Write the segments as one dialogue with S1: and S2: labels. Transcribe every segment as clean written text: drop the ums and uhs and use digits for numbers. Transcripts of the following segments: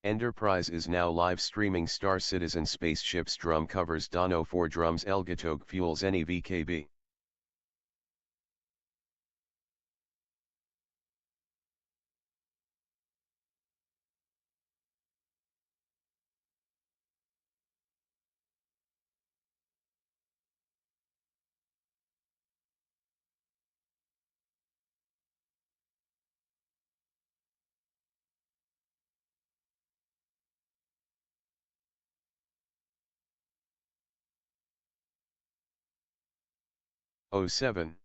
S1: Enterprise is now live streaming Star Citizen Spaceships drum covers Dono 4 drums Elgatog fuels any VKB. Oh 07.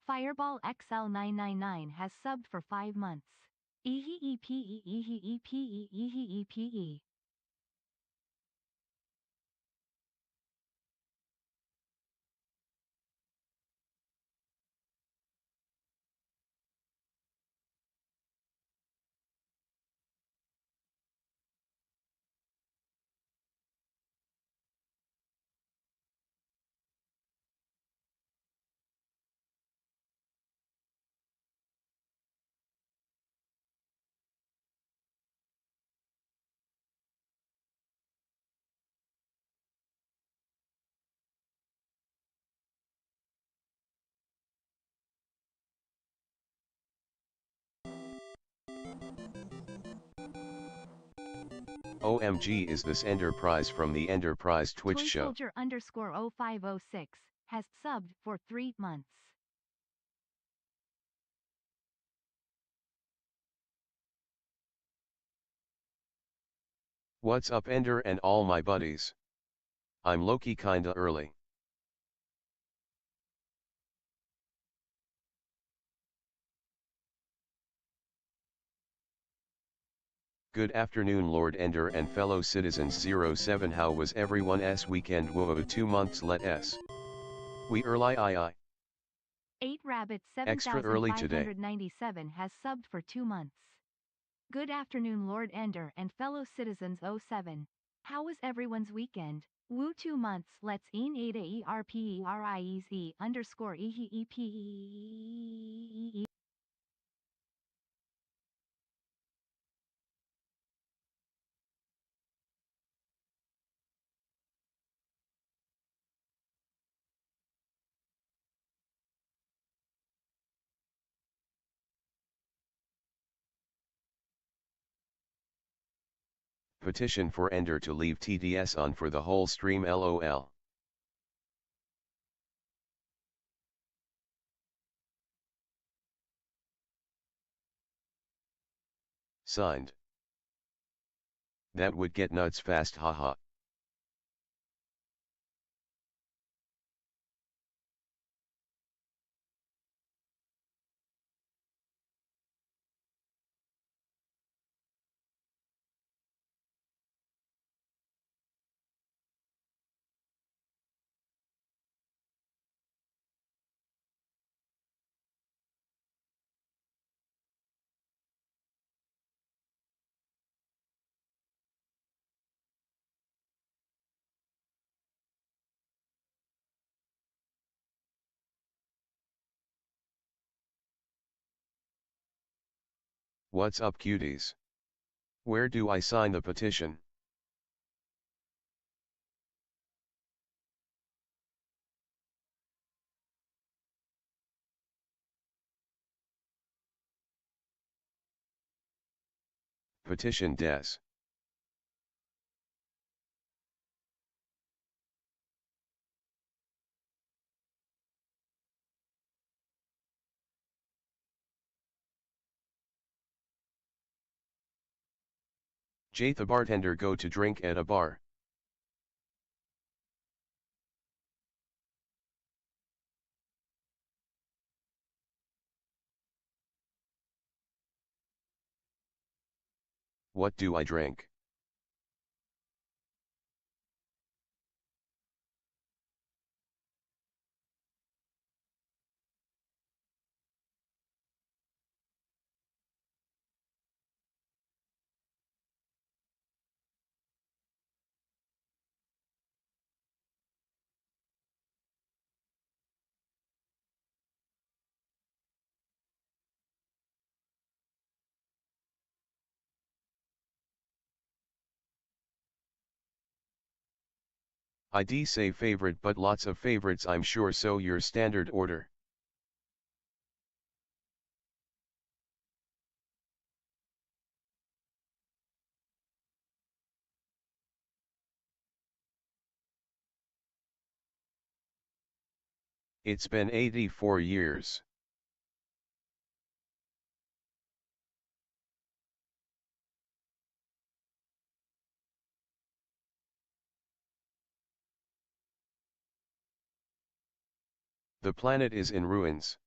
S2: Fireball XL999 has subbed for 5 months. Ehe.
S1: OMG, is this Enterprise from the Enterprise Twitch
S2: Toy
S1: show?
S2: Soldier _ 0506 has subbed for 3 months.
S1: What's up Ender and all my buddies? I'm Loki kinda early. Good afternoon Lord Ender and fellow citizens 07, how was everyone's weekend? Whoa, 2 months let s. We early I.
S2: 8 Rabbit
S1: Extra early today.
S2: 7597 has subbed for 2 months. Good afternoon Lord Ender and fellow citizens 07. How was everyone's weekend? Woo 2 months let's een ada erperieze underscore ehe.
S1: Petition for Ender to leave TDS on for the whole stream LOL. Signed. That would get nuts fast, haha. What's up cuties? Where do I sign the petition? Petition des. Jay the bartender go to drink at a bar. What do I drink? I'd say favorite, but lots of favorites, I'm sure, so your standard order. It's been 84 years. The planet is in ruins.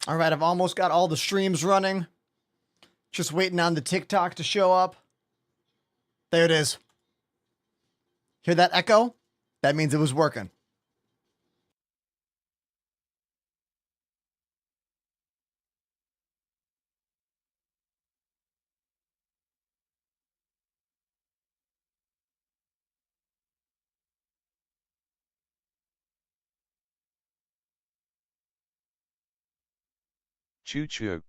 S3: All right, I've almost got all the streams running. Just waiting on the TikTok to show up. There it is. Hear that echo? That means it was working.
S1: Choo choo.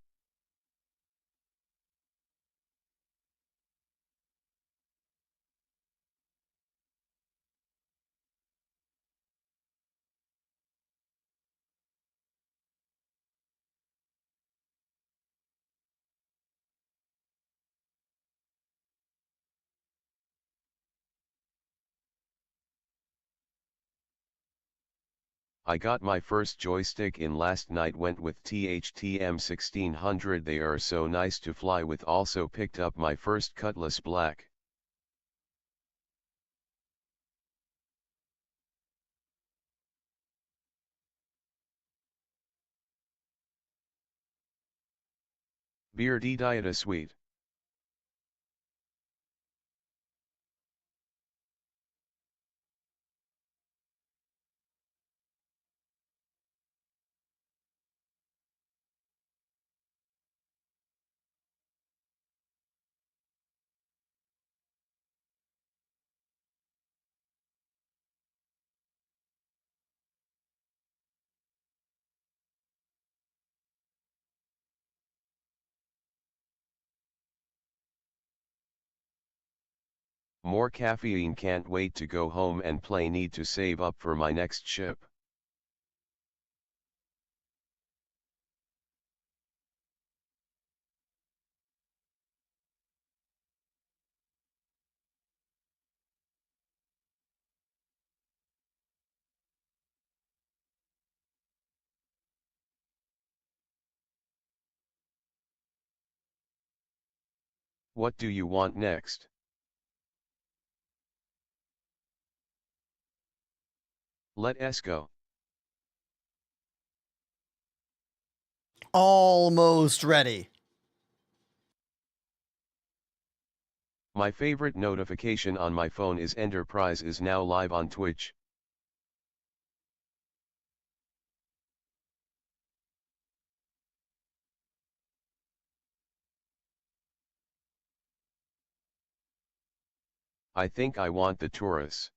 S1: I got my first joystick in last night, went with THTM 1600, they are so nice to fly with, also picked up my first Cutlass Black. Beardy Dieta Sweet. More caffeine, can't wait to go home and play, need to save up for my next ship. What do you want next? Let us go.
S3: Almost ready.
S1: My favorite notification on my phone is Enterprise is now live on Twitch. I think I want the Taurus.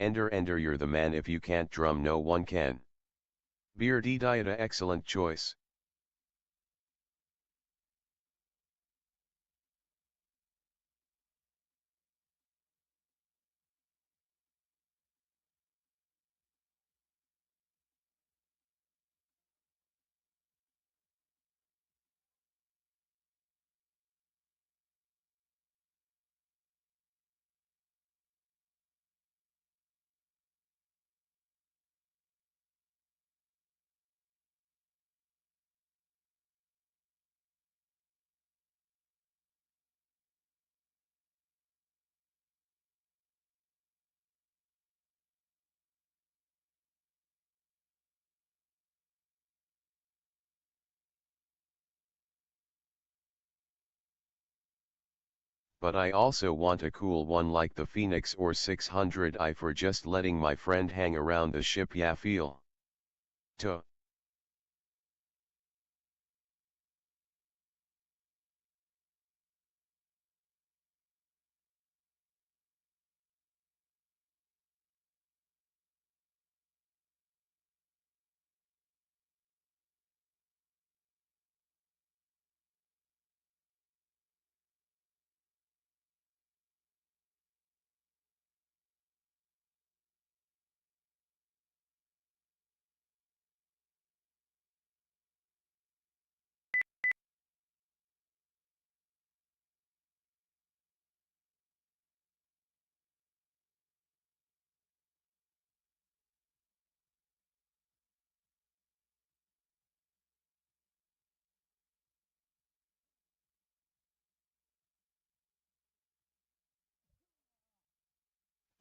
S1: Ender, you're the man, if you can't drum no one can. Beardy Dieta, excellent choice. But I also want a cool one like the Phoenix or 600i for just letting my friend hang around the ship, yeah, feel. Tuh.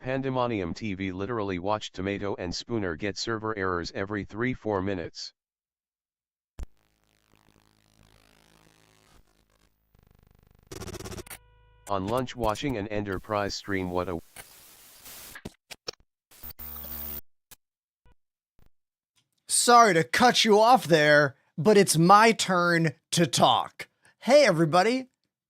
S1: Pandemonium TV literally watched Tomato and Spooner get server errors every 3-4 minutes. On lunch watching an Enterprise stream, what a...
S3: Sorry to cut you off there, but it's my turn to talk. Hey, everybody.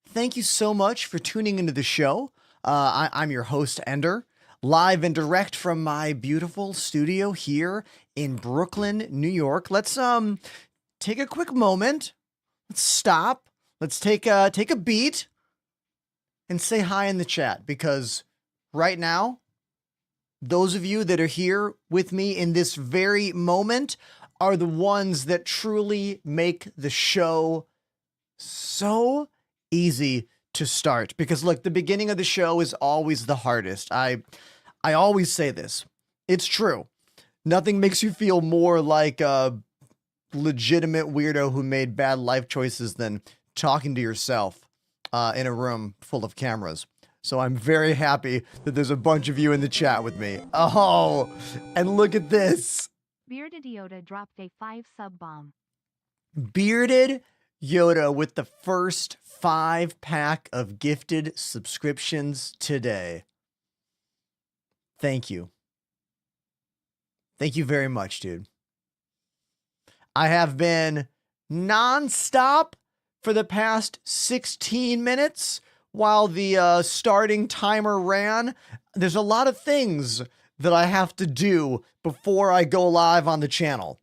S3: Thank you so much for tuning into the show. I'm your host, Ender, live and direct from my beautiful studio here in Brooklyn, New York. Let's take a quick moment. Let's stop. Let's take a beat and say hi in the chat, because right now, those of you that are here with me in this very moment are the ones that truly make the show so easy to start. Because look, the beginning of the show is always the hardest. I always say this. It's true. Nothing makes you feel more like a legitimate weirdo who made bad life choices than talking to yourself in a room full of cameras. So I'm very happy that there's a bunch of you in the chat with me. Oh, and look at this.
S2: Bearded Yoda dropped a 5 sub bomb.
S3: Bearded Yoda with the first 5-pack of gifted subscriptions today. Thank you. Thank you very much, dude. I have been nonstop for the past 16 minutes while the starting timer ran. There's a lot of things that I have to do before I go live on the channel.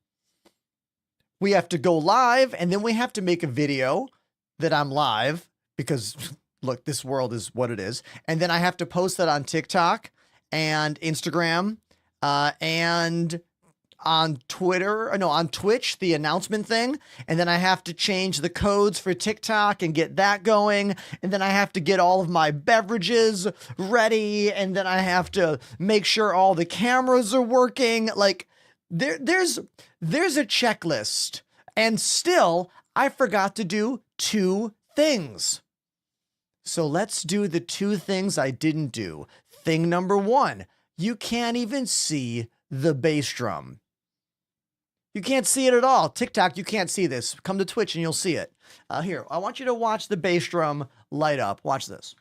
S3: We have to go live, and then we have to make a video that I'm live, because look, this world is what it is. And then I have to post that on TikTok and Instagram, and on on Twitch, the announcement thing. And then I have to change the codes for TikTok and get that going. And then I have to get all of my beverages ready. And then I have to make sure all the cameras are working. Like there's a checklist. And still, I forgot to do 2 things. So let's do the 2 things I didn't do. Thing number 1, you can't even see the bass drum. You can't see it at all. TikTok, you can't see this. Come to Twitch and you'll see it. Here, I want you to watch the bass drum light up. Watch this.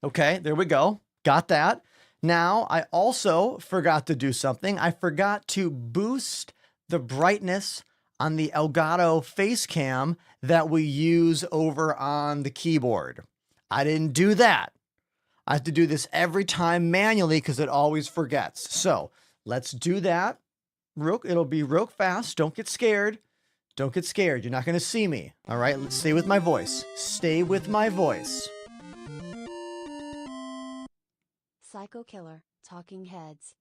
S3: Okay, there we go. Got that. Now, I also forgot to do something. I forgot to boost the brightness on the Elgato face cam that we use over on the keyboard. I didn't do that. I have to do this every time manually because it always forgets. So let's do that. It'll be real fast. Don't get scared. Don't get scared. You're not going to see me. All right, let's stay with my voice. Stay with my voice.
S4: Psycho Killer, Talking Heads.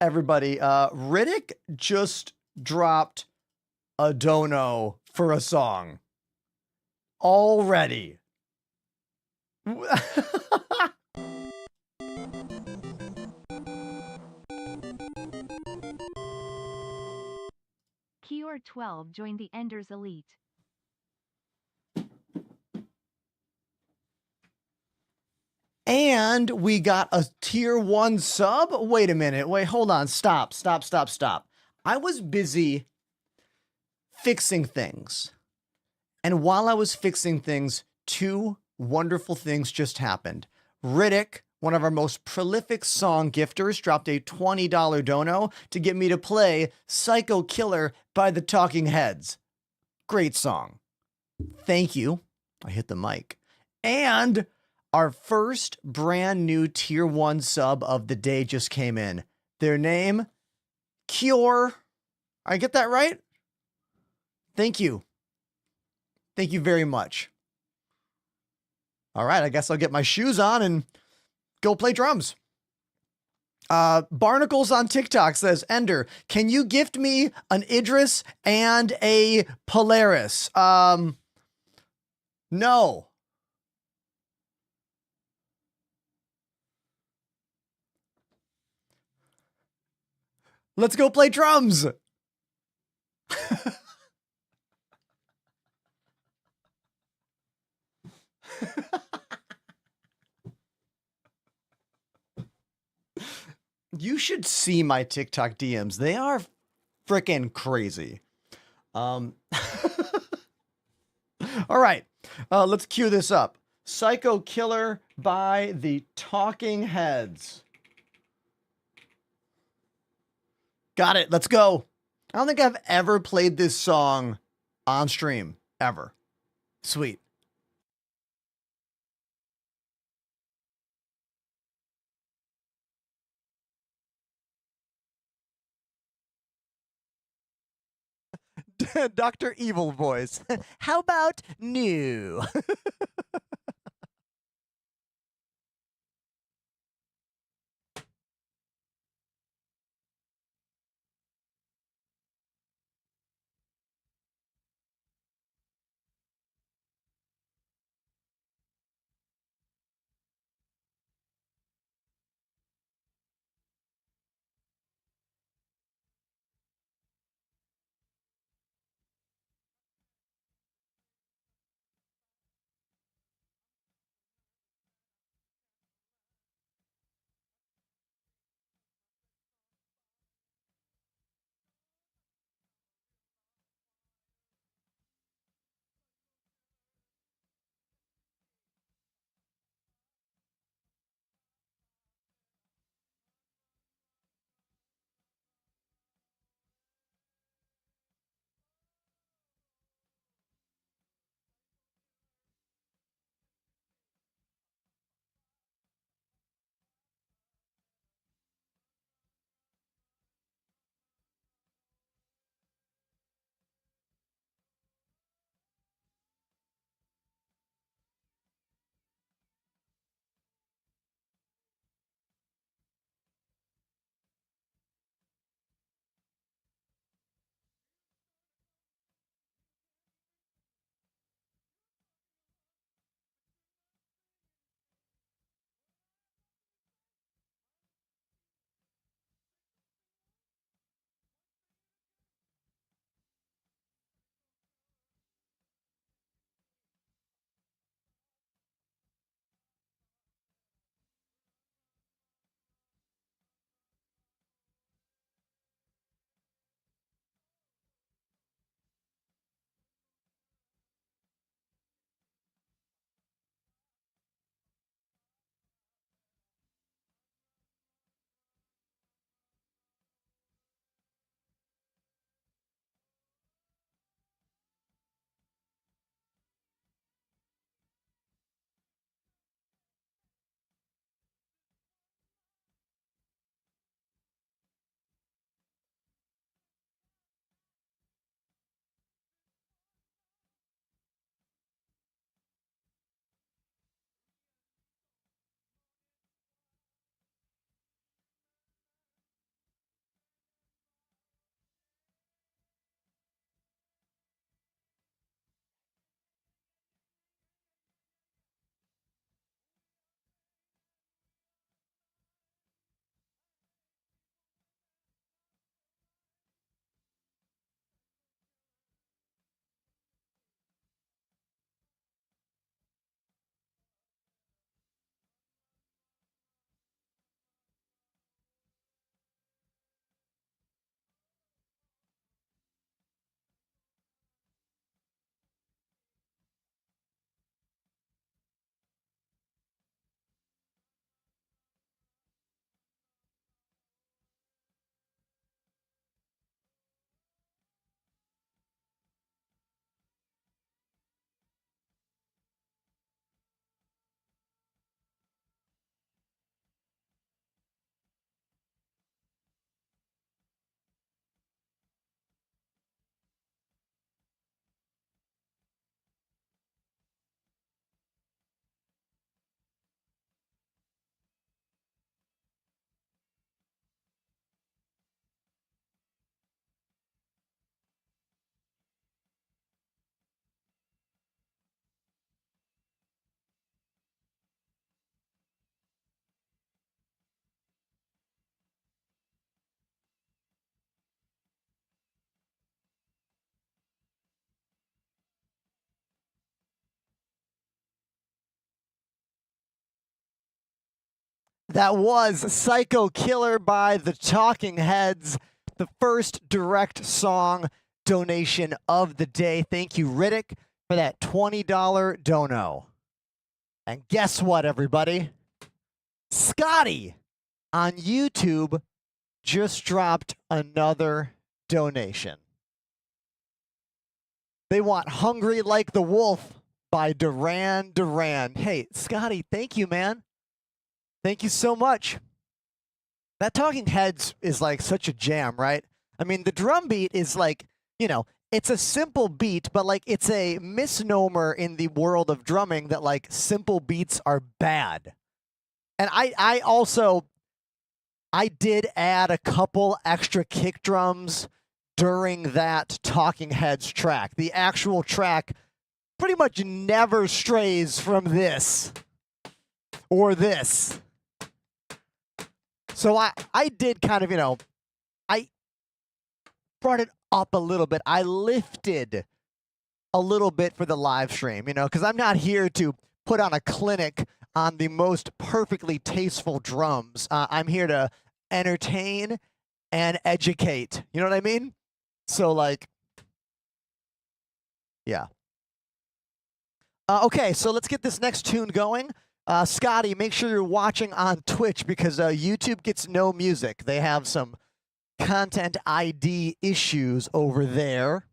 S3: Everybody, Riddick just dropped a dono for a song. Already.
S2: Kior 12 joined the Enders Elite.
S3: And we got a tier 1 sub. Wait a minute. Wait, hold on. Stop. I was busy fixing things. And while I was fixing things, 2 wonderful things just happened. Riddick, one of our most prolific song gifters, dropped a $20 dono to get me to play Psycho Killer by the Talking Heads. Great song. Thank you. I hit the mic. And our first brand new tier 1 sub of the day just came in. Their name, Cure. I get that right? Thank you. Thank you very much. All right, I guess I'll get my shoes on and go play drums. Barnacles on TikTok says, Ender, can you gift me an Idris and a Polaris? No. Let's go play drums. You should see my TikTok DMs. They are freaking crazy. All right, let's cue this up. Psycho Killer by the Talking Heads. Got it. Let's go. I don't think I've ever played this song on stream, ever. Sweet. Dr. Evil voice. How about new? That was Psycho Killer by the Talking Heads, the first direct song donation of the day. Thank you, Riddick, for that $20 dono. And guess what, everybody? Scotty on YouTube just dropped another donation. They want Hungry Like the Wolf by Duran Duran. Hey, Scotty, thank you, man. Thank you so much. That Talking Heads is like such a jam, right? I mean, the drum beat is like, it's a simple beat, but like it's a misnomer in the world of drumming that like simple beats are bad. And I did add a couple extra kick drums during that Talking Heads track. The actual track pretty much never strays from this or this. So I did kind of, I brought it up a little bit. I lifted a little bit for the live stream, because I'm not here to put on a clinic on the most perfectly tasteful drums. I'm here to entertain and educate. You know what I mean? So, like, yeah. Okay, so let's get this next tune going. Scotty, make sure you're watching on Twitch because YouTube gets no music. They have some content ID issues over there.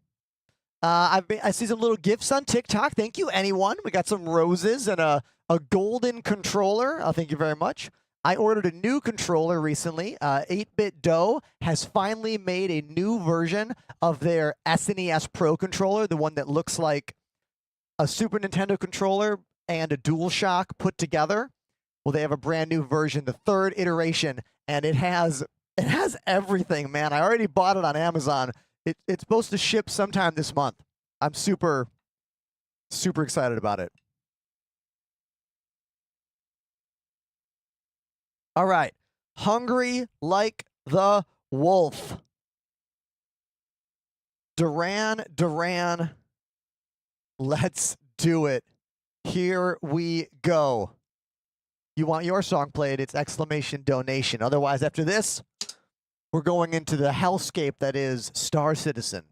S3: I see some little gifts on TikTok. Thank you, anyone. We got some roses and a golden controller. Thank you very much. I ordered a new controller recently. 8-Bit Dough has finally made a new version of their SNES Pro controller, the one that looks like a Super Nintendo controller and a DualShock put together. Well, they have a brand new version, the third iteration, and it has everything, man. I already bought it on Amazon. It's supposed to ship sometime this month. I'm super, super excited about it. All right. Hungry Like the Wolf. Duran Duran. Let's do it. Here we go. You want your song played, it's exclamation donation. Otherwise, after this, we're going into the hellscape that is Star Citizen.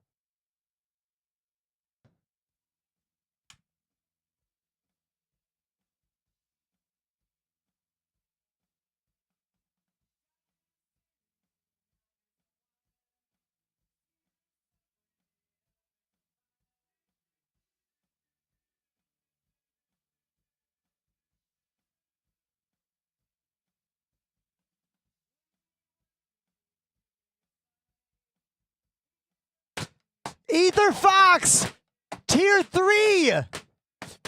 S3: Ether Fox, Tier 3,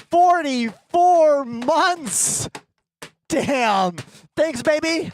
S3: 44 months. Damn. Thanks, baby.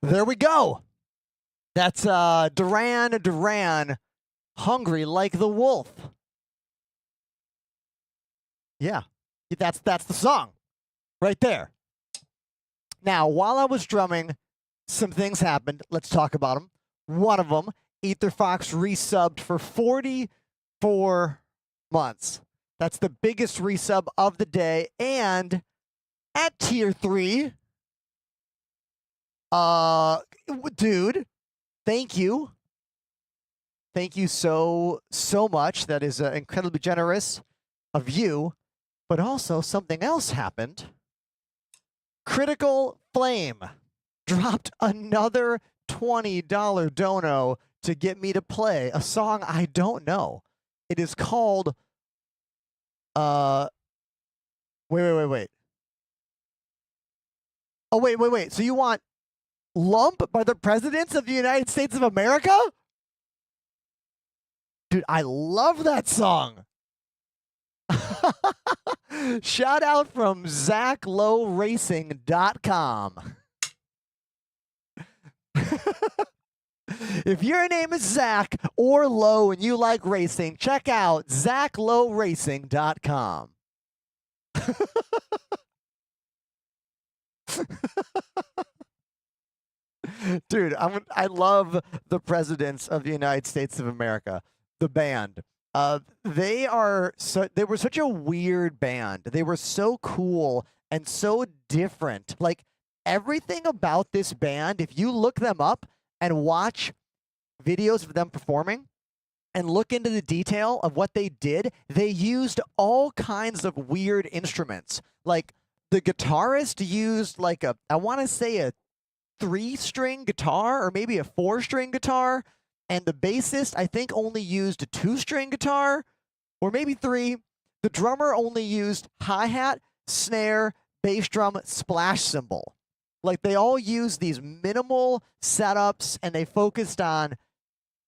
S3: There we go. That's Duran Duran, Hungry Like the Wolf. Yeah, that's the song right there. Now, while I was drumming, some things happened. Let's talk about them. One of them, Ether Fox resubbed for 44 months. That's the biggest resub of the day. And at tier 3, dude, thank you. Thank you so much. That is incredibly generous of you. But also something else happened. Critical Flame dropped another $20 dono to get me to play a song I don't know. It is called wait. Oh, wait. So you want Lump by the Presidents of the United States of America? Dude, I love that song. Shout out from ZachLowRacing.com. If your name is Zach or Low and you like racing, check out ZachLowRacing.com. Dude, I love the Presidents of the United States of America, the band. They were such a weird band. They were so cool and so different. Like everything about this band, if you look them up and watch videos of them performing and look into the detail of what they did, they used all kinds of weird instruments. Like the guitarist used like I want to say a 3-string guitar or maybe a 4-string guitar. And the bassist, I think, only used a 2-string guitar or maybe 3. The drummer only used hi-hat, snare, bass drum, splash cymbal. Like they all used these minimal setups and they focused on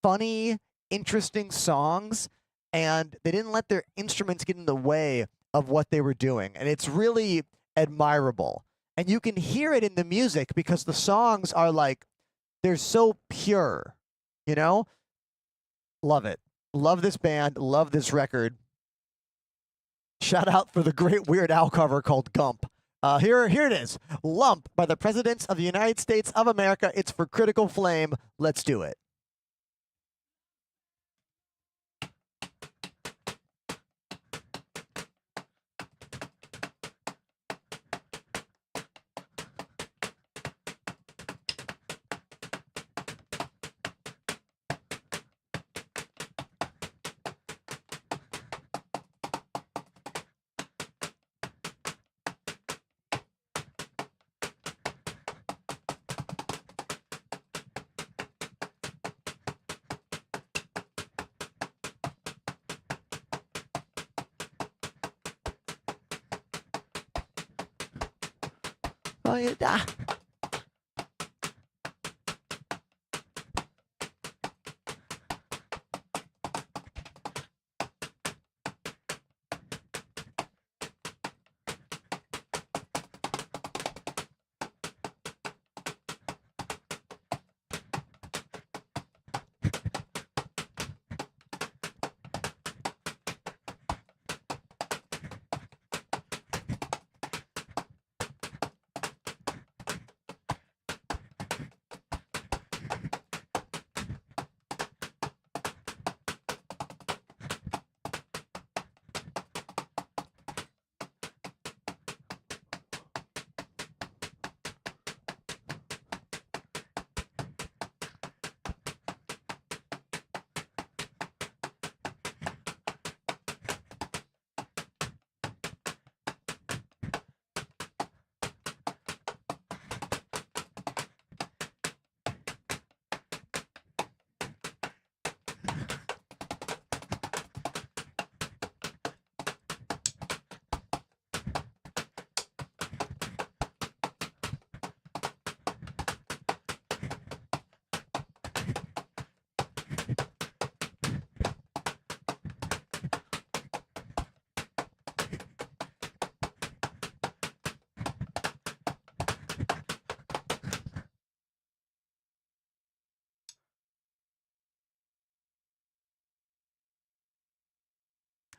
S3: funny, interesting songs, and they didn't let their instruments get in the way of what they were doing. And it's really admirable. And you can hear it in the music because the songs are like, they're so pure, you know? Love it. Love this band. Love this record. Shout out for the great Weird Al cover called Gump. Here it is. Lump by the Presidents of the United States of America. It's for Critical Flame. Let's do it. Oh, yeah.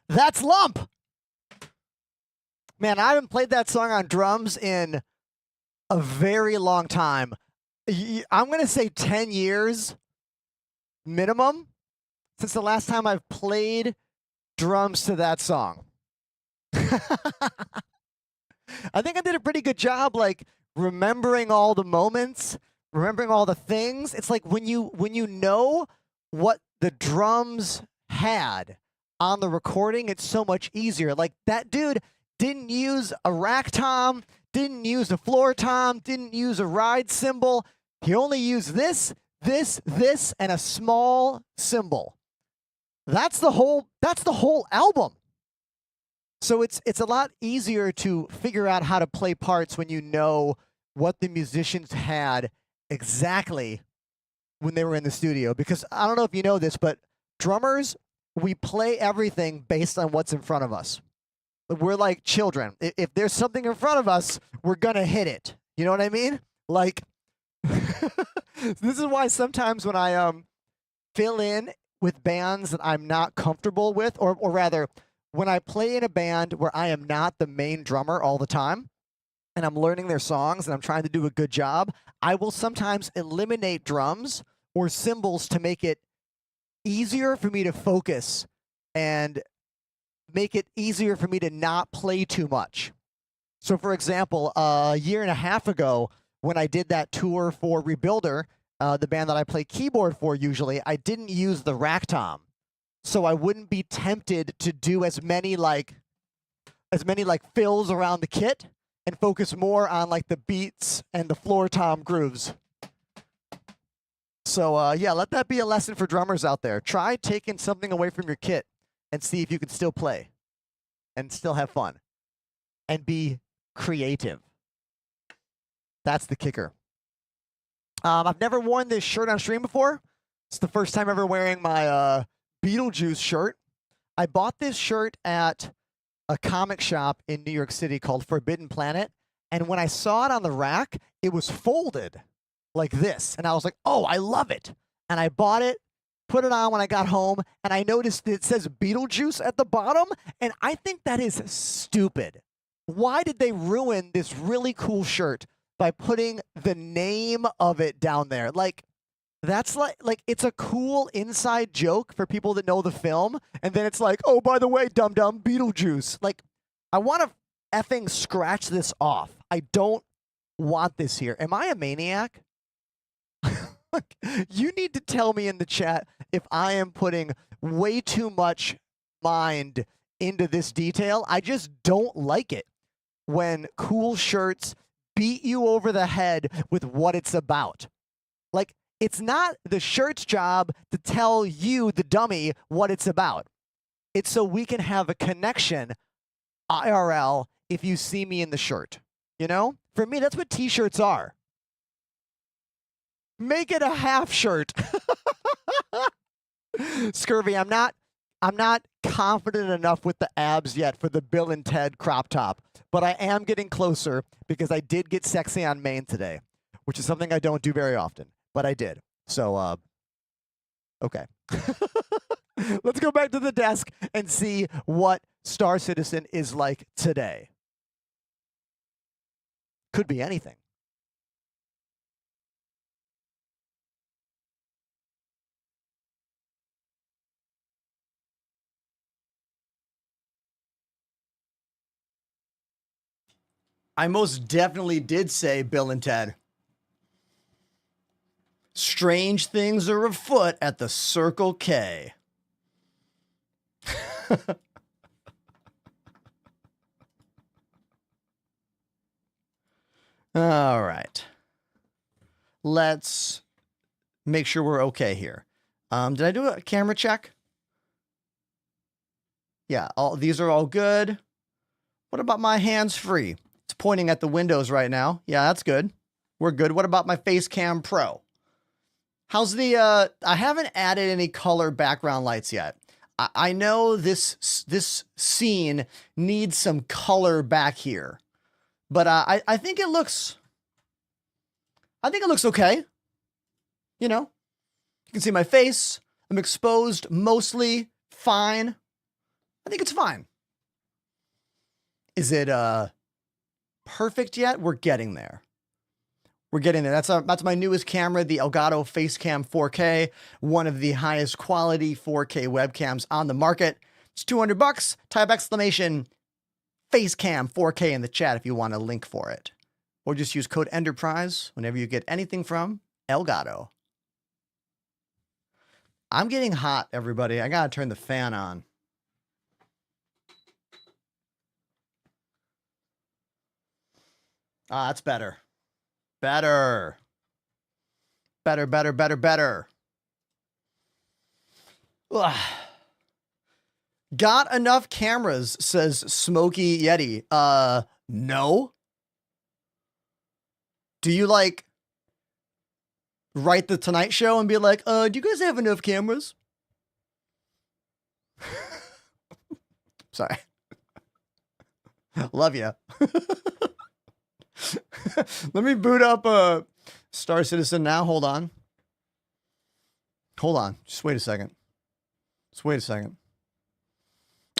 S3: That's Lump. Man, I haven't played that song on drums in a very long time. I'm going to say 10 years minimum since the last time I've played drums to that song. I think I did a pretty good job, like remembering all the moments, remembering all the things. It's like when you know what the drums had on the recording, it's so much easier. Like that dude didn't use a rack tom, didn't use a floor tom, didn't use a ride cymbal. He only used this, and a small cymbal. That's the whole album. So it's a lot easier to figure out how to play parts when you know what the musicians had exactly when they were in the studio. Because I don't know if you know this, but drummers, we play everything based on what's in front of us. We're like children. If there's something in front of us, we're gonna hit it. You know what I mean? Like, this is why sometimes when I fill in with bands that I'm not comfortable with, or rather, when I play in a band where I am not the main drummer all the time, and I'm learning their songs and I'm trying to do a good job, I will sometimes eliminate drums or cymbals to make it easier for me to focus and make it easier for me to not play too much. So, for example, a year and a half ago, when I did that tour for Rebuilder, the band that I play keyboard for usually, I didn't use the rack tom. So I wouldn't be tempted to do as many fills around the kit and focus more on like the beats and the floor tom grooves. So yeah, let that be a lesson for drummers out there. Try taking something away from your kit and see if you can still play and still have fun and be creative. That's the kicker. I've never worn this shirt on stream before. It's the first time ever wearing my Beetlejuice shirt. I bought this shirt at a comic shop in New York City called Forbidden Planet, and when I saw it on the rack, it was folded like this, and I was like, oh, I love it. And I bought it, put it on when I got home, and I noticed that it says Beetlejuice at the bottom, and I think that is stupid. Why did they ruin this really cool shirt by putting the name of it down there? Like, that's like it's a cool inside joke for people that know the film, and then it's like, oh, by the way, dum dum, Beetlejuice. Like, I want to effing scratch this off. I don't want this here. Am I a maniac? You need to tell me in the chat if I am putting way too much mind into this detail. I just don't like it when cool shirts beat you over the head with what it's about. Like, it's not the shirt's job to tell you, the dummy, what it's about. It's so we can have a connection IRL if you see me in the shirt. You know? For me, that's what t-shirts are. Make it a half shirt. Scurvy, I'm not confident enough with the abs yet for the Bill and Ted crop top, but I am getting closer because I did get sexy on main today, which is something I don't do very often. But I did. So, okay. Let's go back to the desk and see what Star Citizen is like today. Could be anything. I most definitely did say Bill and Ted. Strange things are afoot at the Circle K. All right. Let's make sure we're okay here. Did I do a camera check? Yeah, these are all good. What about my hands free? It's pointing at the windows right now. Yeah, that's good. We're good. What about my Facecam Pro? How's the, I haven't added any color background lights yet. I know this scene needs some color back here, but I think it looks okay. You know, you can see my face. I'm exposed mostly fine. I think it's fine. Is it perfect yet? We're getting there. We're getting there. That's my newest camera, the Elgato Facecam 4K, one of the highest quality 4K webcams on the market. It's $200. Type exclamation Facecam 4K in the chat if you want a link for it. Or just use code Enterprise whenever you get anything from Elgato. I'm getting hot, everybody. I gotta turn the fan on. Ah, that's better. Better. Better. Ugh. Got enough cameras, says Smokey Yeti. No. Do you like write the Tonight Show and be like, do you guys have enough cameras? Sorry. Love you. Let me boot up Star Citizen now. Hold on. Just wait a second.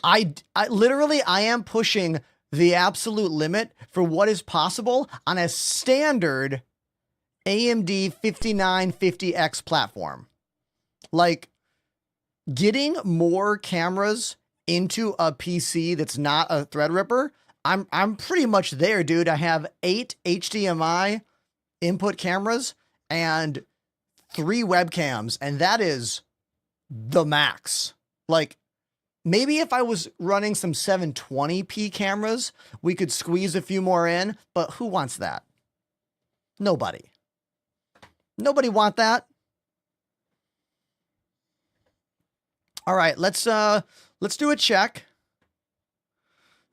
S3: I literally am pushing the absolute limit for what is possible on a standard AMD 5950X platform. Like, getting more cameras into a PC that's not a Threadripper, I'm pretty much there, dude. I have 8 HDMI input cameras and 3 webcams, and that is the max. Like, maybe if I was running some 720p cameras, we could squeeze a few more in, but who wants that? Nobody want that. All right, let's do a check.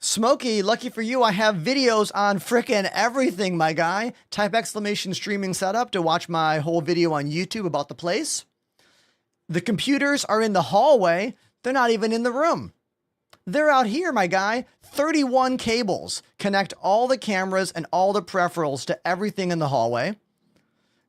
S3: Smokey, lucky for you, I have videos on frickin' everything, my guy. Type exclamation streaming setup to watch my whole video on YouTube about the place. The computers are in the hallway. They're not even in the room. They're out here, my guy. 31 cables connect all the cameras and all the peripherals to everything in the hallway.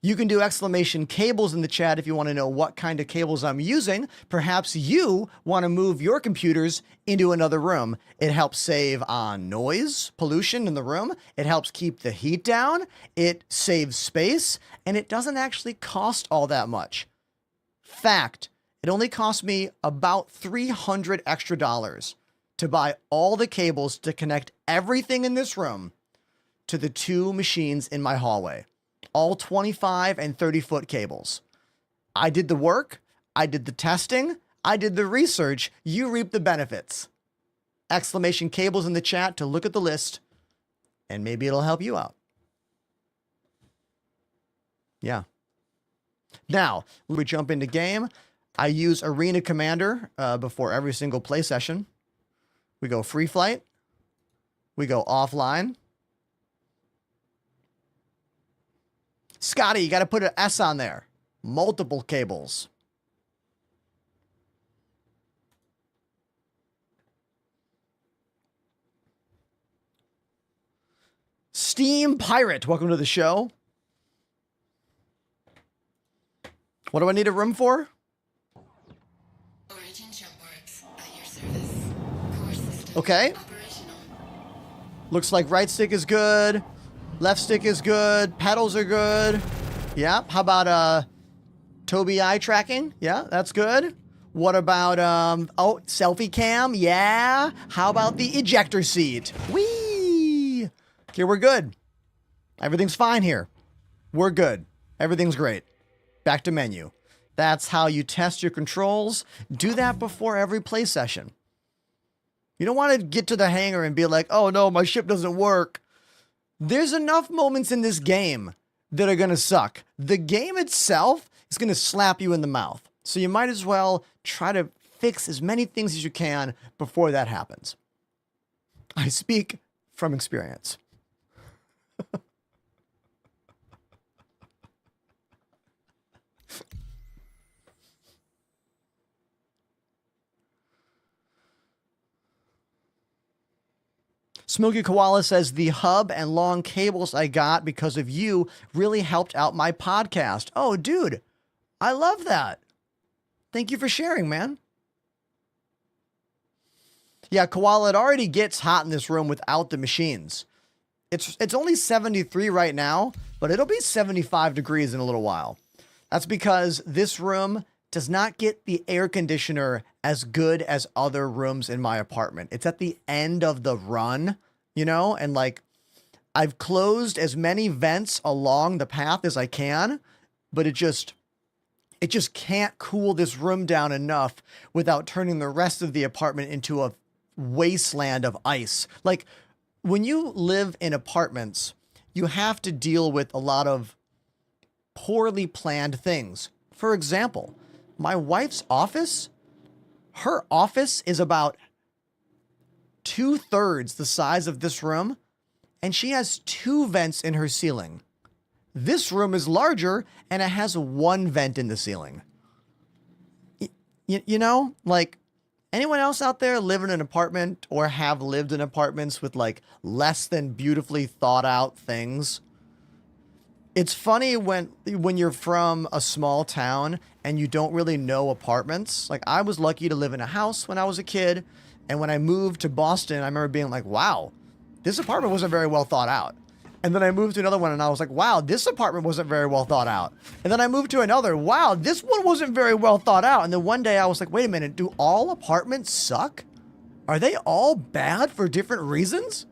S3: You can do exclamation cables in the chat if you want to know what kind of cables I'm using. Perhaps you want to move your computers into another room. It helps save on noise, pollution in the room. It helps keep the heat down. It saves space, and it doesn't actually cost all that much. Fact, it only cost me about $300 extra to buy all the cables to connect everything in this room to the 2 machines in my hallway. All 25 and 30-foot cables. I did the work. I did the testing. I did the research. You reap the benefits. Exclamation cables in the chat to look at the list, and maybe it'll help you out. Yeah. Now, when we jump into game, I use Arena Commander before every single play session. We go free flight. We go offline. Scotty, you got to put an S on there. Multiple cables. Steam Pirate, welcome to the show. What do I need a room for?
S5: Origin shopworks at your service. Core system
S3: Okay.
S5: operational.
S3: Looks like right stick is good. Left stick is good. Pedals are good. Yeah. How about Tobii eye tracking? Yeah, that's good. What about selfie cam? Yeah. How about the ejector seat? Whee! Okay, we're good. Everything's fine here. We're good. Everything's great. Back to menu. That's how you test your controls. Do that before every play session. You don't want to get to the hangar and be like, oh no, my ship doesn't work. There's enough moments in this game that are going to suck. The game itself is going to slap you in the mouth. So you might as well try to fix as many things as you can before that happens. I speak from experience. Smokey Koala says, the hub and long cables I got because of you really helped out my podcast. Oh, dude, I love that. Thank you for sharing, man. Yeah, Koala, it already gets hot in this room without the machines. It's only 73 right now, but it'll be 75 degrees in a little while. That's because this room does not get the air conditioner as good as other rooms in my apartment. It's at the end of the run, and like I've closed as many vents along the path as I can, but it just can't cool this room down enough without turning the rest of the apartment into a wasteland of ice. Like when you live in apartments, you have to deal with a lot of poorly planned things. For example, my wife's office, her office is about 2/3 the size of this room, and she has 2 vents in her ceiling. This room is larger and it has 1 vent in the ceiling. Like anyone else out there live in an apartment or have lived in apartments with like less than beautifully thought out things? It's funny when you're from a small town and you don't really know apartments. Like I was lucky to live in a house when I was a kid, and when I moved to Boston, I remember being like, "Wow, this apartment wasn't very well thought out." And then I moved to another one and I was like, "Wow, this apartment wasn't very well thought out." And then I moved to another, "Wow, this one wasn't very well thought out." And then one day I was like, "Wait a minute, do all apartments suck? Are they all bad for different reasons?"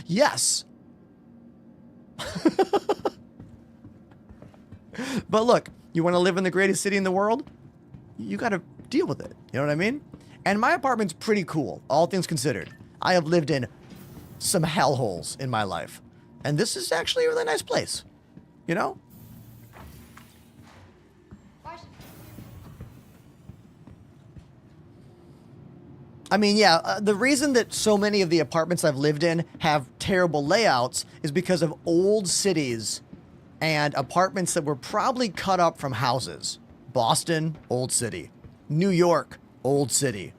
S3: Yes. But look, you want to live in the greatest city in the world? You got to deal with it. You know what I mean? And my apartment's pretty cool, all things considered. I have lived in some hellholes in my life. And this is actually a really nice place. You know? I mean, yeah, the reason that so many of the apartments I've lived in have terrible layouts is because of old cities and apartments that were probably cut up from houses. Boston, old city. New York, old city.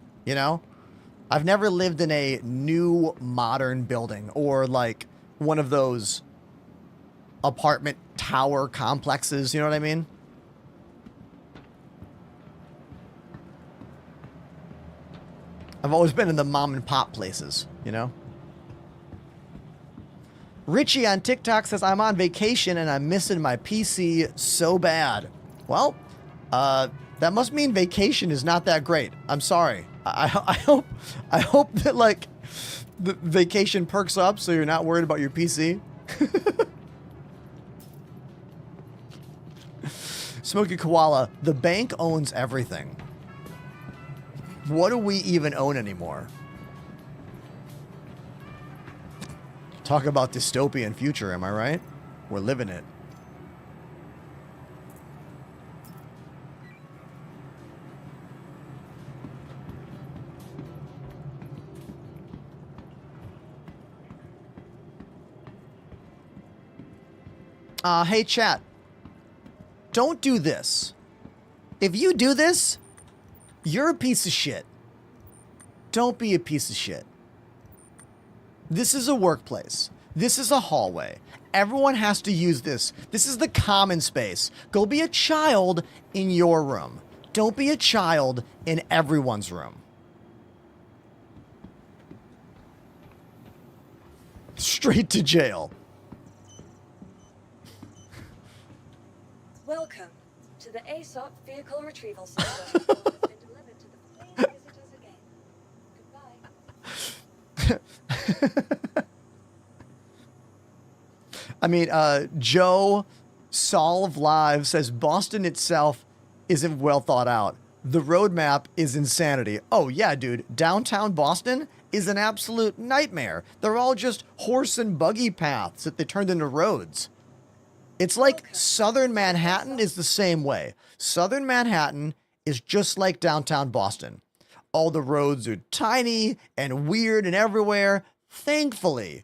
S3: I've never lived in a new modern building or like one of those apartment tower complexes. You know what I mean? I've always been in the mom and pop places, Richie on TikTok says, "I'm on vacation and I'm missing my PC so bad." Well, that must mean vacation is not that great. I'm sorry. I hope that like the vacation perks up so you're not worried about your PC. Smoky Koala, the bank owns everything. What do we even own anymore? Talk about dystopian future, am I right? We're living it. Hey chat. Don't do this. If you do this, you're a piece of shit. Don't be a piece of shit. This is a workplace. This is a hallway. Everyone has to use this. This is the common space. Go be a child in your room. Don't be a child in everyone's room. Straight to jail.
S6: Welcome to the ASOP Vehicle Retrieval Center. Has been delivered to the fleeing visitors again. Goodbye.
S3: I mean, Joe Solve Live says Boston itself isn't well thought out. The roadmap is insanity. Oh, yeah, dude. Downtown Boston is an absolute nightmare. They're all just horse and buggy paths that they turned into roads. It's like Southern Manhattan is the same way. Southern Manhattan is just like downtown Boston. All the roads are tiny and weird and everywhere. Thankfully,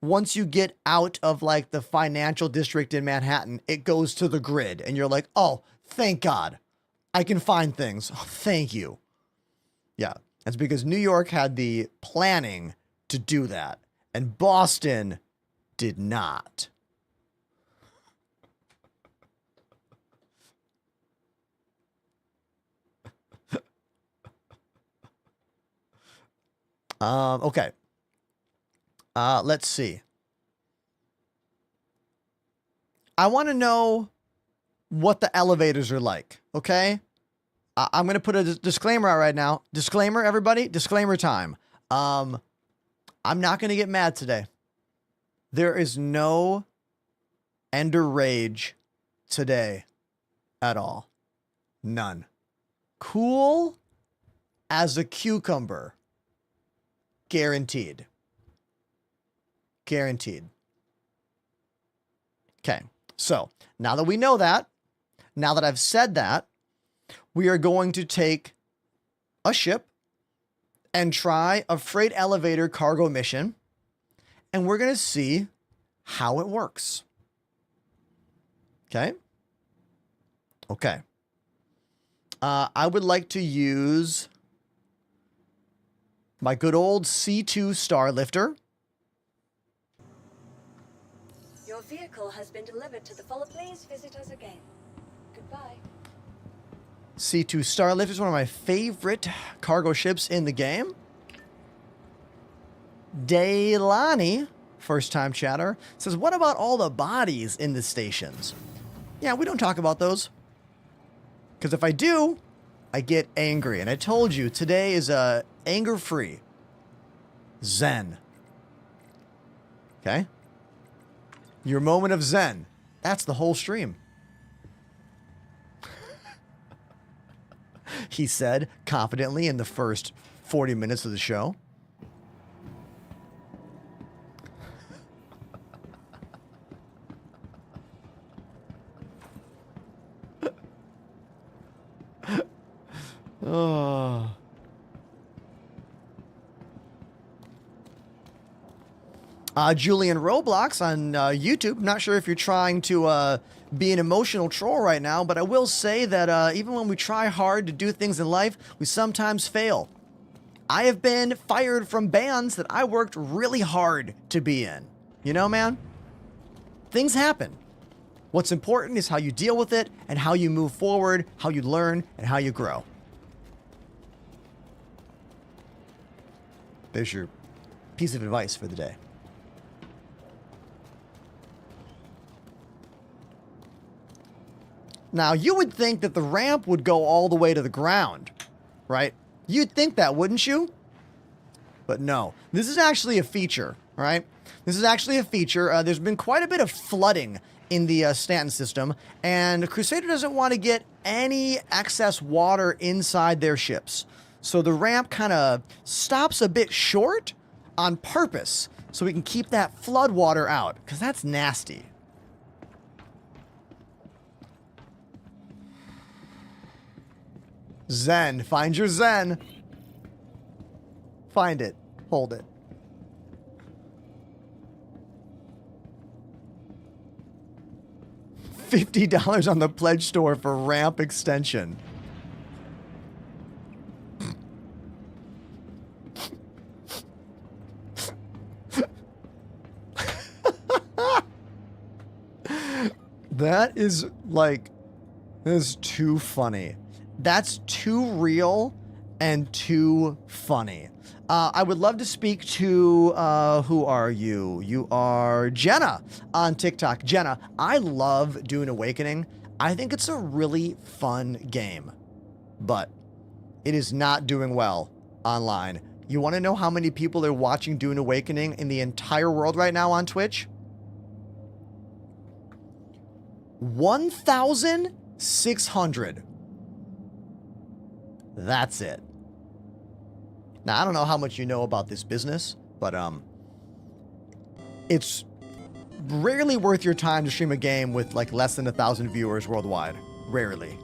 S3: once you get out of like the financial district in Manhattan, it goes to the grid and you're like, oh, thank God. I can find things. Oh, thank you. Yeah, that's because New York had the planning to do that and Boston did not. Okay. Let's see. I want to know what the elevators are like, okay? I'm going to put a disclaimer out right now. Disclaimer, everybody. Disclaimer time. I'm not going to get mad today. There is no Ender Rage today at all. None. Cool as a cucumber. Guaranteed. Guaranteed. Okay. So now that we know that, now that I've said that, we are going to take a ship and try a freight elevator cargo mission, and we're going to see how it works. Okay? Okay. I would like to use my good old C2 Starlifter.
S6: Your vehicle has been delivered to the follow. Please visit us again. Goodbye.
S3: C2 Starlifter is one of my favorite cargo ships in the game. Daylani, first time chatter, says, what about all the bodies in the stations? Yeah, we don't talk about those. Because if I do, I get angry. And I told you, today is anger-free. Zen. Okay? Your moment of zen. That's the whole stream. He said confidently in the first 40 minutes of the show. Oh. Julian Roblox on YouTube. Not sure if you're trying to be an emotional troll right now, but I will say that even when we try hard to do things in life, we sometimes fail. I have been fired from bands that I worked really hard to be in. You know, man? Things happen. What's important is how you deal with it and how you move forward, how you learn, and how you grow. There's your piece of advice for the day. Now, you would think that the ramp would go all the way to the ground, right? You'd think that, wouldn't you? But no. This is actually a feature, right? This is actually a feature. There's been quite a bit of flooding in the Stanton system, and Crusader doesn't want to get any excess water inside their ships. So the ramp kind of stops a bit short on purpose so we can keep that flood water out, because that's nasty. Zen. Find your zen. Find it. Hold it. $50 on the pledge store for ramp extension. That is like, that is too funny. That's too real and too funny. I would love to speak to, who are you? You are Jenna on TikTok. Jenna, I love Dune Awakening. I think it's a really fun game, but it is not doing well online. You want to know how many people are watching Dune Awakening in the entire world right now on Twitch? 1,600. That's it. Now, I don't know how much you know about this business, but it's rarely worth your time to stream a game with like less than 1,000 viewers worldwide. Rarely.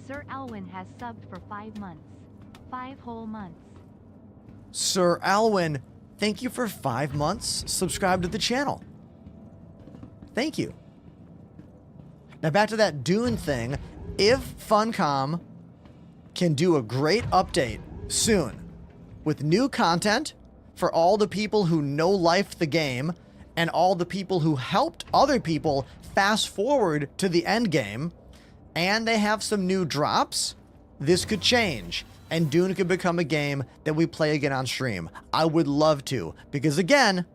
S2: Sir Alwyn has subbed for 5 months. 5 whole months.
S3: Sir Alwyn, thank you for 5 months. Subscribe to the channel. Thank you. Now back to that Dune thing. If Funcom can do a great update soon with new content for all the people who no-life the game and all the people who helped other people fast forward to the end game, and they have some new drops, this could change. and Dune could become a game that we play again on stream. I would love to, because again,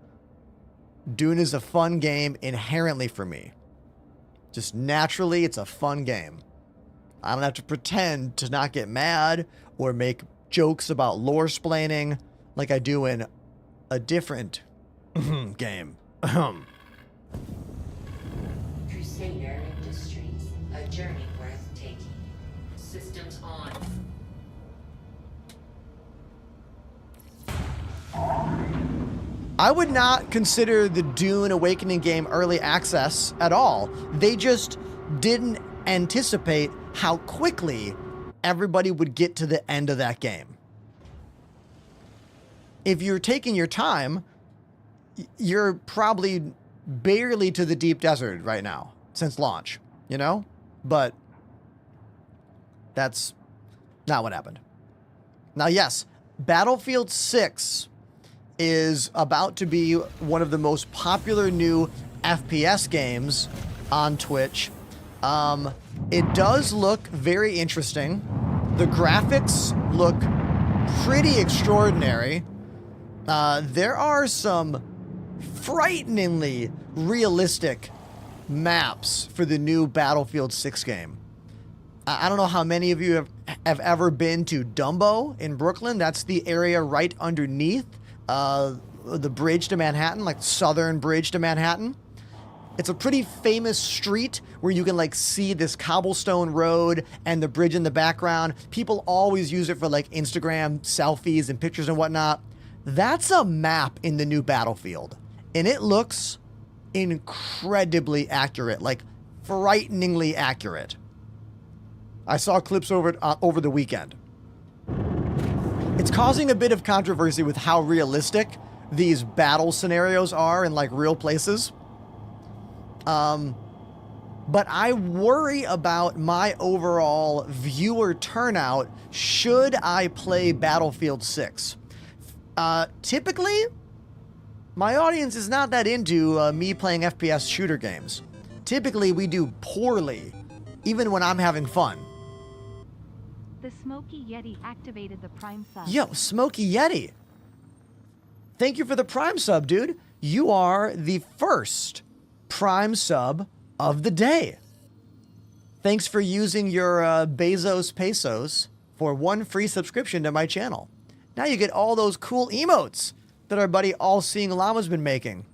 S3: Dune is a fun game inherently for me. Just naturally, it's a fun game. I don't have to pretend to not get mad or make jokes about lore splaining like I do in a different game.
S7: Crusader Industries, a journey worth taking. Systems on.
S3: I would not consider the Dune Awakening game early access at all. They just didn't anticipate how quickly everybody would get to the end of that game. If you're taking your time, you're probably barely to the deep desert right now since launch, you know? But that's not what happened. Now, yes, Battlefield 6 is about to be one of the most popular new FPS games on Twitch. It does look very interesting. The graphics look pretty extraordinary. There are some frighteningly realistic maps for the new Battlefield 6 game. I don't know how many of you have ever been to Dumbo in Brooklyn. That's the area right underneath the bridge to Manhattan, like Southern Bridge to Manhattan. It's a pretty famous street where you can like see this cobblestone road and the bridge in the background. People always use it for like Instagram selfies and pictures and whatnot. That's a map in the new Battlefield. And it looks incredibly accurate, like frighteningly accurate. I saw clips over the weekend. It's causing a bit of controversy with how realistic these battle scenarios are in like real places. But I worry about my overall viewer turnout should I play Battlefield 6. Typically, my audience is not that into me playing FPS shooter games. Typically, we do poorly, even when I'm having fun.
S2: The Smoky Yeti activated the Prime sub.
S3: Yo, Smoky Yeti. Thank you for the Prime sub, dude. You are the first Prime sub of the day. Thanks for using your Bezos pesos for one free subscription to my channel. Now you get all those cool emotes that our buddy All Seeing Llama's been making.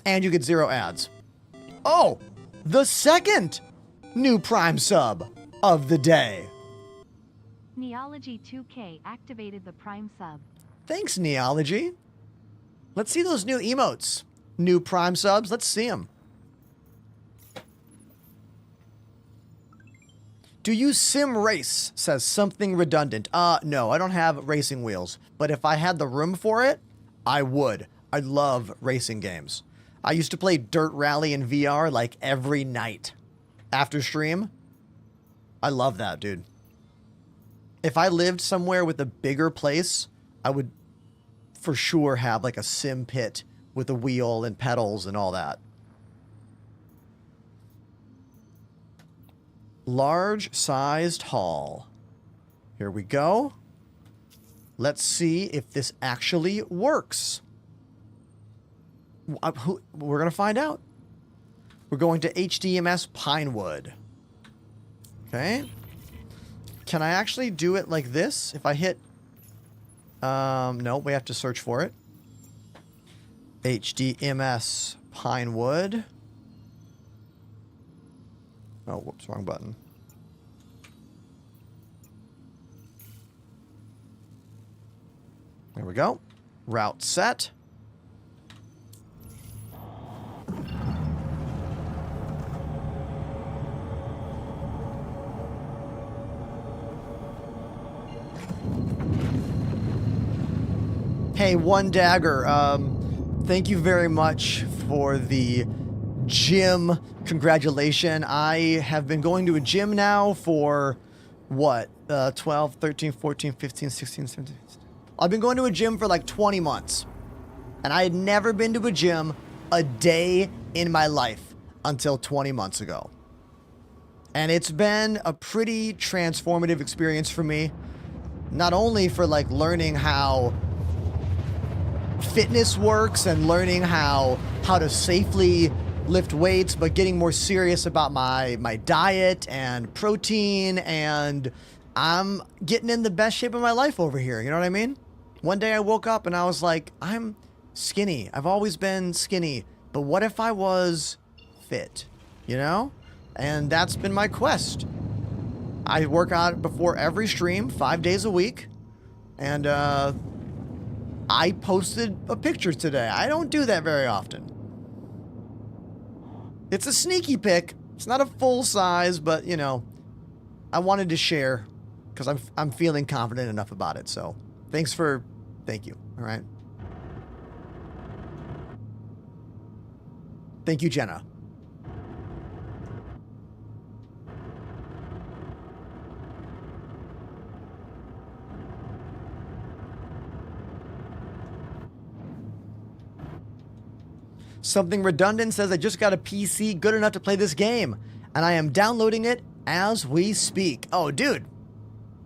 S3: And you get 0 ads. Oh, the second new Prime sub of the day.
S2: Neology 2K activated the Prime sub.
S3: Thanks, Neology. Let's see those new emotes. New Prime subs. Let's see them. Do you sim race? Says something redundant. No, I don't have racing wheels. But if I had the room for it, I would. I love racing games. I used to play Dirt Rally in VR like every night after stream. I love that, dude. If I lived somewhere with a bigger place, I would for sure have like a sim pit with a wheel and pedals and all that. Large-sized hall. Here we go. Let's see if this actually works. We're going to find out. We're going to HDMS Pinewood. Okay. Can I actually do it like this? If I hit... no, we have to search for it. HDMS Pinewood. Oh, whoops, wrong button. There we go. Route set. Hey, One Dagger, thank you very much for the gym congratulation. I have been going to a gym now for, what, 12, 13, 14, 15, 16, 17. I've been going to a gym for like 20 months. And I had never been to a gym a day in my life until 20 months ago. And it's been a pretty transformative experience for me. Not only for like learning how fitness works and learning how to safely lift weights, but getting more serious about my diet and protein, and I'm getting in the best shape of my life over here. You know what I mean? One day I woke up and I was like, I'm skinny. I've always been skinny, but what if I was fit? You know? And that's been my quest. I work out before every stream 5 days a week, and I posted a picture today. I don't do that very often. It's a sneaky pic. It's not a full size, but you know, I wanted to share because I'm feeling confident enough about it. So thank you. All right. Thank you, Jenna. Something Redundant says, I just got a PC good enough to play this game, and I am downloading it as we speak. Oh, dude,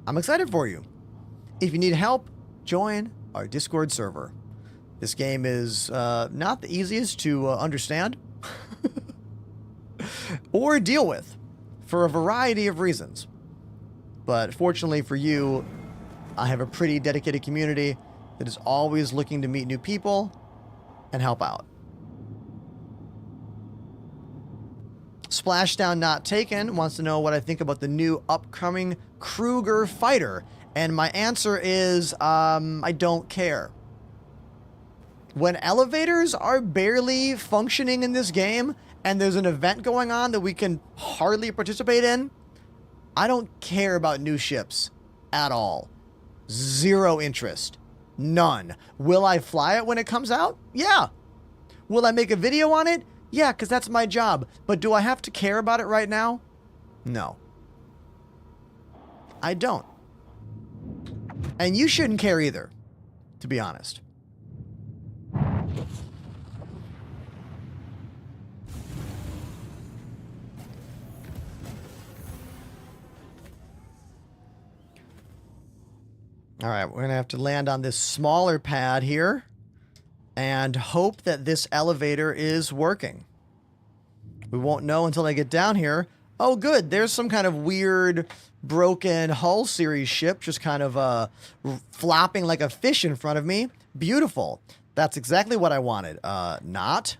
S3: I'm excited for you. If you need help, join our Discord server. This game is not the easiest to understand or deal with for a variety of reasons. But fortunately for you, I have a pretty dedicated community that is always looking to meet new people and help out. Splashdown Not Taken wants to know what I think about the new upcoming Kruger fighter. And my answer is, I don't care. When elevators are barely functioning in this game and there's an event going on that we can hardly participate in, I don't care about new ships at all. Zero interest. None. Will I fly it when it comes out? Yeah. Will I make a video on it? Yeah, because that's my job. But do I have to care about it right now? No. I don't. And you shouldn't care either, to be honest. All right, we're going to have to land on this smaller pad here and hope that this elevator is working. We won't know until I get down here. Oh, good. There's some kind of weird, broken Hull series ship just kind of flopping like a fish in front of me. Beautiful. That's exactly what I wanted. Not.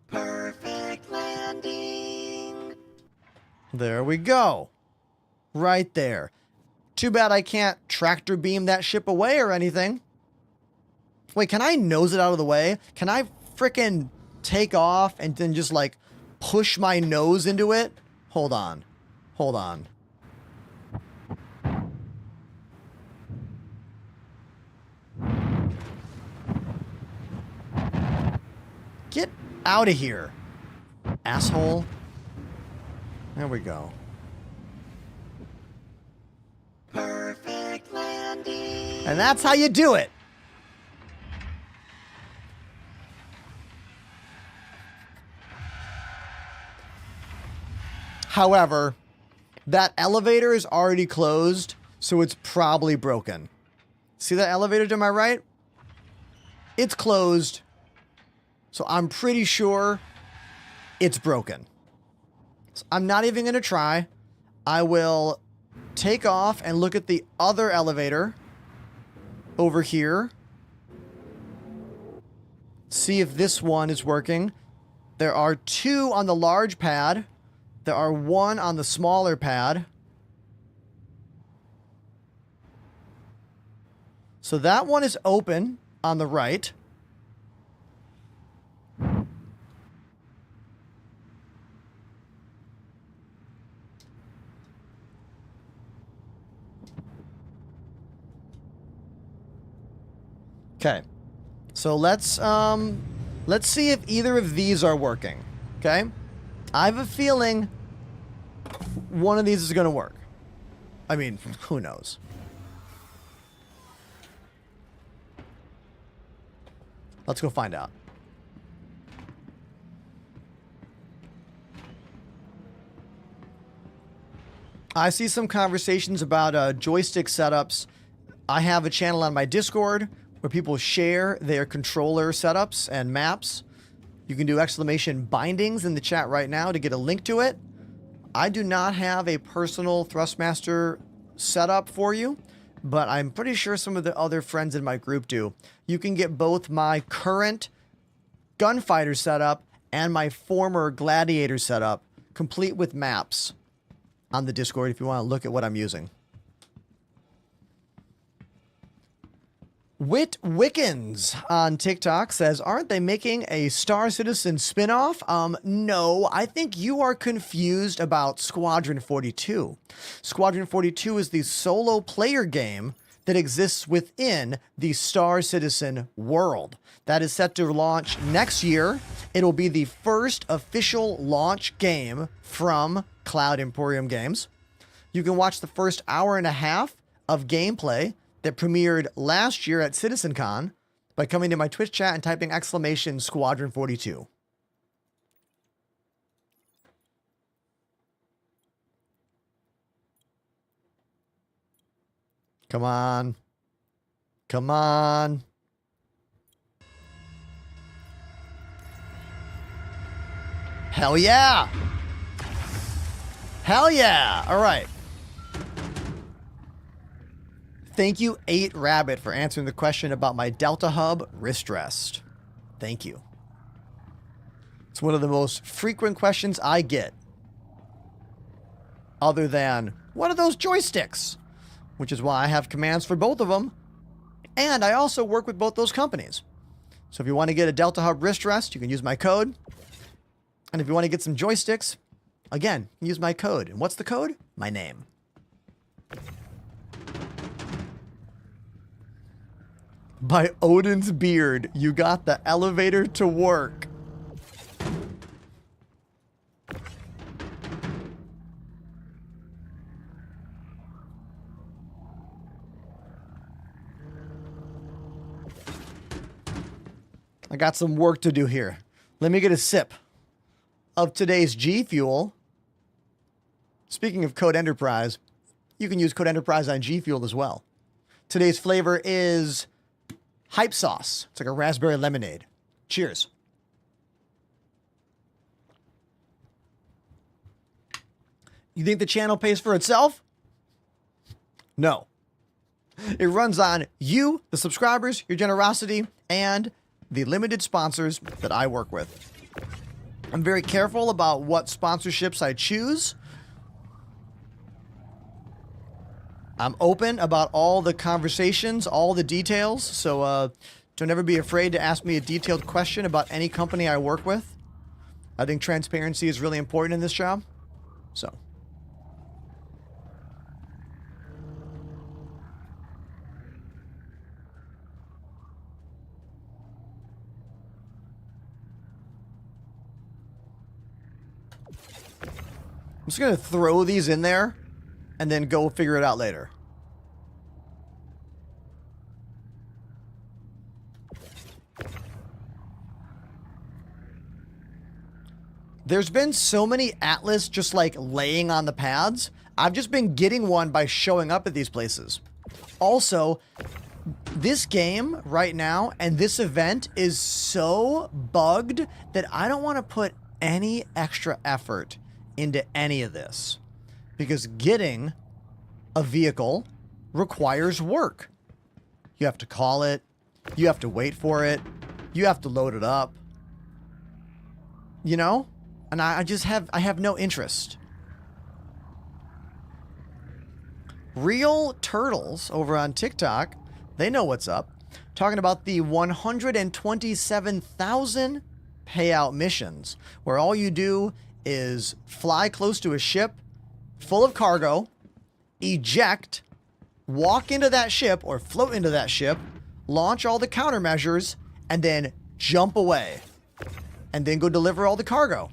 S3: Perfect landing. There we go. Right there. Too bad I can't tractor beam that ship away or anything. Wait, can I nose it out of the way? Can I frickin' take off and then just like push my nose into it? Hold on. Hold on. Get out of here, asshole. There we go. Perfect landing. And that's how you do it. However, that elevator is already closed, so it's probably broken. See that elevator to my right? It's closed, so I'm pretty sure it's broken. So I'm not even going to try. I will take off and look at the other elevator over here. See if this one is working. There are 2 on the large pad. There are 1 on the smaller pad. So that one is open on the right. Okay. So let's see if either of these are working. Okay? I have a feeling one of these is going to work. I mean, who knows? Let's go find out. I see some conversations about joystick setups. I have a channel on my Discord where people share their controller setups and maps. You can do exclamation bindings in the chat right now to get a link to it. I do not have a personal Thrustmaster setup for you, but I'm pretty sure some of the other friends in my group do. You can get both my current gunfighter setup and my former gladiator setup, complete with maps, on the Discord if you want to look at what I'm using. Wit Wickens on TikTok says, aren't they making a Star Citizen spinoff? No, I think you are confused about Squadron 42. Squadron 42 is the solo player game that exists within the Star Citizen world. That is set to launch next year. It'll be the first official launch game from Cloud Emporium Games. You can watch the first hour and a half of gameplay that premiered last year at CitizenCon by coming to my Twitch chat and typing exclamation Squadron 42. Come on. Come on. Hell yeah. Hell yeah. All right. Thank you, 8 Rabbit, for answering the question about my Delta Hub wrist rest. Thank you. It's one of the most frequent questions I get. Other than, what are those joysticks? Which is why I have commands for both of them. And I also work with both those companies. So if you want to get a Delta Hub wrist rest, you can use my code. And if you want to get some joysticks, again, use my code. And what's the code? My name. By Odin's beard, you got the elevator to work. I got some work to do here. Let me get a sip of today's G Fuel. Speaking of Code Enterprise, you can use Code Enterprise on G Fuel as well. Today's flavor is Hype Sauce. It's like a raspberry lemonade. Cheers. You think the channel pays for itself? No. It runs on you, the subscribers, your generosity, and the limited sponsors that I work with. I'm very careful about what sponsorships I choose. I'm open about all the conversations, all the details, so don't ever be afraid to ask me a detailed question about any company I work with. I think transparency is really important in this job, so. I'm just going to throw these in there and then go figure it out later. There's been so many Atlas just like laying on the pads. I've just been getting one by showing up at these places. Also, this game right now and this event is so bugged that I don't want to put any extra effort into any of this. Because getting a vehicle requires work. You have to call it. You have to wait for it. You have to load it up. You know? And I have no interest. Real Turtles over on TikTok, they know what's up. Talking about the 127,000 payout missions, where all you do is fly close to a ship full of cargo, eject, walk into that ship or float into that ship, launch all the countermeasures, and then jump away. And then go deliver all the cargo.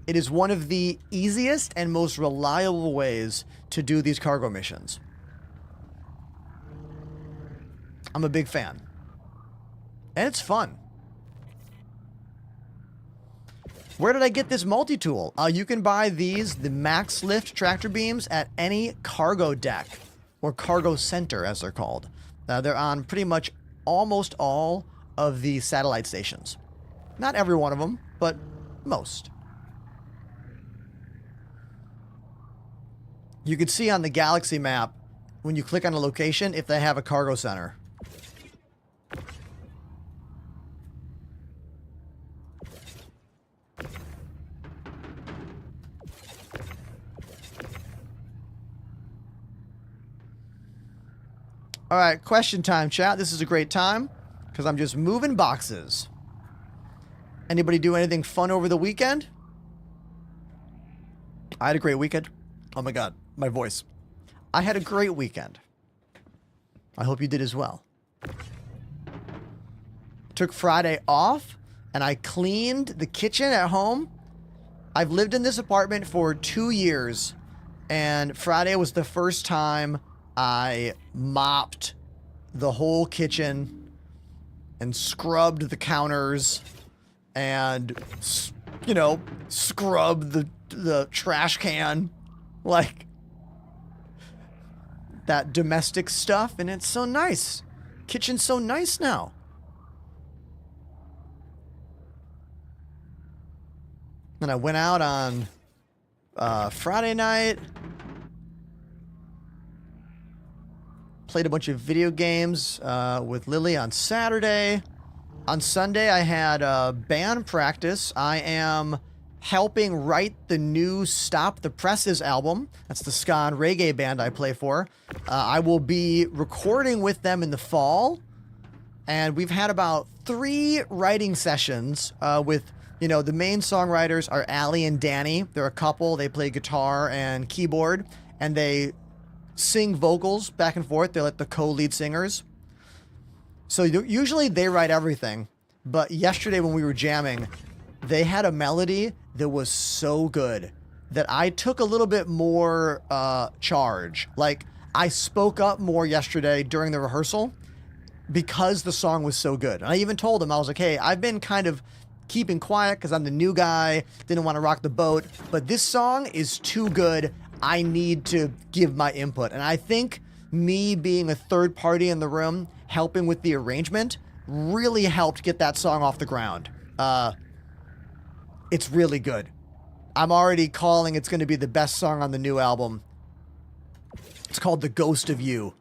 S3: It is one of the easiest and most reliable ways to do these cargo missions. I'm a big fan. And it's fun. Where did I get this multi-tool? You can buy these, the max lift tractor beams, at any cargo deck, or cargo center as they're called. They're on pretty much almost all of the satellite stations. Not every one of them, but most. You can see on the galaxy map, when you click on a location, if they have a cargo center. All right, question time, chat. This is a great time because I'm just moving boxes. Anybody do anything fun over the weekend? I had a great weekend. Oh my God, my voice. I had a great weekend. I hope you did as well. Took Friday off and I cleaned the kitchen at home. I've lived in this apartment for 2 years and Friday was the first time I mopped the whole kitchen and scrubbed the counters and, you know, scrubbed the trash can, like that domestic stuff. And it's so nice. Kitchen's so nice now. Then I went out on Friday night. Played a bunch of video games with Lily on Saturday. On Sunday, I had band practice. I am helping write the new Stop the Presses album. That's the ska and reggae band I play for. I will be recording with them in the fall. And we've had about 3 writing sessions with, you know, the main songwriters are Allie and Danny. They're a couple. They play guitar and keyboard. And they sing vocals back and forth. They're like the co-lead singers. So usually they write everything. But yesterday when we were jamming, they had a melody that was so good that I took a little bit more charge. Like, I spoke up more yesterday during the rehearsal because the song was so good. And I even told them, I was like, hey, I've been kind of keeping quiet because I'm the new guy, didn't want to rock the boat, but this song is too good. I need to give my input. And I think me being a third party in the room, helping with the arrangement, really helped get that song off the ground. It's really good. I'm already calling it's going to be the best song on the new album. It's called The Ghost of You.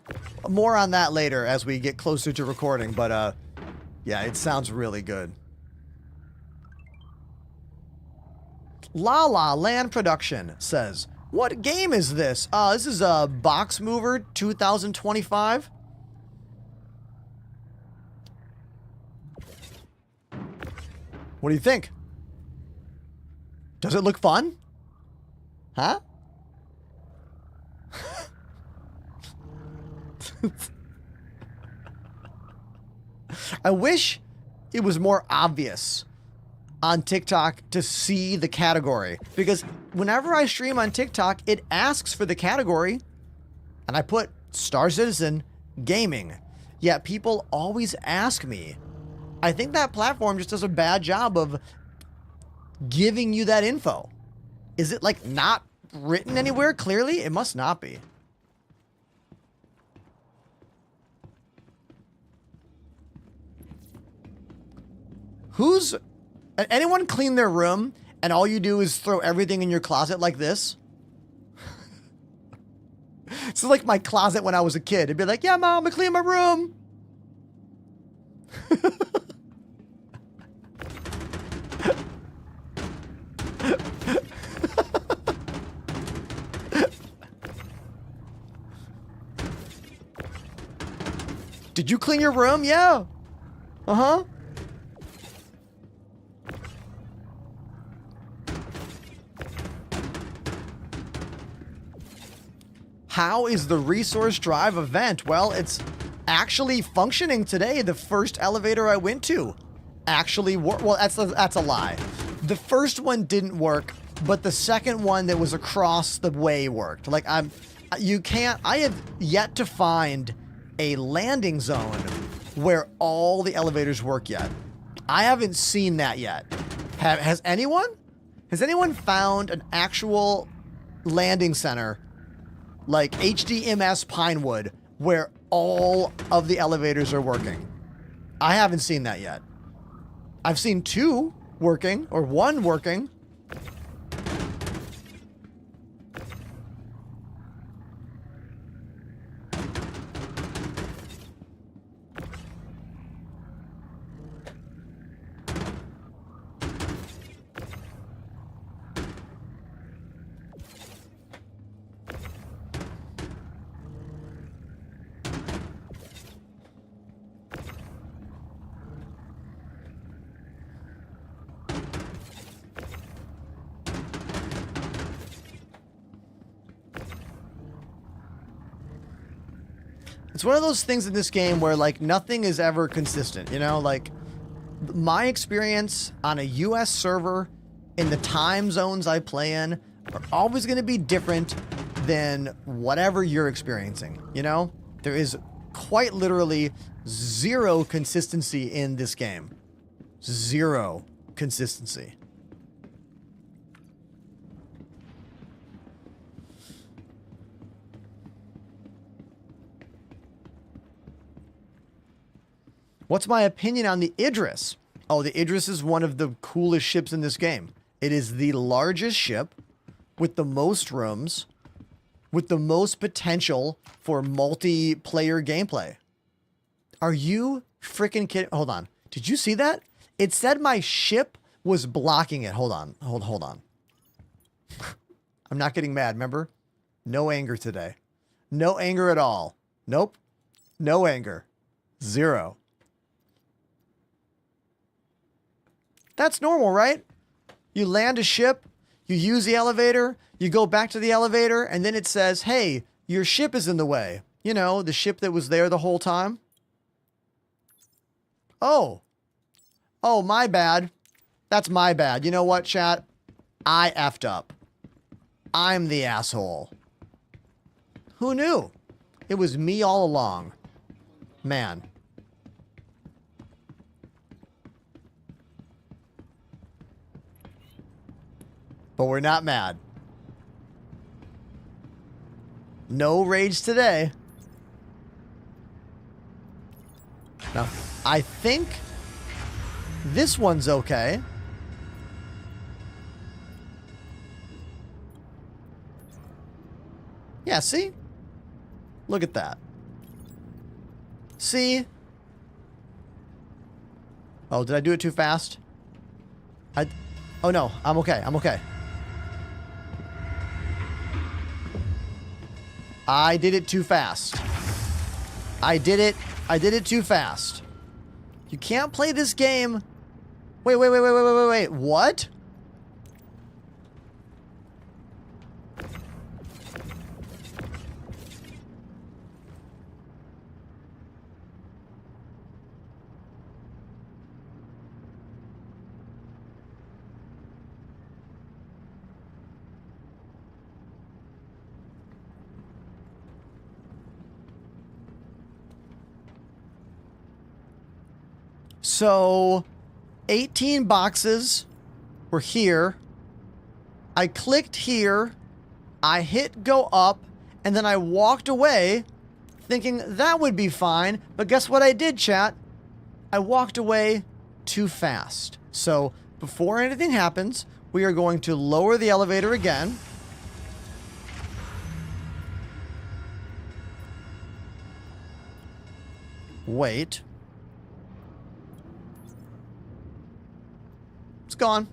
S3: More on that later as we get closer to recording, but yeah, it sounds really good. La La Land Production says, what game is this? This is a Box Mover 2025. What do you think? Does it look fun? Huh? I wish it was more obvious on TikTok to see the category, because whenever I stream on TikTok, it asks for the category and I put Star Citizen Gaming. Yet people always ask me. I think that platform just does a bad job of giving you that info. Is it like not written anywhere clearly? It must not be. Anyone clean their room and all you do is throw everything in your closet like this? It's like my closet when I was a kid. It'd be like, yeah, Mom, I clean my room. Did you clean your room? Yeah. Uh-huh. How is the resource drive event? Well, it's actually functioning today. The first elevator I went to actually worked. Well, that's a lie. The first one didn't work, but the second one that was across the way worked. Like I have yet to find a landing zone where all the elevators work yet. I haven't seen that yet. Has anyone? Has anyone found an actual landing center like HDMS Pinewood where all of the elevators are working? I haven't seen that yet. I've seen 2 working, or 1 working. It's one of those things in this game where, like, nothing is ever consistent, you know? Like, my experience on a US server in the time zones I play in are always going to be different than whatever you're experiencing, you know? There is quite literally 0 consistency in this game. 0 consistency. What's my opinion on the Idris? Oh, the Idris is one of the coolest ships in this game. It is the largest ship with the most rooms, with the most potential for multiplayer gameplay. Are you freaking kidding? Hold on. Did you see that? It said my ship was blocking it. Hold on. Hold on. I'm not getting mad, remember? No anger today. No anger at all. Nope. No anger. 0. That's normal, right? You land a ship, you use the elevator, you go back to the elevator, and then it says, hey, your ship is in the way. You know, the ship that was there the whole time. Oh. Oh, my bad. That's my bad. You know what, chat? I effed up. I'm the asshole. Who knew? It was me all along. Man. But we're not mad. No rage today. Now, I think this one's okay. Yeah, see? Look at that. See? Oh, did I do it too fast? Oh no, I'm okay. I'm okay. I did it too fast. I did it too fast. You can't play this game. Wait. What? So, 18 boxes were here. I clicked here. I hit go up. And then I walked away thinking that would be fine. But guess what I did, chat? I walked away too fast. So, before anything happens, we are going to lower the elevator again. Wait. It's gone.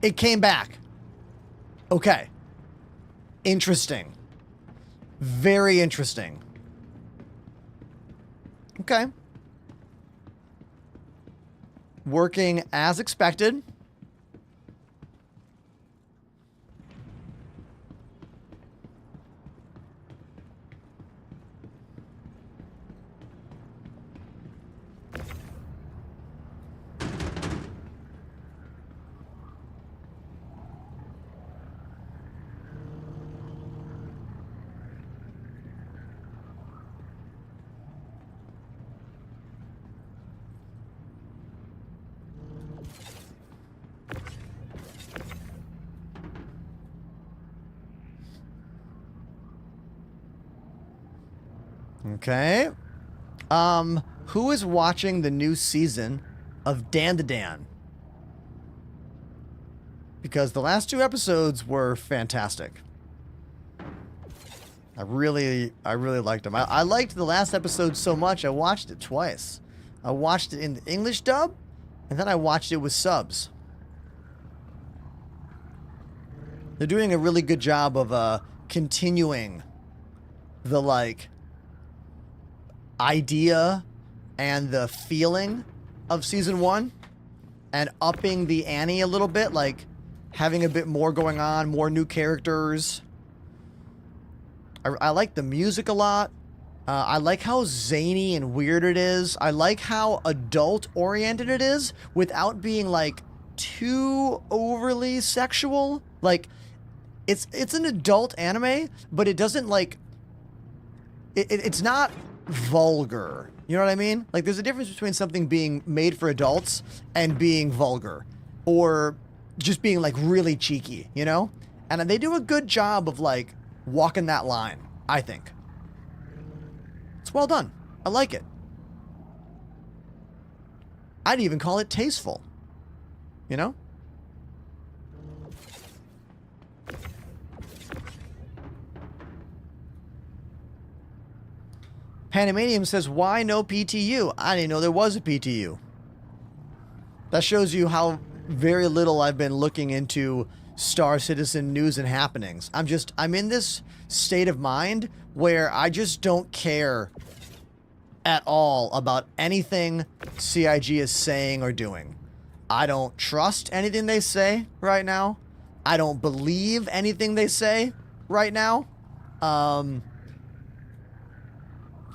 S3: It came back. Okay. Interesting. Very interesting. Okay. Working as expected. Okay. Who is watching the new season of Dan the Dan? Because the last 2 episodes were fantastic. I really liked them. I liked the last episode so much, I watched it twice. I watched it in the English dub, and then I watched it with subs. They're doing a really good job of continuing the, like, idea and the feeling of season 1 and upping the ante a little bit, like having a bit more going on, more new characters. I like the music a lot. I like how zany and weird it is. I like how adult-oriented it is without being, like, too overly sexual. Like, it's an adult anime, but it doesn't, like... It's not vulgar. You know what I mean? Like, there's a difference between something being made for adults and being vulgar. Or just being, like, really cheeky, you know? And they do a good job of, like, walking that line, I think. It's well done. I like it. I'd even call it tasteful. You know? Panamanium says, why no PTU? I didn't know there was a PTU. That shows you how very little I've been looking into Star Citizen news and happenings. I'm in this state of mind where I just don't care at all about anything CIG is saying or doing. I don't trust anything they say right now. I don't believe anything they say right now.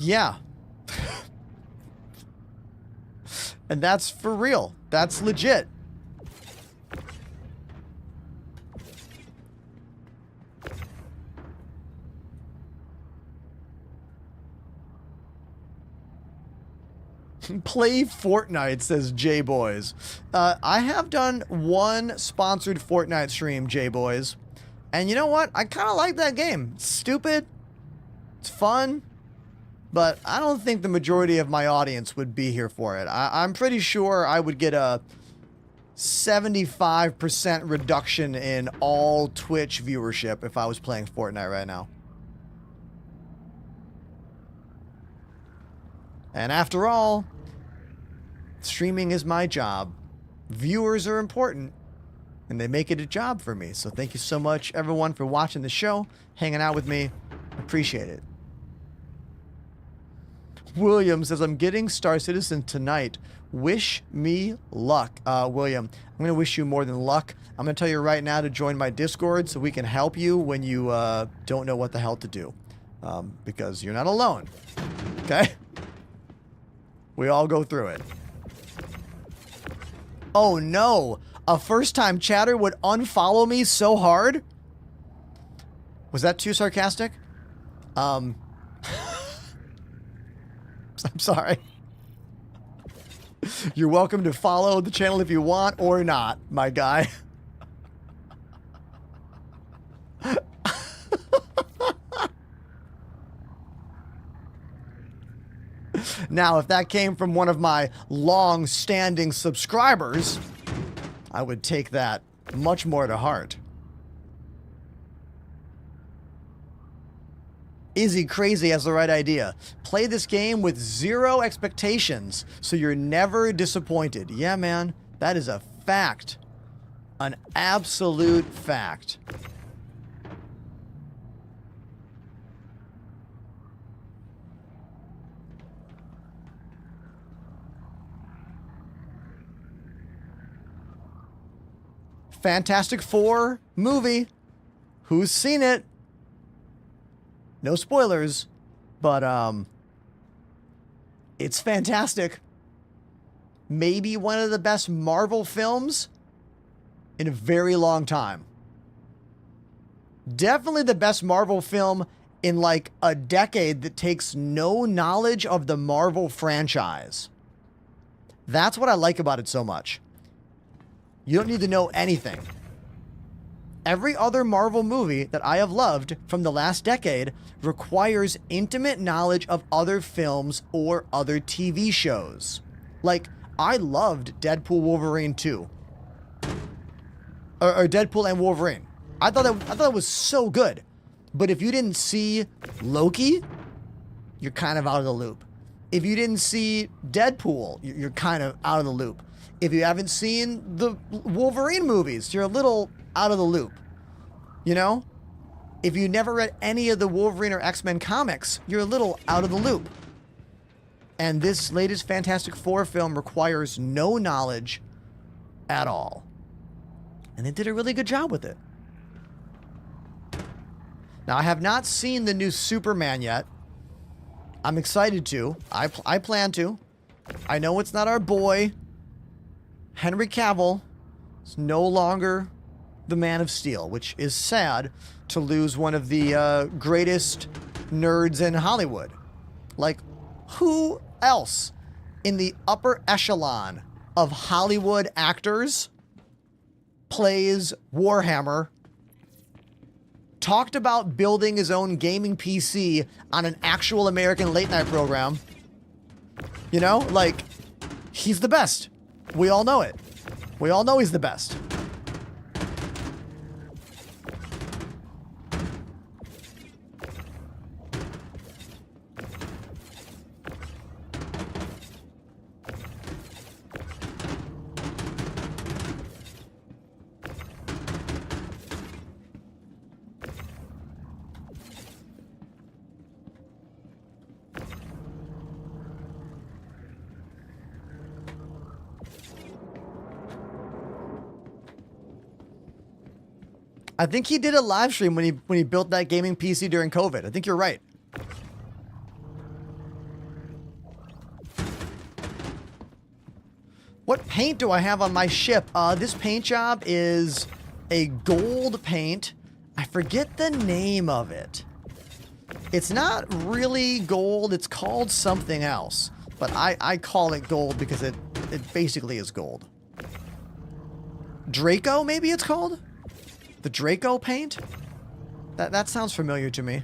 S3: Yeah. And that's for real. That's legit. Play Fortnite, says J-Boys. I have done one sponsored Fortnite stream, J-Boys. And you know what? I kind of like that game. It's stupid. It's fun. But I don't think the majority of my audience would be here for it. I'm pretty sure I would get a 75% reduction in all Twitch viewership if I was playing Fortnite right now. And after all, streaming is my job. Viewers are important, and they make it a job for me. So thank you so much, everyone, for watching the show, hanging out with me. Appreciate it. William says, I'm getting Star Citizen tonight. Wish me luck. William, I'm going to wish you more than luck. I'm going to tell you right now to join my Discord so we can help you when you don't know what the hell to do. Because you're not alone. Okay? We all go through it. Oh no! A first-time chatter would unfollow me so hard? Was that too sarcastic? I'm sorry. You're welcome to follow the channel if you want or not, my guy. Now, if that came from one of my long-standing subscribers, I would take that much more to heart. Izzy Crazy has the right idea. Play this game with 0 expectations, so you're never disappointed. Yeah, man, that is a fact. An absolute fact. Fantastic Four movie. Who's seen it? No spoilers, but it's fantastic. Maybe one of the best Marvel films in a very long time. Definitely the best Marvel film in like a decade that takes no knowledge of the Marvel franchise. That's what I like about it so much. You don't need to know anything. Every other Marvel movie that I have loved from the last decade requires intimate knowledge of other films or other TV shows. Like, I loved Deadpool Wolverine 2. Or Deadpool and Wolverine. I thought it was so good. But if you didn't see Loki, you're kind of out of the loop. If you didn't see Deadpool, you're kind of out of the loop. If you haven't seen the Wolverine movies, you're a little out of the loop. You know? If you never read any of the Wolverine or X-Men comics, you're a little out of the loop. And this latest Fantastic Four film requires no knowledge at all. And they did a really good job with it. Now, I have not seen the new Superman yet. I'm excited to. I plan to. I know it's not our boy, Henry Cavill. Is no longer the Man of Steel, which is sad to lose one of the greatest nerds in Hollywood. Like, who else in the upper echelon of Hollywood actors plays Warhammer, talked about building his own gaming PC on an actual American late night program? You know, like, he's the best. We all know it. We all know he's the best. I think he did a live stream when he built that gaming PC during COVID. I think you're right. What paint do I have on my ship? This paint job is a gold paint. I forget the name of it. It's not really gold. It's called something else. But I call it gold because it basically is gold. Draco, maybe it's called? The Draco paint? That sounds familiar to me.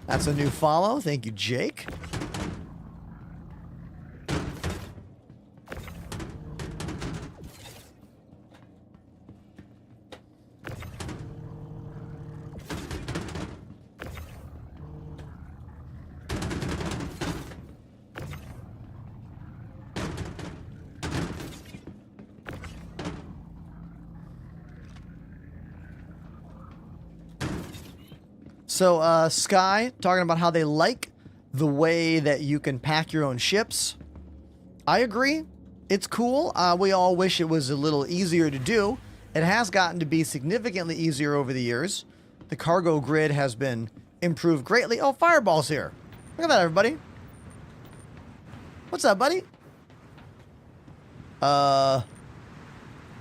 S3: That's a new follow. Thank you, Jake. So, Sky, talking about how they like the way that you can pack your own ships. I agree. It's cool. We all wish it was a little easier to do. It has gotten to be significantly easier over the years. The cargo grid has been improved greatly. Oh, Fireball's here. Look at that, everybody. What's up, buddy?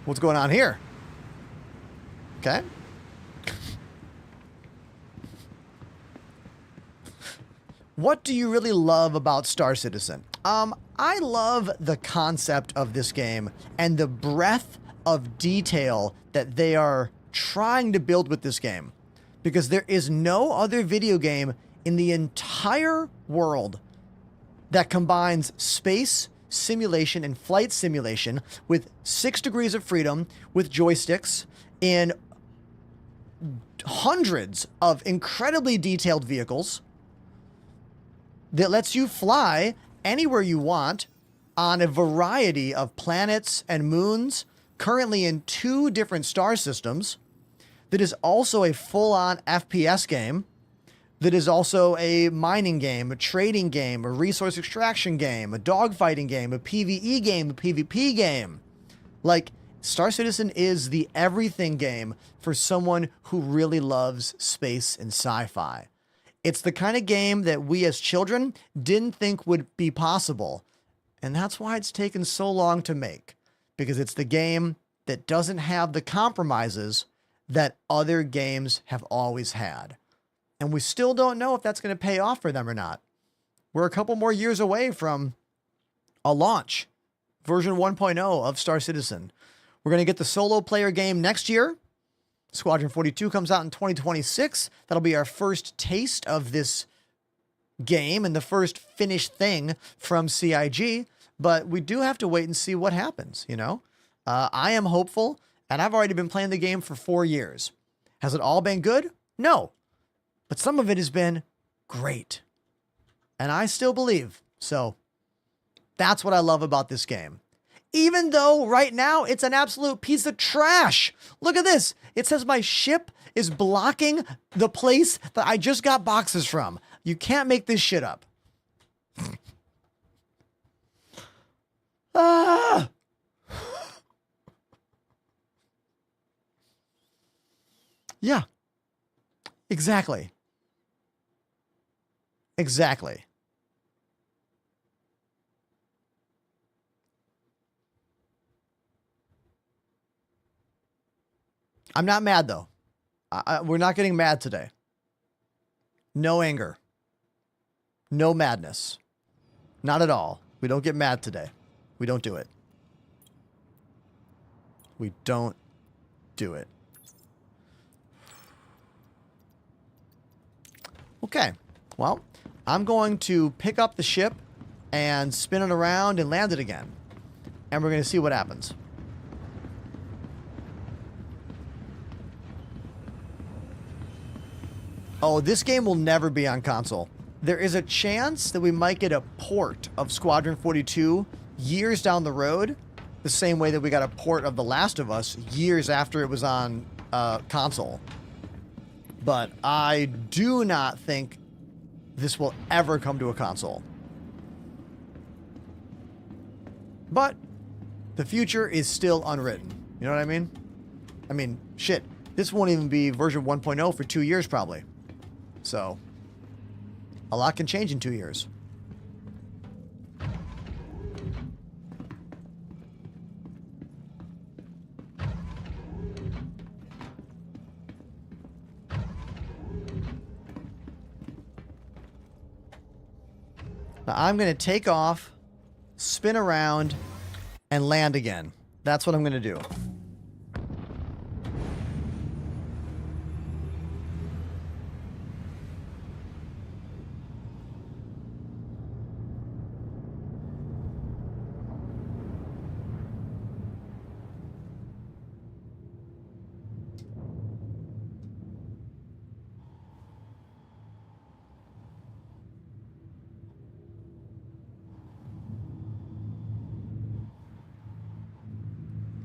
S3: What's going on here? Okay. What do you really love about Star Citizen? I love the concept of this game and the breadth of detail that they are trying to build with this game. Because there is no other video game in the entire world that combines space simulation and flight simulation with 6 degrees of freedom, with joysticks, in hundreds of incredibly detailed vehicles that lets you fly anywhere you want on a variety of planets and moons, currently in 2 different star systems, that is also a full-on FPS game, that is also a mining game, a trading game, a resource extraction game, a dogfighting game, a PvE game, a PvP game. Like, Star Citizen is the everything game for someone who really loves space and sci-fi. It's the kind of game that we as children didn't think would be possible And that's why it's taken so long to make, because it's the game that doesn't have the compromises that other games have always had. And we still don't know if that's going to pay off for them or not. We're a couple more years away from a launch, version 1.0 of Star Citizen. We're going to get the solo player game next year. Squadron 42 comes out in 2026. That'll be our first taste of this game and the first finished thing from CIG. But we do have to wait and see what happens, you know? I am hopeful, and I've already been playing the game for 4 years. Has it all been good? No. But some of it has been great. And I still believe. So that's what I love about this game. Even though right now it's an absolute piece of trash. Look at this. It says my ship is blocking the place that I just got boxes from. You can't make this shit up. Ah! Yeah. Exactly. Exactly. I'm not mad, though. We're not getting mad today. No anger. No madness. Not at all. We don't get mad today. We don't do it. We don't do it. Okay. Well, I'm going to pick up the ship and spin it around and land it again. And we're going to see what happens. Oh, this game will never be on console. There is a chance that we might get a port of Squadron 42 years down the road, the same way that we got a port of The Last of Us years after it was on console. But I do not think this will ever come to a console. But the future is still unwritten. You know what I mean? I mean, shit. This won't even be version 1.0 for 2 years probably. So, a lot can change in 2 years. Now, I'm going to take off, spin around, and land again. That's what I'm going to do.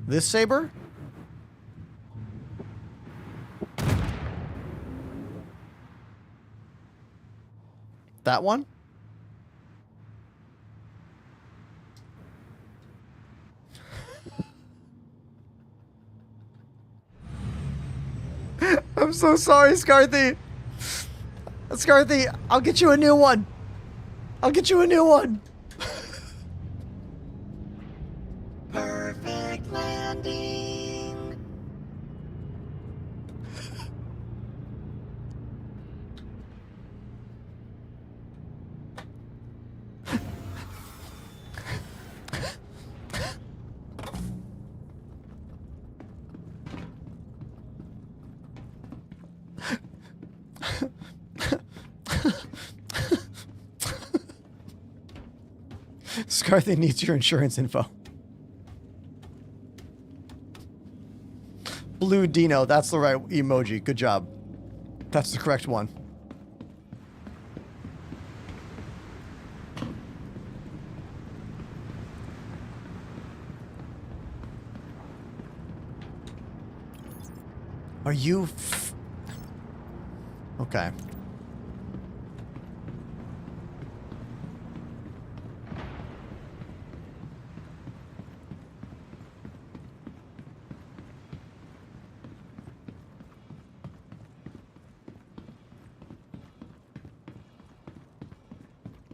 S3: This saber? That one? I'm so sorry, Scarthy. Scarthy, I'll get you a new one. I'll get you a new one.
S5: Perfect landing.
S3: Scarthy needs your insurance info. Blue Dino, that's the right emoji. Good job. That's the correct one. Are you... Okay.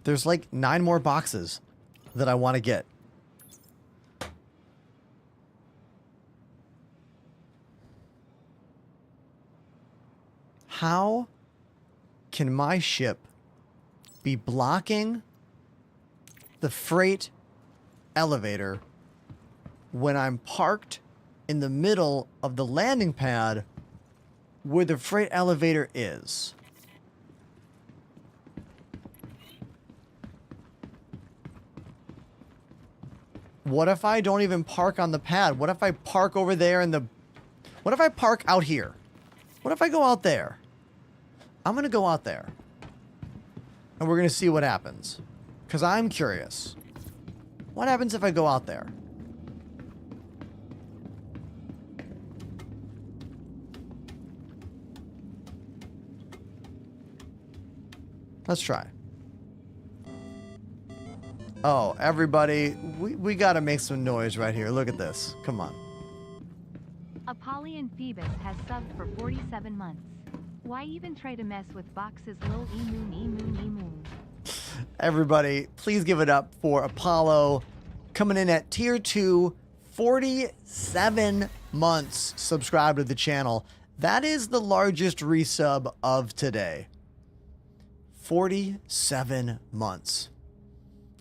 S3: There's like 9 more boxes. that I want to get. How can my ship be blocking the freight elevator when I'm parked in the middle of the landing pad where the freight elevator is? What if I don't even park on the pad? What if I park over there in the... What if I park out here? What if I go out there? I'm going to go out there. And we're going to see what happens. Because I'm curious. What happens if I go out there? Let's try. Oh, everybody, we got to make some noise right here. Look at this. Come on.
S2: Apollyon Phoebus has subbed for 47 months. Why even try to mess with Box's lil e-moon e-moon e-moon?
S3: Everybody, please give it up for Apollo coming in at tier 2, 47 months subscribed to the channel. That is the largest resub of today. 47 months.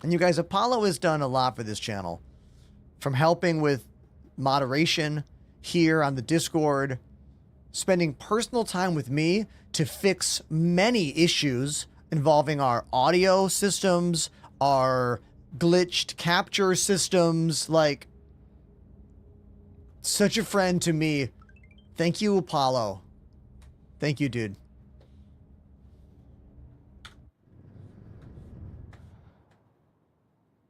S3: And you guys, Apollo has done a lot for this channel. From helping with moderation here on the Discord, spending personal time with me to fix many issues involving our audio systems, our glitched capture systems. Like, such a friend to me. Thank you, Apollo. Thank you, dude.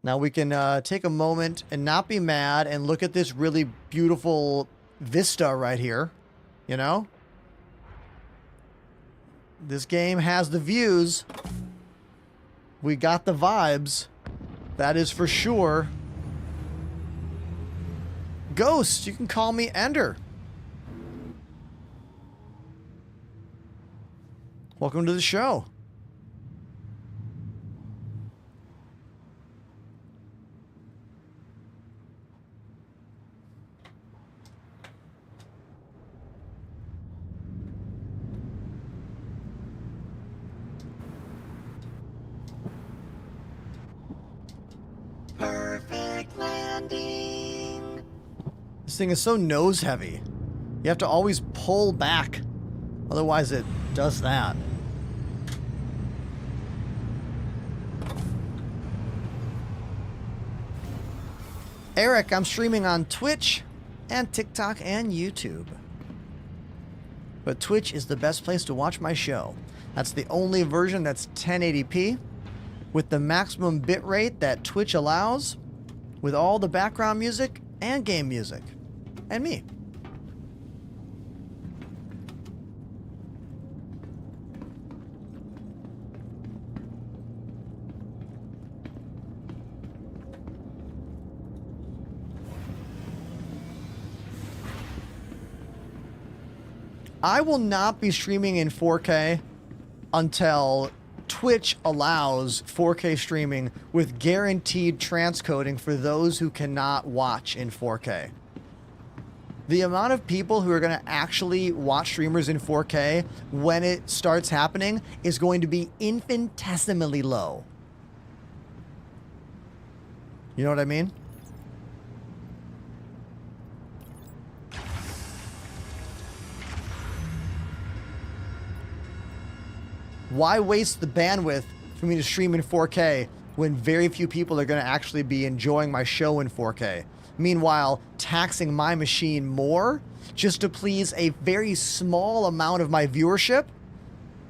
S3: Now we can take a moment and not be mad and look at this really beautiful vista right here. You know? This game has the views. We got the vibes. That is for sure. Ghost, you can call me Ender. Welcome to the show.
S5: Perfect landing.
S3: This thing is so nose heavy. You have to always pull back. Otherwise it does that. Eric, I'm streaming on Twitch and TikTok and YouTube. But Twitch is the best place to watch my show. That's the only version that's 1080p with the maximum bitrate that Twitch allows, with all the background music and game music. And me. I will not be streaming in 4K until Twitch allows 4K streaming with guaranteed transcoding for those who cannot watch in 4K. The amount of people who are going to actually watch streamers in 4K when it starts happening is going to be infinitesimally low. You know what I mean? Why waste the bandwidth for me to stream in 4K when very few people are going to actually be enjoying my show in 4K? Meanwhile, taxing my machine more just to please a very small amount of my viewership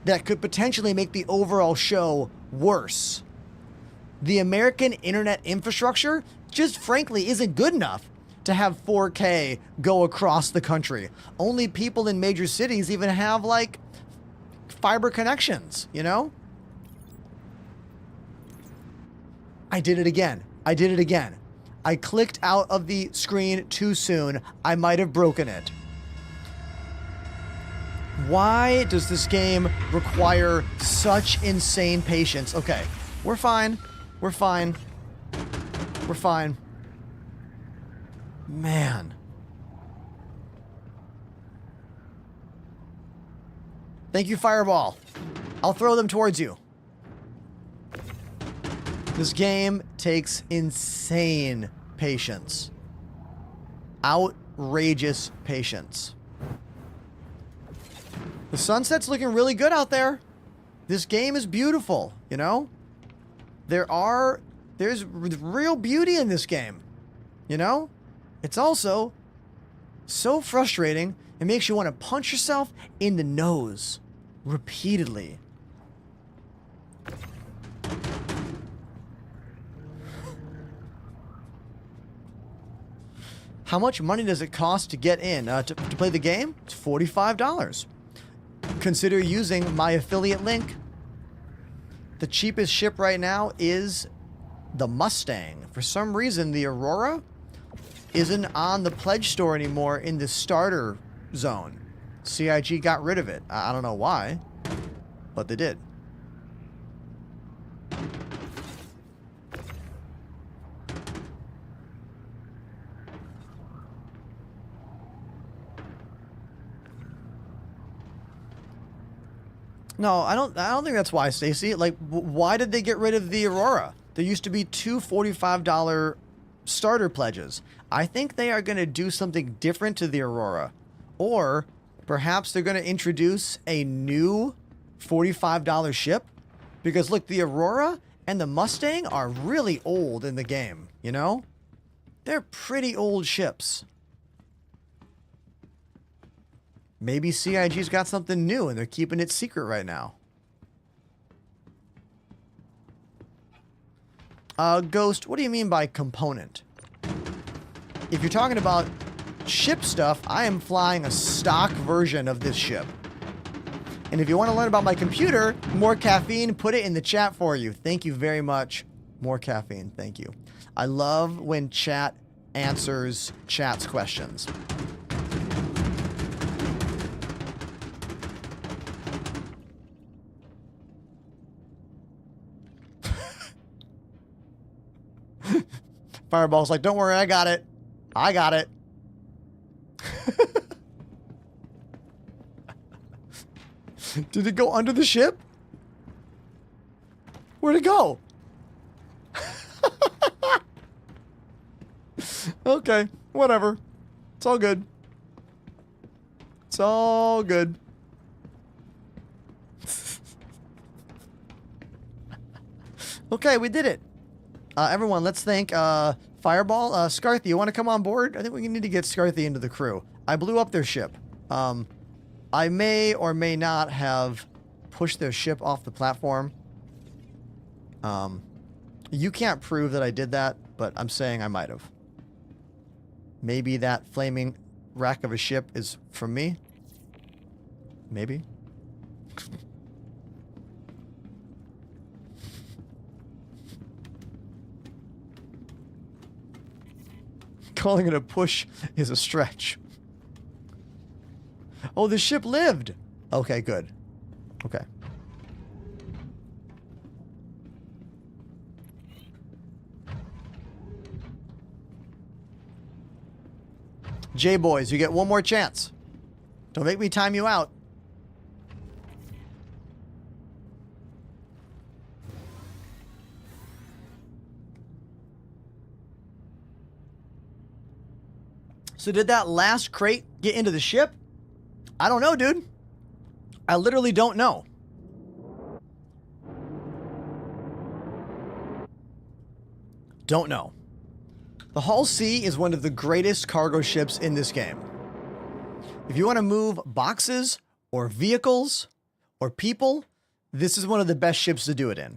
S3: that could potentially make the overall show worse. The American internet infrastructure just frankly isn't good enough to have 4K go across the country. Only people in major cities even have, like, fiber connections, you know? I did it again. I did it again. I clicked out of the screen too soon. I might have broken it. Why does this game require such insane patience? Okay, we're fine. We're fine. We're fine. Man. Thank you, Fireball. I'll throw them towards you. This game takes insane patience. Outrageous patience. The sunset's looking really good out there. This game is beautiful, you know? There's real beauty in this game, you know? It's also so frustrating, it makes you want to punch yourself in the nose repeatedly. How much money does it cost to get in? To play the game? It's $45. Consider using my affiliate link. The cheapest ship right now is the Mustang. For some reason, the Aurora isn't on the pledge store anymore in the starter zone. CIG got rid of it. I don't know why, but they did. No, I don't think that's why, Stacy. Like, why did they get rid of the Aurora? There used to be two $45 starter pledges. I think they are going to do something different to the Aurora. Or perhaps they're going to introduce a new $45 ship. Because look, the Aurora and the Mustang are really old in the game, you know? They're pretty old ships. Maybe CIG's got something new and they're keeping it secret right now. Ghost, what do you mean by component? If you're talking about ship stuff, I am flying a stock version of this ship. And if you want to learn about my computer, More Caffeine, put it in the chat for you. Thank you very much. More Caffeine, thank you. I love when chat answers chat's questions. Fireball's like, don't worry, I got it. I got it. Did it go under the ship? Where'd it go? Okay, whatever. It's all good. It's all good. Okay, we did it. Everyone, let's thank Fireball. Scarthy, you want to come on board? I think we need to get Scarthy into the crew. I blew up their ship. I may or may not have pushed their ship off the platform. You can't prove that I did that, but I'm saying I might have. Maybe that flaming wreck of a ship is from me. Maybe. Calling it a push is a stretch. Oh, the ship lived. Okay, good. Okay. J-Boys, you get one more chance. Don't make me time you out. So did that last crate get into the ship? I don't know, dude. I literally don't know. Don't know. The Hull C is one of the greatest cargo ships in this game. If you want to move boxes or vehicles or people, this is one of the best ships to do it in.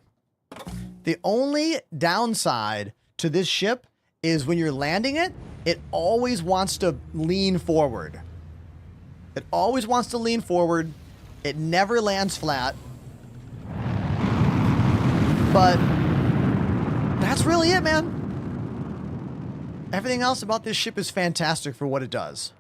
S3: The only downside to this ship is when you're landing it, it always wants to lean forward. It always wants to lean forward. It never lands flat. But that's really it, man. Everything else about this ship is fantastic for what it does.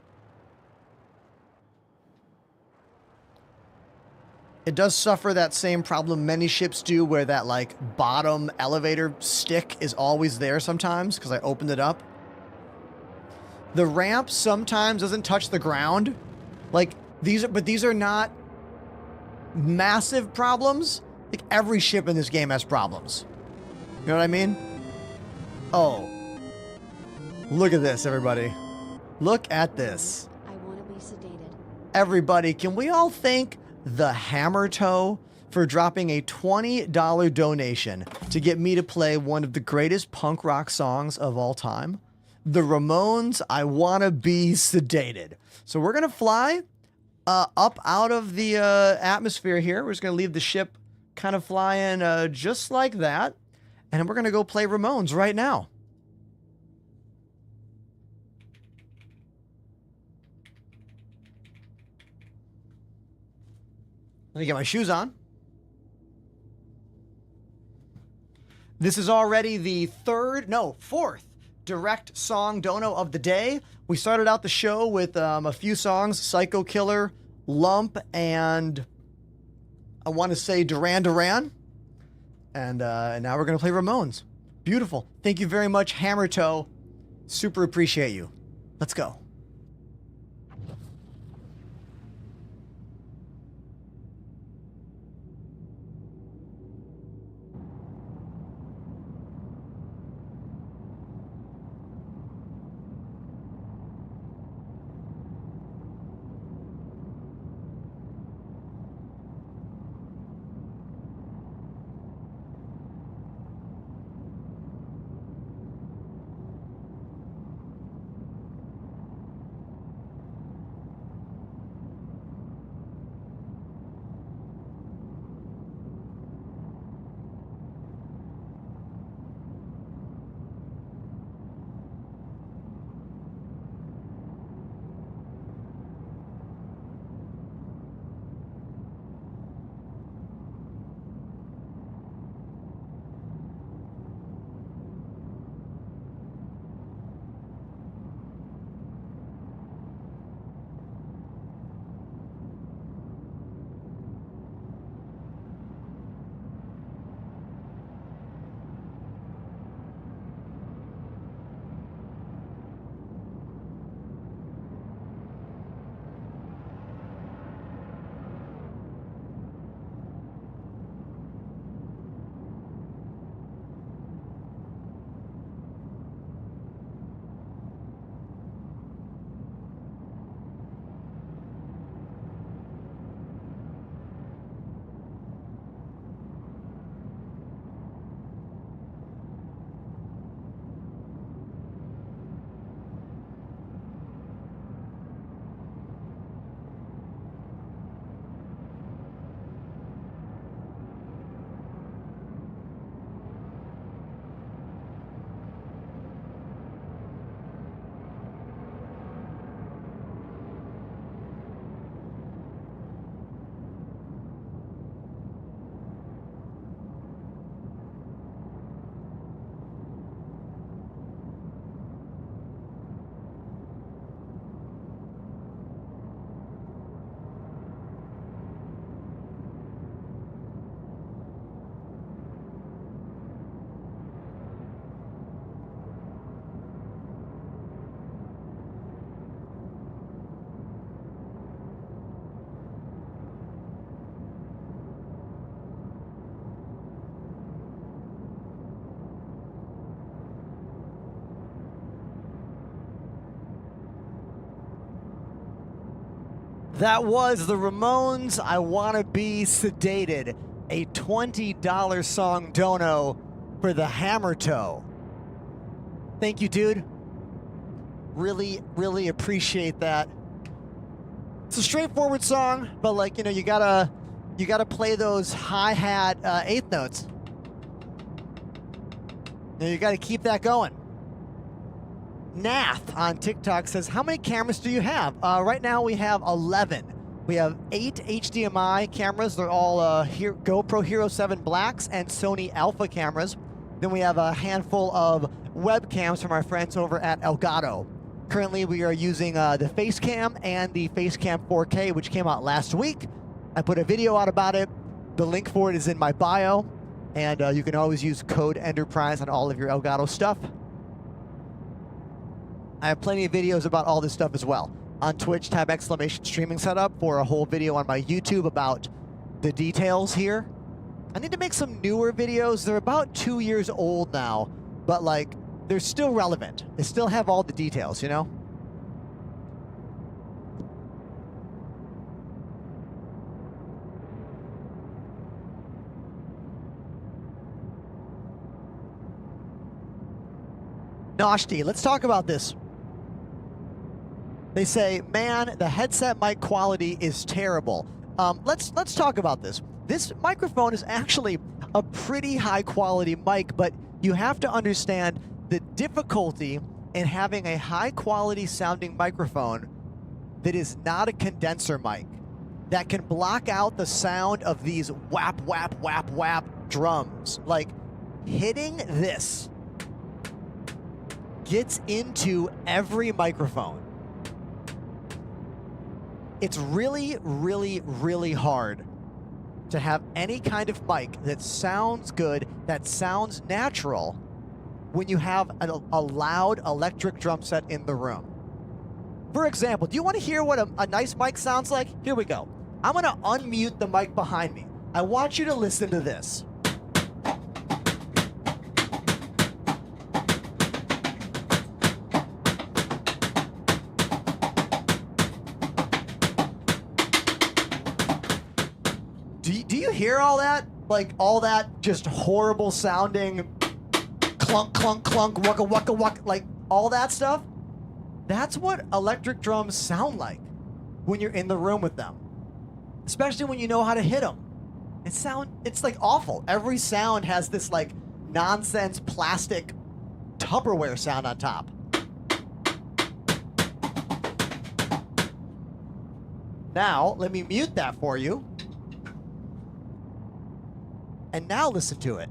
S3: It does suffer that same problem many ships do, where that like bottom elevator stick is always there sometimes because I opened it up. The ramp sometimes doesn't touch the ground. Like these are not massive problems. Like every ship in this game has problems. You know what I mean? Oh. Look at this, everybody. Look at this.
S4: I want to be sedated.
S3: Everybody, can we all thank the Hammer Toe for dropping a $20 donation to get me to play one of the greatest punk rock songs of all time? The Ramones, I Wanna Be Sedated. So we're going to fly up out of the atmosphere here. We're just going to leave the ship kind of flying just like that. And we're going to go play Ramones right now. Let me get my shoes on. This is already the fourth direct song dono of the day. We started out the show with a few songs, Psycho Killer, Lump, and I want to say Duran Duran. And now we're going to play Ramones. Beautiful. Thank you very much, Hammer Toe. Super appreciate you. Let's go. That was the Ramones, I Wanna Be Sedated, a $20 song dono for the Hammer Toe. Thank you, dude. Really, really appreciate that. It's a straightforward song, but like, you know, you gotta play those hi-hat eighth notes. You gotta keep that going. Nath on TikTok says, how many cameras do you have? Right now we have 11. We have 8 HDMI cameras. They're all GoPro Hero 7 Blacks and Sony Alpha cameras. Then we have a handful of webcams from our friends over at Elgato. Currently we are using the Facecam and the Facecam 4K, which came out last week. I put a video out about it. The link for it is in my bio, and you can always use code Enterprise on all of your Elgato stuff. I have plenty of videos about all this stuff as well. On Twitch, tab exclamation streaming setup for a whole video on my YouTube about the details here. I need to make some newer videos. They're about 2 years old now, but like they're still relevant. They still have all the details, you know? Noshti, let's talk about this. They say, man, the headset mic quality is terrible. Let's talk about this. This microphone is actually a pretty high quality mic, but you have to understand the difficulty in having a high quality sounding microphone that is not a condenser mic that can block out the sound of these whap, whap, whap, whap drums. Like hitting this gets into every microphone. It's really, really, really hard to have any kind of mic that sounds good, that sounds natural, when you have a loud electric drum set in the room. For example, do you want to hear what a nice mic sounds like? Here we go. I'm going to unmute the mic behind me. I want you to listen to this. Do you hear all that? Like all that just horrible sounding clunk, clunk, clunk, waka, waka, waka, like all that stuff? That's what electric drums sound like when you're in the room with them. Especially when you know how to hit them. It's like awful. Every sound has this like nonsense plastic Tupperware sound on top. Now, let me mute that for you. And now listen to it.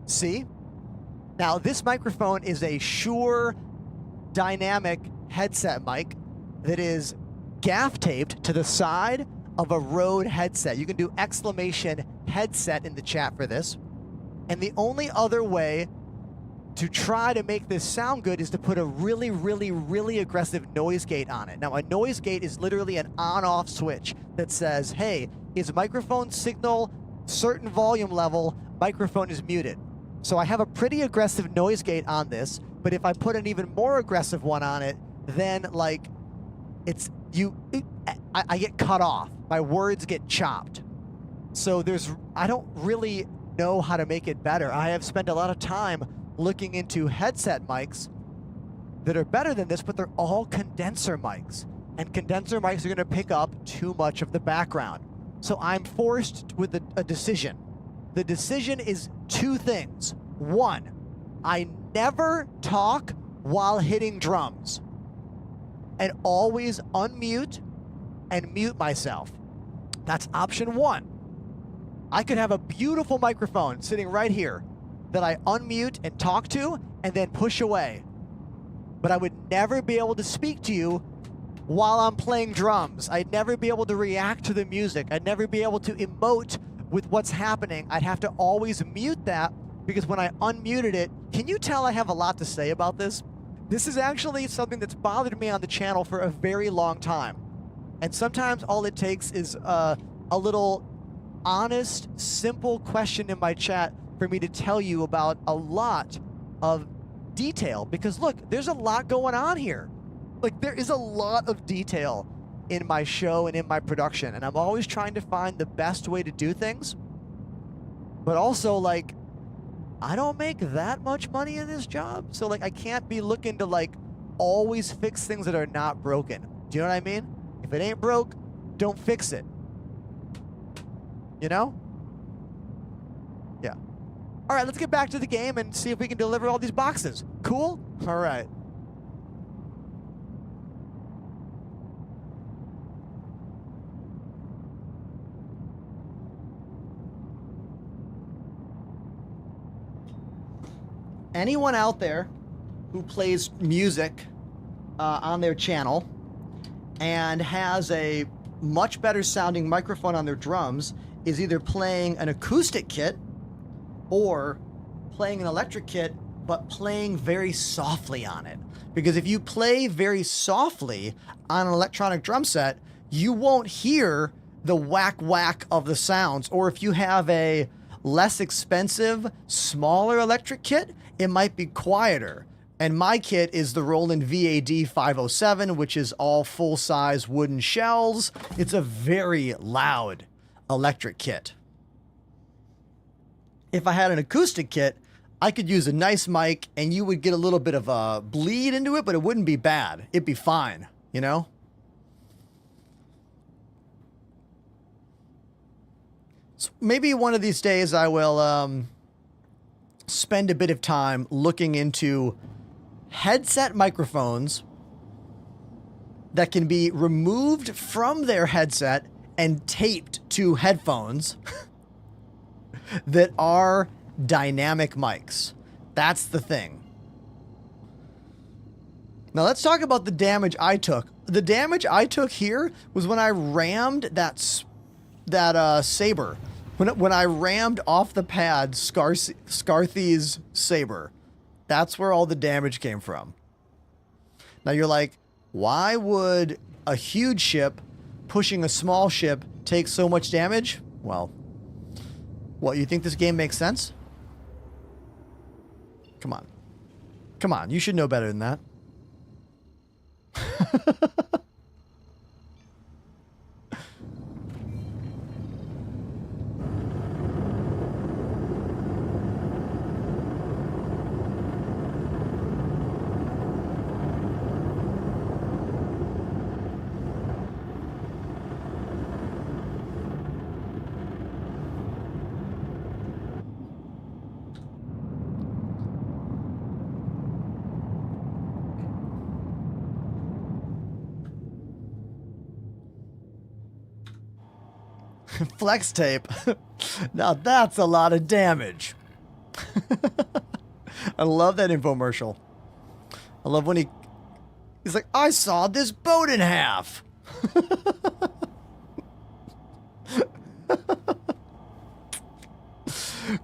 S3: See? Now, this microphone is a Shure dynamic headset mic that is gaff taped to the side of a Rode headset. You can do exclamation headset in the chat for this. And the only other way to try to make this sound good is to put a really, really, really aggressive noise gate on it. Now, a noise gate is literally an on-off switch that says, hey, is microphone signal certain volume level, microphone is muted. So I have a pretty aggressive noise gate on this, but if I put an even more aggressive one on it, then like I get cut off. My words get chopped. So I don't really know how to make it better. I have spent a lot of time looking into headset mics that are better than this, but they're all condenser mics. And condenser mics are going to pick up too much of the background. So I'm forced with a decision. The decision is two things. One, I never talk while hitting drums. And always unmute and mute myself. That's option one. I could have a beautiful microphone sitting right here that I unmute and talk to and then push away. But I would never be able to speak to you while I'm playing drums. I'd never be able to react to the music. I'd never be able to emote with what's happening. I'd have to always mute that because when I unmuted it, can you tell I have a lot to say about this? This is actually something that's bothered me on the channel for a very long time. And sometimes all it takes is a little honest, simple question in my chat for me to tell you about a lot of detail. Because look, there's a lot going on here. Like there is a lot of detail in my show and in my production. And I'm always trying to find the best way to do things. But also like, I don't make that much money in this job. So like, I can't be looking to like always fix things that are not broken. Do you know what I mean? If it ain't broke, don't fix it. You know? Yeah. All right, let's get back to the game and see if we can deliver all these boxes. Cool? All right. anyone out there who plays music on their channel and has a much better sounding microphone on their drums is either playing an acoustic kit or playing an electric kit, but playing very softly on it. Because if you play very softly on an electronic drum set, you won't hear the whack whack of the sounds. Or if you have a less expensive, smaller electric kit, it might be quieter. And my kit is the Roland VAD 507, which is all full-size wooden shells. It's a very loud electric kit. If I had an acoustic kit, I could use a nice mic and you would get a little bit of a bleed into it, but it wouldn't be bad. It'd be fine, you know? So maybe one of these days I will spend a bit of time looking into headset microphones that can be removed from their headset and taped to headphones that are dynamic mics. That's the thing. Now let's talk about the damage I took. The damage I took here was when I rammed that saber. When I rammed off the pad Scarthy's saber. That's where all the damage came from. Now you're like, why would a huge ship pushing a small ship take so much damage? Well, what, you think this game makes sense? Come on. Come on, you should know better than that. Flex tape. Now that's a lot of damage. I love that infomercial. I love when he's like, I saw this boat in half.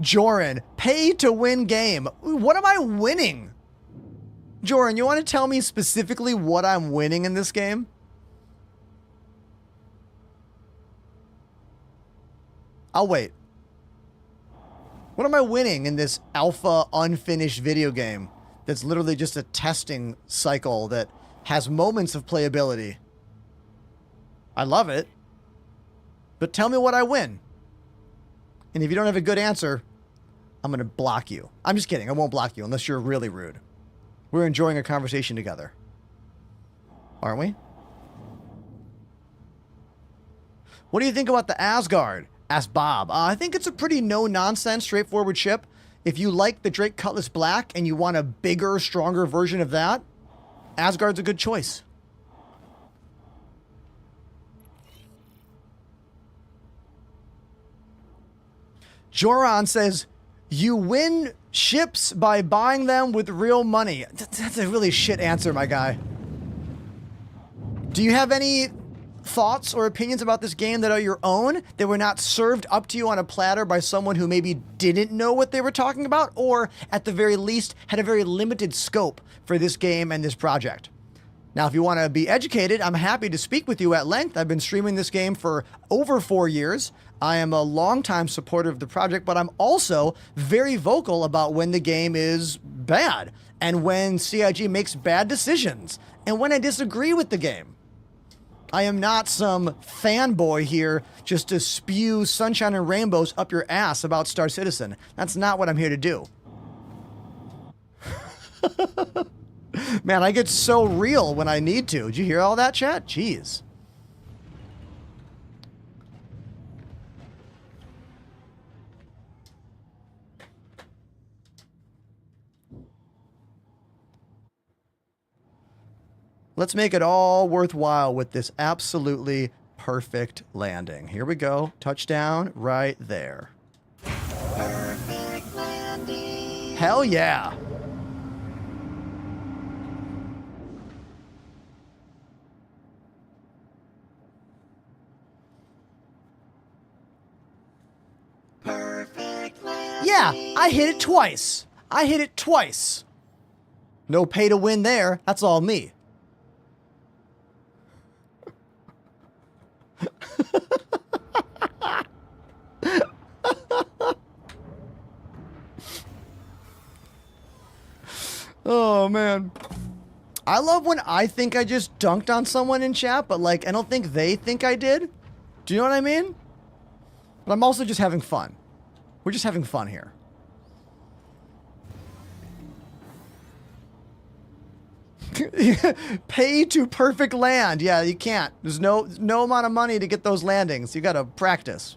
S3: Joran, pay to win game. What am I winning? Joran, you want to tell me specifically what I'm winning in this game? I'll wait. What am I winning in this alpha unfinished video game that's literally just a testing cycle that has moments of playability? I love it. But tell me what I win. And if you don't have a good answer, I'm going to block you. I'm just kidding. I won't block you unless you're really rude. We're enjoying a conversation together. Aren't we? What do you think about the Asgard? Asked Bob. I think it's a pretty no-nonsense, straightforward ship. If you like the Drake Cutlass Black and you want a bigger, stronger version of that, Asgard's a good choice. Joran says, you win ships by buying them with real money. That's a really shit answer, my guy. Do you have any thoughts or opinions about this game that are your own, that were not served up to you on a platter by someone who maybe didn't know what they were talking about, or at the very least had a very limited scope for this game and this project? Now, if you want to be educated, I'm happy to speak with you at length. I've been streaming this game for over 4 years. I am a longtime supporter of the project, but I'm also very vocal about when the game is bad and when CIG makes bad decisions and when I disagree with the game. I am not some fanboy here just to spew sunshine and rainbows up your ass about Star Citizen. That's not what I'm here to do. Man, I get so real when I need to. Did you hear all that, chat? Jeez. Let's make it all worthwhile with this absolutely perfect landing. Here we go. Touchdown right there. Perfect landing. Hell yeah. Yeah, I hit it twice. I hit it twice. No pay to win there. That's all me. Oh, man. I love when I think I just dunked on someone in chat, but, like, I don't think they think I did. Do you know what I mean? But I'm also just having fun. We're just having fun here. Pay to perfect land. Yeah, you can't. There's no amount of money to get those landings. You gotta practice.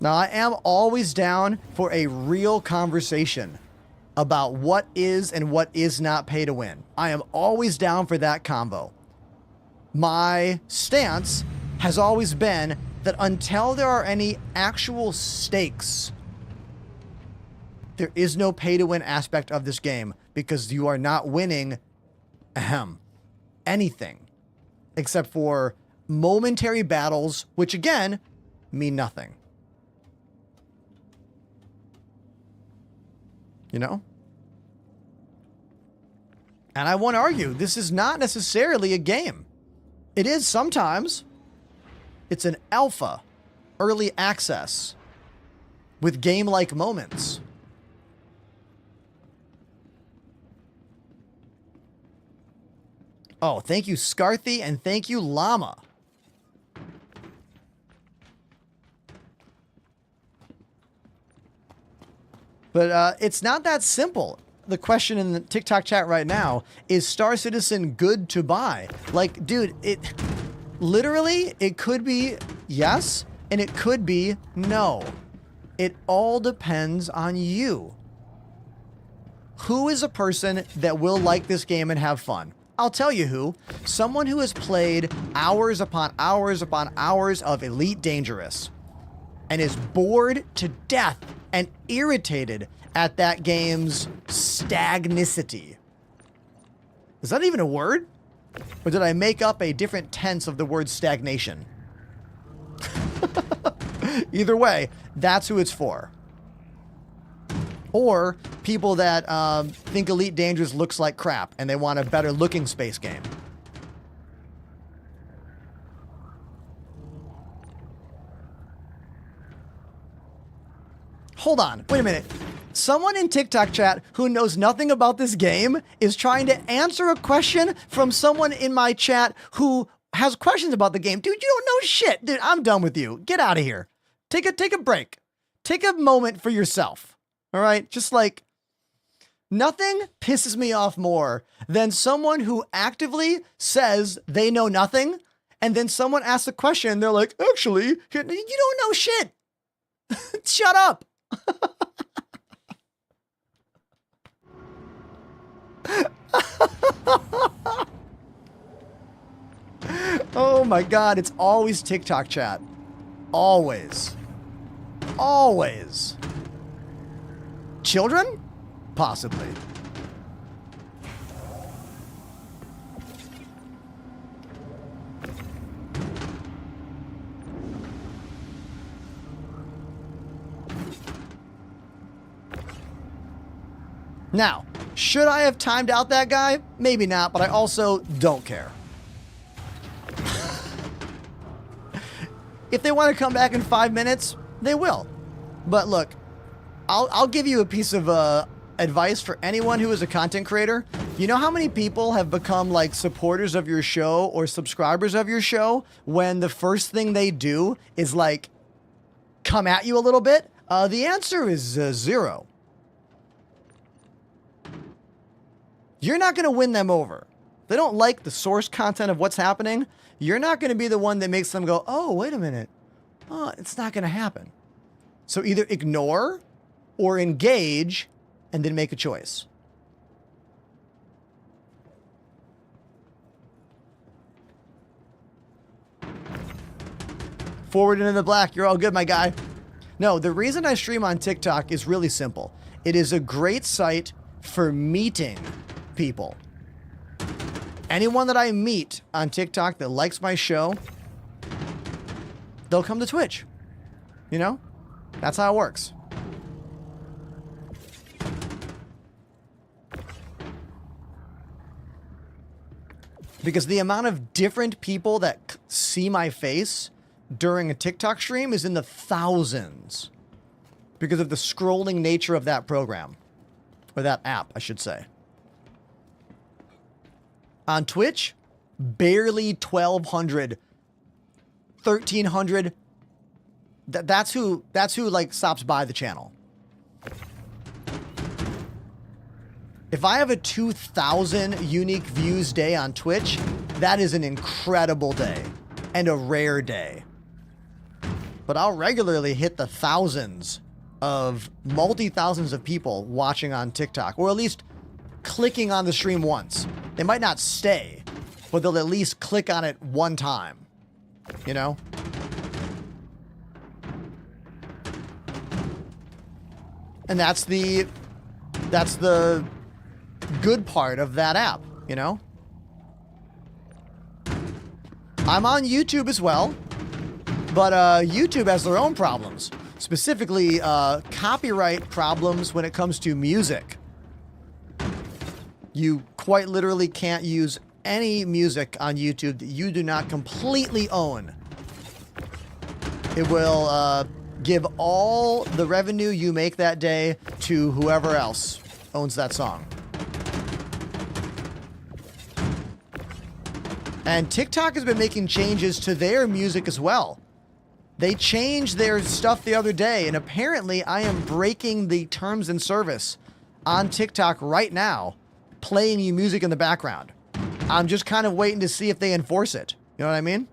S3: Now, I am always down for a real conversation about what is and what is not pay to win. I am always down for that combo. My stance has always been that until there are any actual stakes, there is no pay to win aspect of this game because you are not winning anything except for momentary battles, which again mean nothing. You know? And I won't argue, this is not necessarily a game. It is sometimes. It's an alpha, early access, with game-like moments. Oh, thank you, Scarthy, and thank you, Llama. But it's not that simple. The question in the TikTok chat right now is Star Citizen good to buy? Like, dude, literally, it could be yes, and it could be no. It all depends on you. Who is a person that will like this game and have fun? I'll tell you who. Someone who has played hours upon hours upon hours of Elite Dangerous and is bored to death and irritated at that game's stagnicity. Is that even a word? Or did I make up a different tense of the word stagnation? Either way, that's who it's for. Or people that think Elite Dangerous looks like crap and they want a better looking space game. Hold on, wait a minute. Someone in TikTok chat who knows nothing about this game is trying to answer a question from someone in my chat who has questions about the game. Dude, you don't know shit. Dude, I'm done with you. Get out of here. Take a break. Take a moment for yourself. All right? Just like, nothing pisses me off more than someone who actively says they know nothing, and then someone asks a question and they're like, actually, you don't know shit. Shut up. Oh my God, it's always TikTok chat. Always. Always. Children? Possibly. Now, should I have timed out that guy? Maybe not, but I also don't care. If they want to come back in 5 minutes, they will. But look, I'll give you a piece of advice for anyone who is a content creator. You know how many people have become like supporters of your show or subscribers of your show when the first thing they do is like come at you a little bit? The answer is 0. You're not going to win them over. They don't like the source content of what's happening. You're not going to be the one that makes them go, oh, wait a minute. Oh, it's not going to happen. So either ignore or engage and then make a choice. Forward into the black. You're all good, my guy. No, the reason I stream on TikTok is really simple. It is a great site for meeting people. Anyone that I meet on TikTok that likes my show, they'll come to Twitch. You know? That's how it works. Because the amount of different people that see my face during a TikTok stream is in the thousands. Because of the scrolling nature of that program. Or that app, I should say. On Twitch, barely 1,200, 1,300. That's who like stops by the channel. If I have a 2,000 unique views day on Twitch, that is an incredible day and a rare day. But I'll regularly hit the thousands of multi-thousands of people watching on TikTok, or at least clicking on the stream once. They might not stay, but they'll at least click on it one time. You know? And that's the good part of that app, you know? I'm on YouTube as well, but YouTube has their own problems. Specifically, copyright problems when it comes to music. You quite literally can't use any music on YouTube that you do not completely own. It will give all the revenue you make that day to whoever else owns that song. And TikTok has been making changes to their music as well. They changed their stuff the other day, and apparently I am breaking the terms and service on TikTok right now, playing you music in the background. I'm just kind of waiting to see if they enforce it. You know what I mean?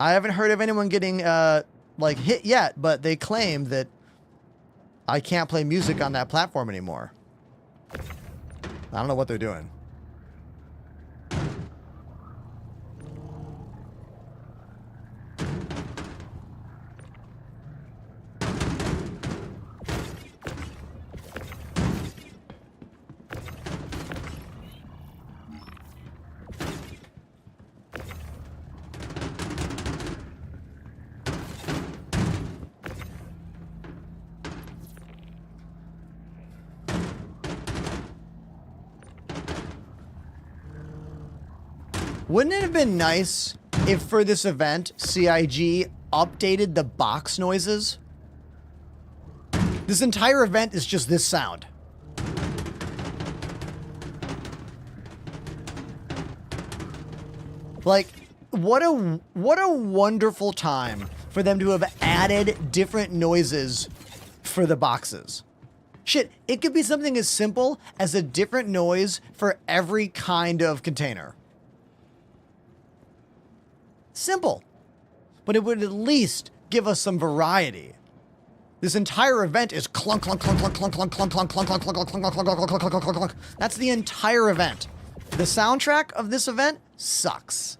S3: I haven't heard of anyone getting like hit yet, but they claim that I can't play music on that platform anymore. I don't know what they're doing. Wouldn't it have been nice if for this event, CIG updated the box noises? This entire event is just this sound. Like, what a wonderful time for them to have added different noises for the boxes. Shit, it could be something as simple as a different noise for every kind of container. Simple. But it would at least give us some variety. This entire event is clunk, clunk, clunk, clunk, clunk, clunk, clunk, clunk, clunk, clunk, clunk, clunk, clunk, clunk, clunk, clunk, clunk, clunk, clunk. That's the entire event. The soundtrack of this event sucks.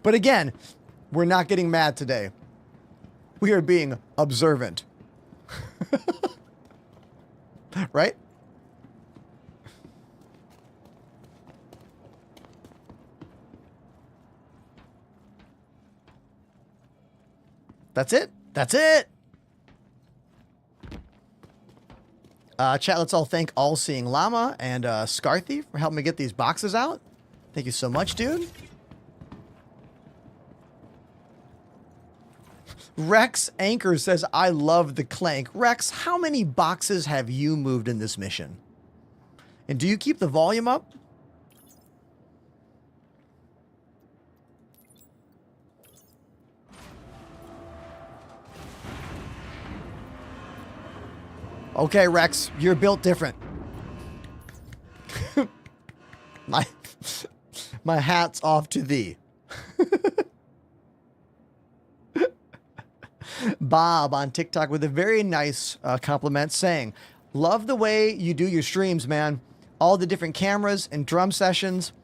S3: But again, we're not getting mad today. We are being observant. Right? That's it. That's it. Chat, let's all thank All-Seeing Llama and Scarthy for helping me get these boxes out. Thank you so much, dude. Rex Anchor says, I love the clank. Rex, how many boxes have you moved in this mission? And do you keep the volume up? Okay, Rex, you're built different. My hat's off to thee. Bob on TikTok with a very nice compliment saying, love the way you do your streams, man. All the different cameras and drum sessions.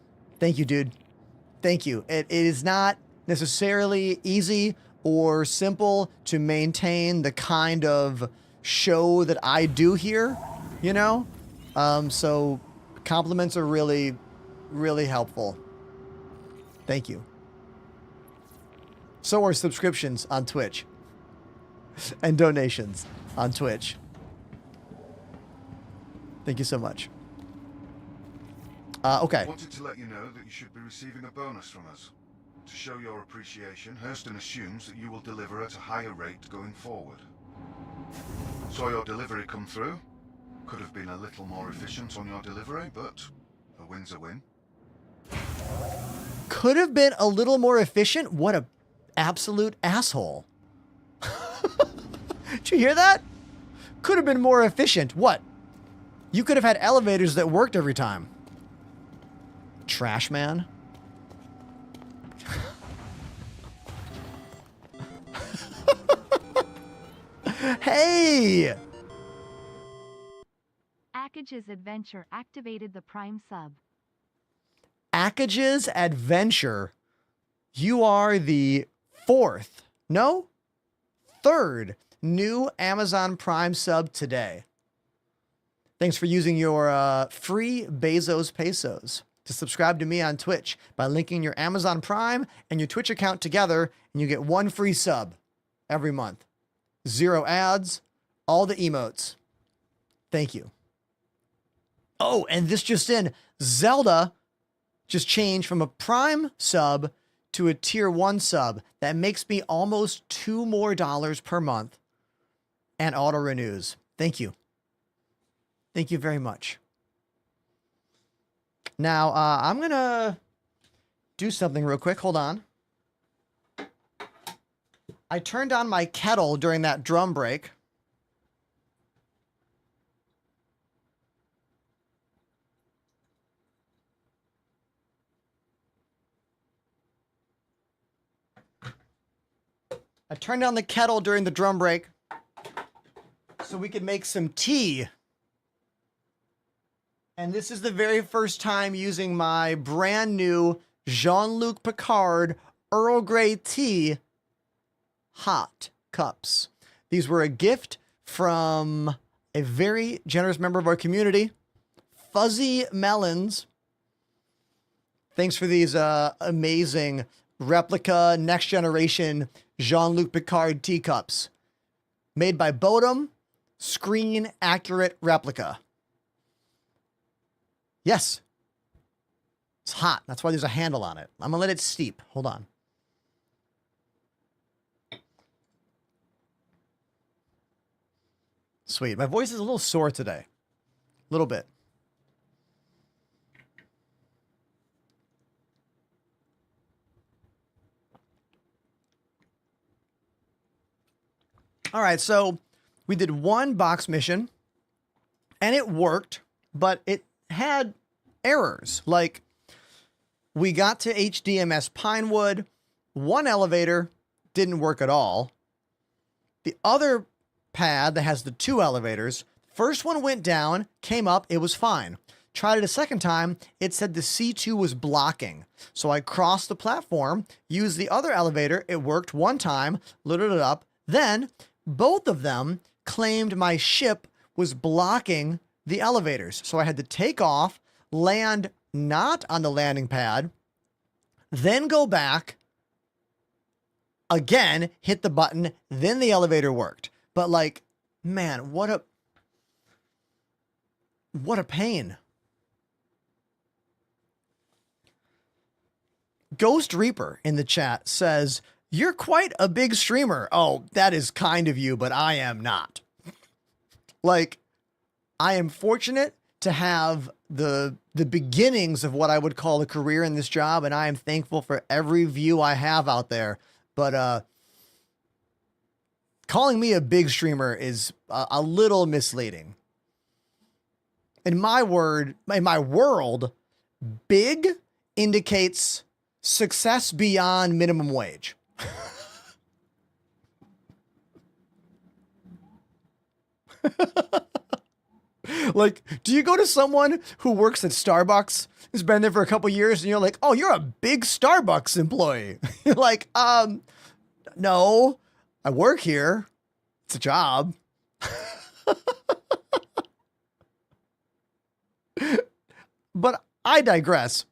S3: Thank you, dude. Thank you. It is not necessarily easy or simple to maintain the kind of show that I do here, you know? So compliments are really, really helpful. Thank you. So are subscriptions on Twitch and donations on Twitch. Thank you so much. Okay.
S8: I wanted to let you know that you should be receiving a bonus from us. To show your appreciation, Hurston assumes that you will deliver at a higher rate going forward. Saw your delivery come through. Could have been a little more efficient on your delivery, but a win's a win.
S3: Could have been a little more efficient? What a absolute asshole. Did you hear that? Could have been more efficient. What? You could have had elevators that worked every time. Trash man. Hey!
S2: Ackage's Adventure activated the Prime sub.
S3: Ackage's Adventure. You are the third new Amazon Prime sub today. Thanks for using your free Bezos pesos to subscribe to me on Twitch by linking your Amazon Prime and your Twitch account together, and you get one free sub every month. 0 ads, all the emotes. Thank you. Oh, and this just in, Zelda just changed from a Prime sub to a Tier 1 sub. That makes me almost $2 more per month and auto renews. Thank you. Thank you very much. Now, I'm going to do something real quick. Hold on. I turned on my kettle during that drum break. I turned on the kettle during the drum break so we could make some tea. And this is the very first time using my brand new Jean-Luc Picard Earl Grey tea hot cups. These were a gift from a very generous member of our community, Fuzzy Melons. Thanks for these amazing replica next generation Jean-Luc Picard teacups. Made by Bodum, screen accurate replica. Yes. It's hot. That's why there's a handle on it. I'm gonna let it steep. Hold on. Sweet. My voice is a little sore today. A little bit. All right, so we did one box mission and it worked, but it had errors. Like, we got to HDMS Pinewood, one elevator didn't work at all. The other pad that has the 2 elevators, first one went down, came up, it was fine. Tried it a second time, it said the C2 was blocking. So I crossed the platform, used the other elevator, it worked one time, loaded it up, then both of them claimed my ship was blocking the elevators. So I had to take off, land not on the landing pad, then go back, again, hit the button, then the elevator worked. But like, man, what a pain. Ghost Reaper in the chat says, "You're quite a big streamer." Oh, that is kind of you, but I am not. Like, I am fortunate to have the beginnings of what I would call a career in this job, and I am thankful for every view I have out there. But calling me a big streamer is a little misleading. In my world, big indicates success beyond minimum wage. Like, do you go to someone who works at Starbucks, who's been there for a couple years, and you're like, "Oh, you're a big Starbucks employee"? You're like, no, I work here. It's a job. I digress.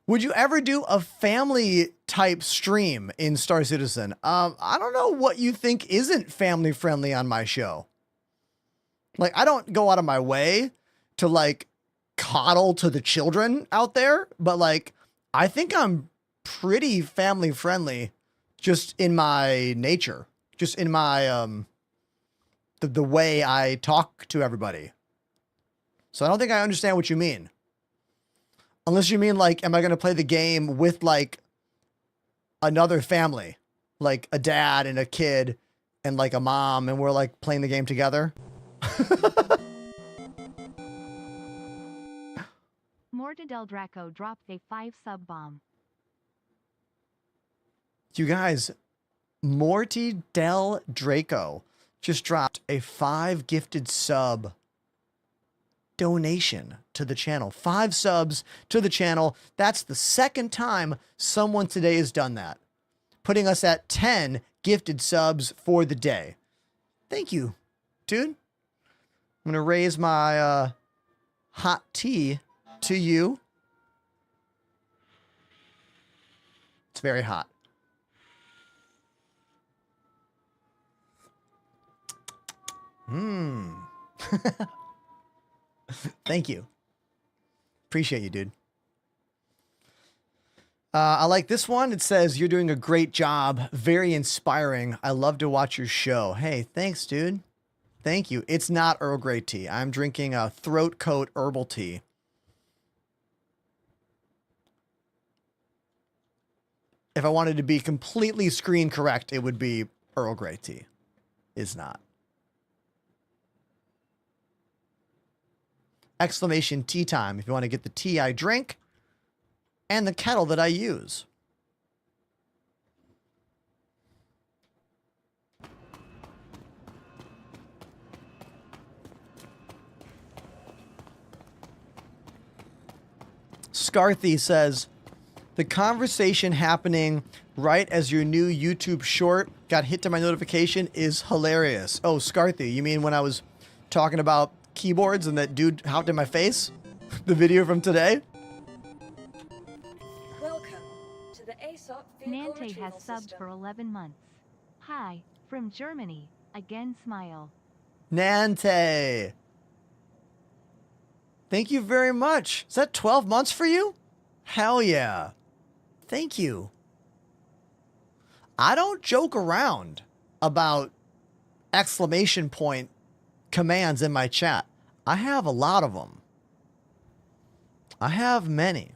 S3: Would you ever do a family type stream in Star Citizen? I don't know what you think isn't family friendly on my show. Like, I don't go out of my way to like coddle to the children out there, but like, I think I'm pretty family friendly just in my nature, just in my, the way I talk to everybody. So I don't think I understand what you mean. Unless you mean like, am I going to play the game with like another family, like a dad and a kid and like a mom, and we're like playing the game together?
S2: Morta Del Draco dropped a 5 sub bomb.
S3: You guys, Morty Del Draco just dropped a 5 gifted sub donation to the channel. 5 subs to the channel. That's the second time someone today has done that, putting us at 10 gifted subs for the day. Thank you, dude. I'm going to raise my hot tea to you. It's very hot. Thank you. Appreciate you, dude. I like this one. It says, you're doing a great job. Very inspiring. I love to watch your show. Hey, thanks, dude. Thank you. It's not Earl Grey tea. I'm drinking a throat coat herbal tea. If I wanted to be completely screen correct, it would be Earl Grey tea. It's not. Exclamation tea time if you want to get the tea I drink and the kettle that I use. Scarthy says, the conversation happening right as your new YouTube short got hit to my notification is hilarious. Oh, Scarthy, you mean when I was talking about keyboards and that dude hopped in my face? The video from today?
S6: Welcome to the ASOP vehicle
S2: Nante
S6: retrieval
S2: has subbed
S6: system.
S2: for 11 months. Hi, from Germany. Again, smile.
S3: Nante. Thank you very much. Is that 12 months for you? Hell yeah. Thank you. I don't joke around about exclamation point commands in my chat. I have a lot of them. I have many.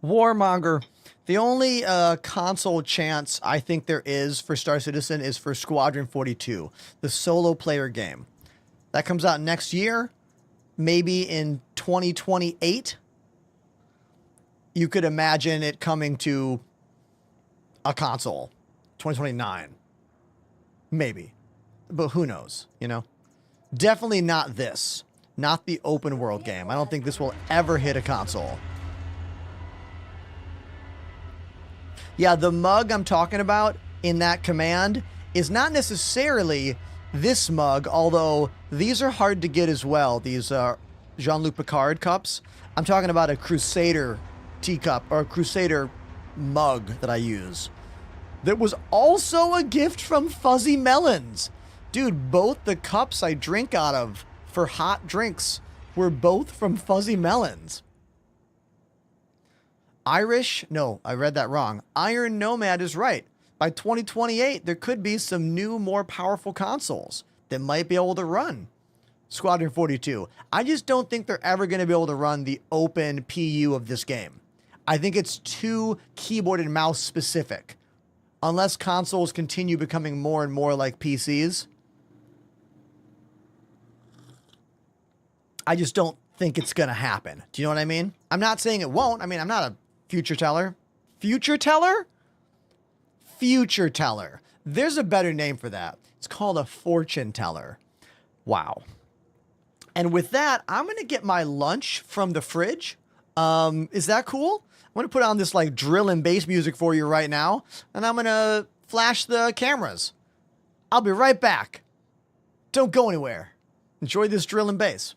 S3: Warmonger. The only console chance I think there is for Star Citizen is for Squadron 42, the solo player game. That comes out next year, maybe in 2028. You could imagine it coming to a console, 2029. Maybe. But who knows, you know? Definitely not this. Not the open world game. I don't think this will ever hit a console. Yeah, the mug I'm talking about in that command is not necessarily this mug, although these are hard to get as well. These are Jean-Luc Picard cups. I'm talking about a Crusader teacup or a Crusader mug that I use. That was also a gift from Fuzzy Melons. Dude, both the cups I drink out of for hot drinks were both from Fuzzy Melons. No, I read that wrong. Iron Nomad is right. By 2028, there could be some new, more powerful consoles that might be able to run Squadron 42. I just don't think they're ever going to be able to run the open PU of this game. I think it's too keyboard and mouse specific. Unless consoles continue becoming more and more like PCs. I just don't think it's going to happen. Do you know what I mean? I'm not saying it won't. I mean, I'm not a future teller. Future teller? Future teller. There's a better name for that. It's called a fortune teller. Wow. And with that, I'm going to get my lunch from the fridge. Is that cool? I'm going to put on this like drill and bass music for you right now, and I'm going to flash the cameras. I'll be right back. Don't go anywhere. Enjoy this drill and bass.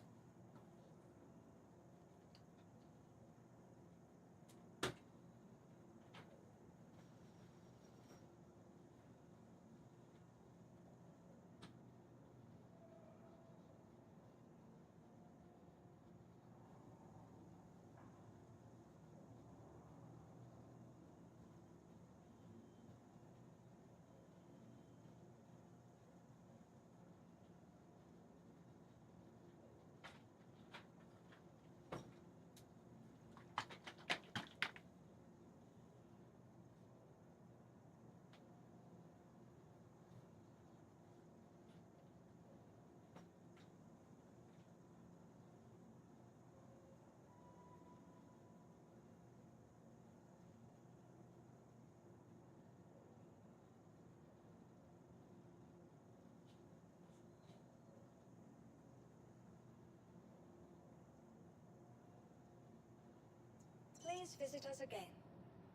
S6: Please visit us again.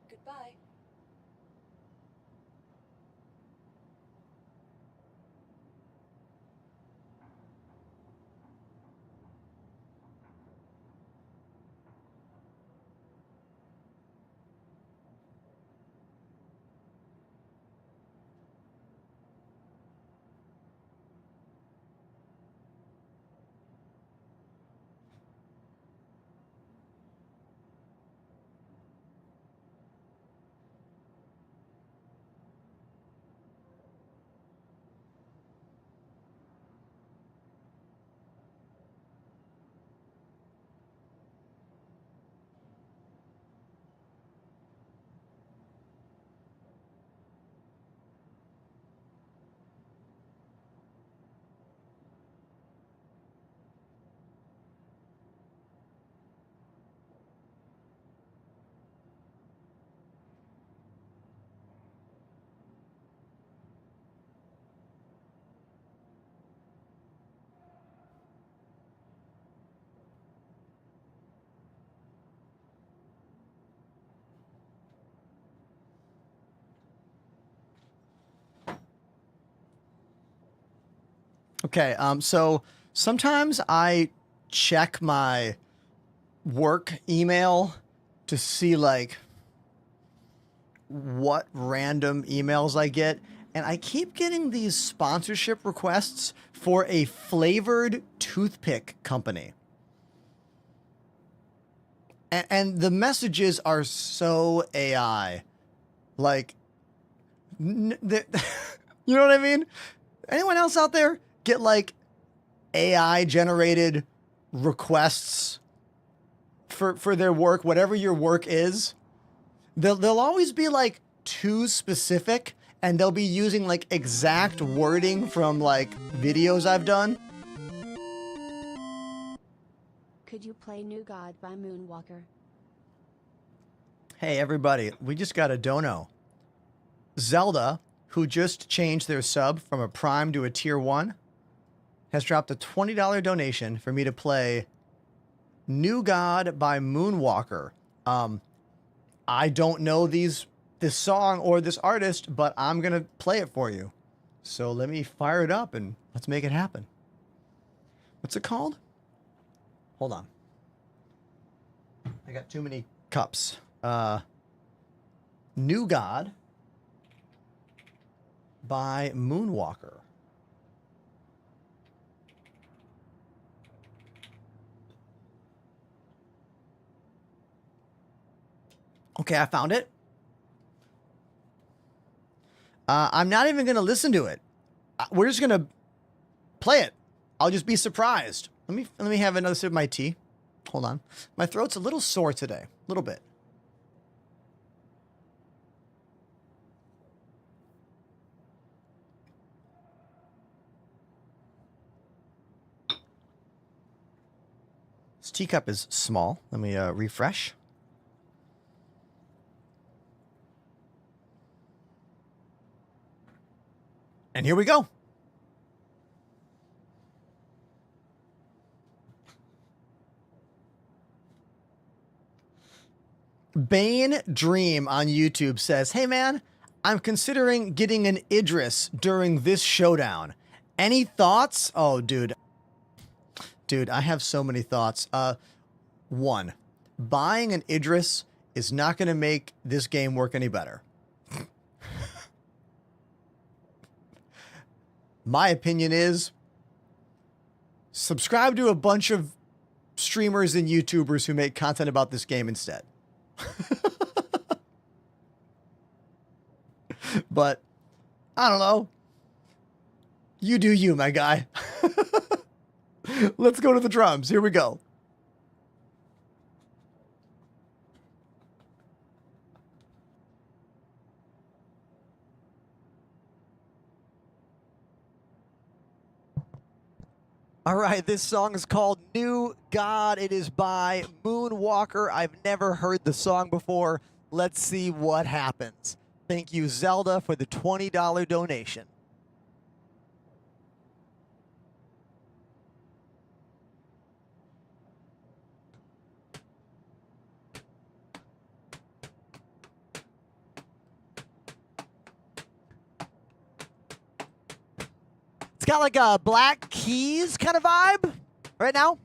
S6: Goodbye.
S3: Okay, so sometimes I check my work email to see like what random emails I get, and I keep getting these sponsorship requests for a flavored toothpick company. And the messages are so AI. Like, you know what I mean? Anyone else out there get like AI generated requests for their work, whatever your work is? They'll always be like too specific, and they'll be using like exact wording from like videos I've done.
S4: Could you play New God by Moonwalker?
S3: Hey everybody, we just got a dono. Zelda, who just changed their sub from a Prime to a Tier 1, has dropped a $20 donation for me to play New God by Moonwalker. I don't know this song or this artist, but I'm going to play it for you. So let me fire it up and let's make it happen. What's it called? Hold on. I got too many cups. New God by Moonwalker. Okay, I found it. I'm not even going to listen to it. We're just going to play it. I'll just be surprised. Let me have another sip of my tea. Hold on. My throat's a little sore today. A little bit. This teacup is small. Let me refresh. And here we go. Bane Dream on YouTube says, "Hey man, I'm considering getting an Idris during this showdown. Any thoughts?" Oh, dude. Dude, I have so many thoughts. One, buying an Idris is not going to make this game work any better. My opinion is subscribe to a bunch of streamers and YouTubers who make content about this game instead. But I don't know. You do you, my guy. Let's go to the drums. Here we go. All right, this song is called New God. It is by Moonwalker. I've never heard the song before. Let's see what happens. Thank you, Zelda, for the $20 donation. It's got like a Black Keys kind of vibe right now.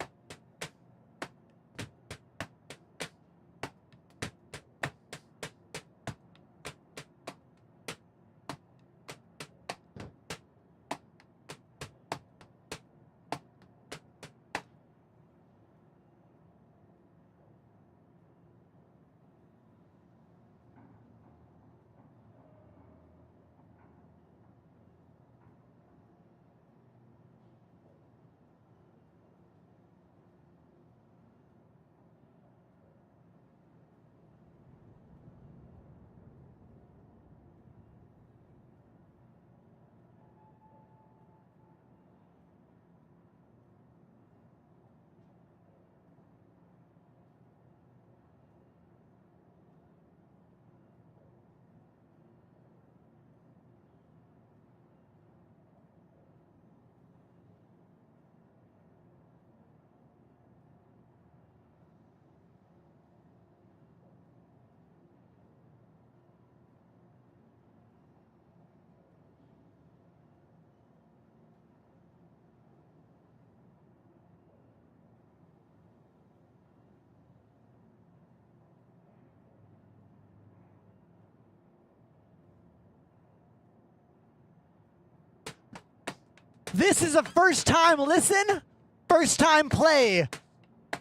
S3: This is a first time listen, first time play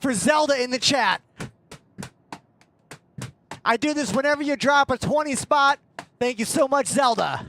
S3: for Zelda in the chat. I do this whenever you drop a 20 spot. Thank you so much, Zelda.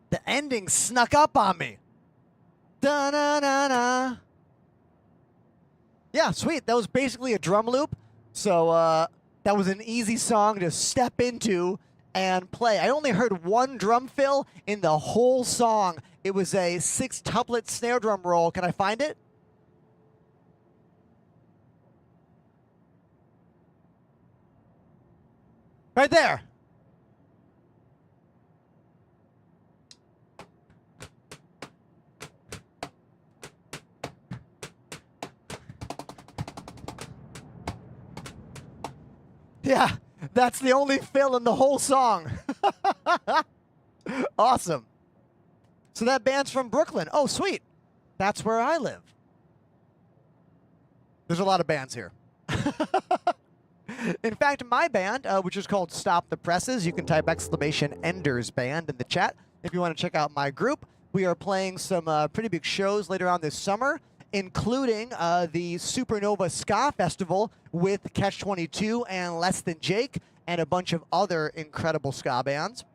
S3: The ending snuck up on me. Da-na-na-na. Yeah, sweet. That was basically a drum loop. So that was an easy song to step into and play. I only heard one drum fill in the whole song. It was a 6-tuplet snare drum roll. Can I find it? Right there. Yeah, that's the only fill in the whole song. Awesome. So that band's from Brooklyn. Oh, sweet. That's where I live. There's a lot of bands here. In fact, my band, which is called Stop the Presses, you can type !Enders Band in the chat if you want to check out my group. We are playing some pretty big shows later on this summer, including the Supernova Ska Festival with Catch-22 and Less Than Jake and a bunch of other incredible ska bands.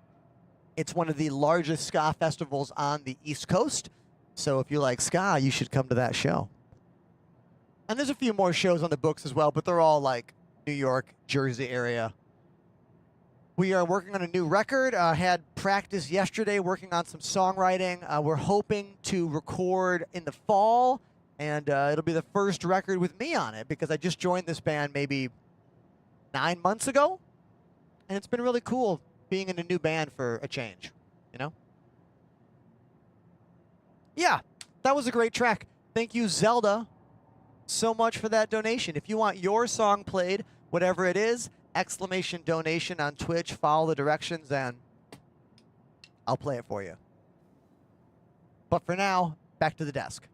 S3: It's one of the largest ska festivals on the East Coast. So if you like ska, you should come to that show. And there's a few more shows on the books as well, but they're all like New York, Jersey area. We are working on a new record. Had practice yesterday working on some songwriting. We're hoping to record in the fall, and it'll be the first record with me on it because I just joined this band maybe 9 months ago. And it's been really cool being in a new band for a change, you know? Yeah, that was a great track. Thank you, Zelda, so much for that donation. If you want your song played, whatever it is, !Donation on Twitch, follow the directions, and I'll play it for you. But for now, back to the desk.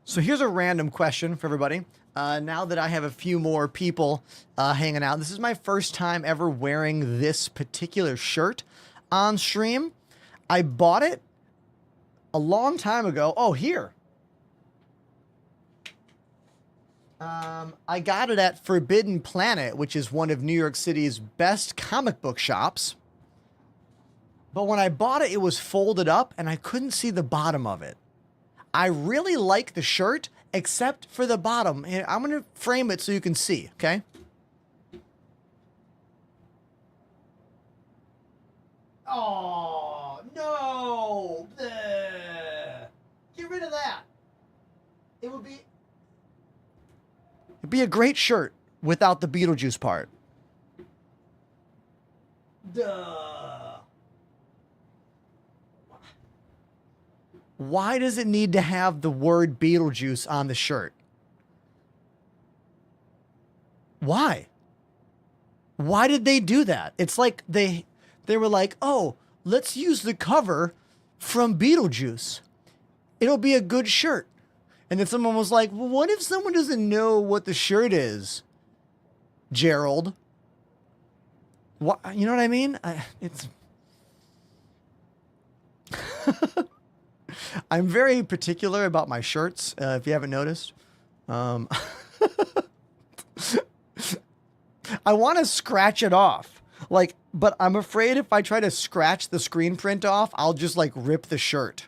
S3: So here's a random question for everybody. Now that I have a few more people hanging out, this is my first time ever wearing this particular shirt on stream. I bought it a long time ago. Oh, here. I got it at Forbidden Planet, which is one of New York City's best comic book shops. But when I bought it, it was folded up and I couldn't see the bottom of it. I really like the shirt, except for the bottom. And I'm going to frame it so you can see, okay? Oh, no. Bleh. Get rid of that. It'd be a great shirt without the Beetlejuice part. Duh. Why does it need to have the word Beetlejuice on the shirt? Why? Why did they do that? It's like they were like, oh, let's use the cover from Beetlejuice. It'll be a good shirt. And then someone was like, well, what if someone doesn't know what the shirt is, Gerald? What, you know what I mean? It's... I'm very particular about my shirts, if you haven't noticed. I want to scratch it off. Like, but I'm afraid if I try to scratch the screen print off, I'll just like rip the shirt.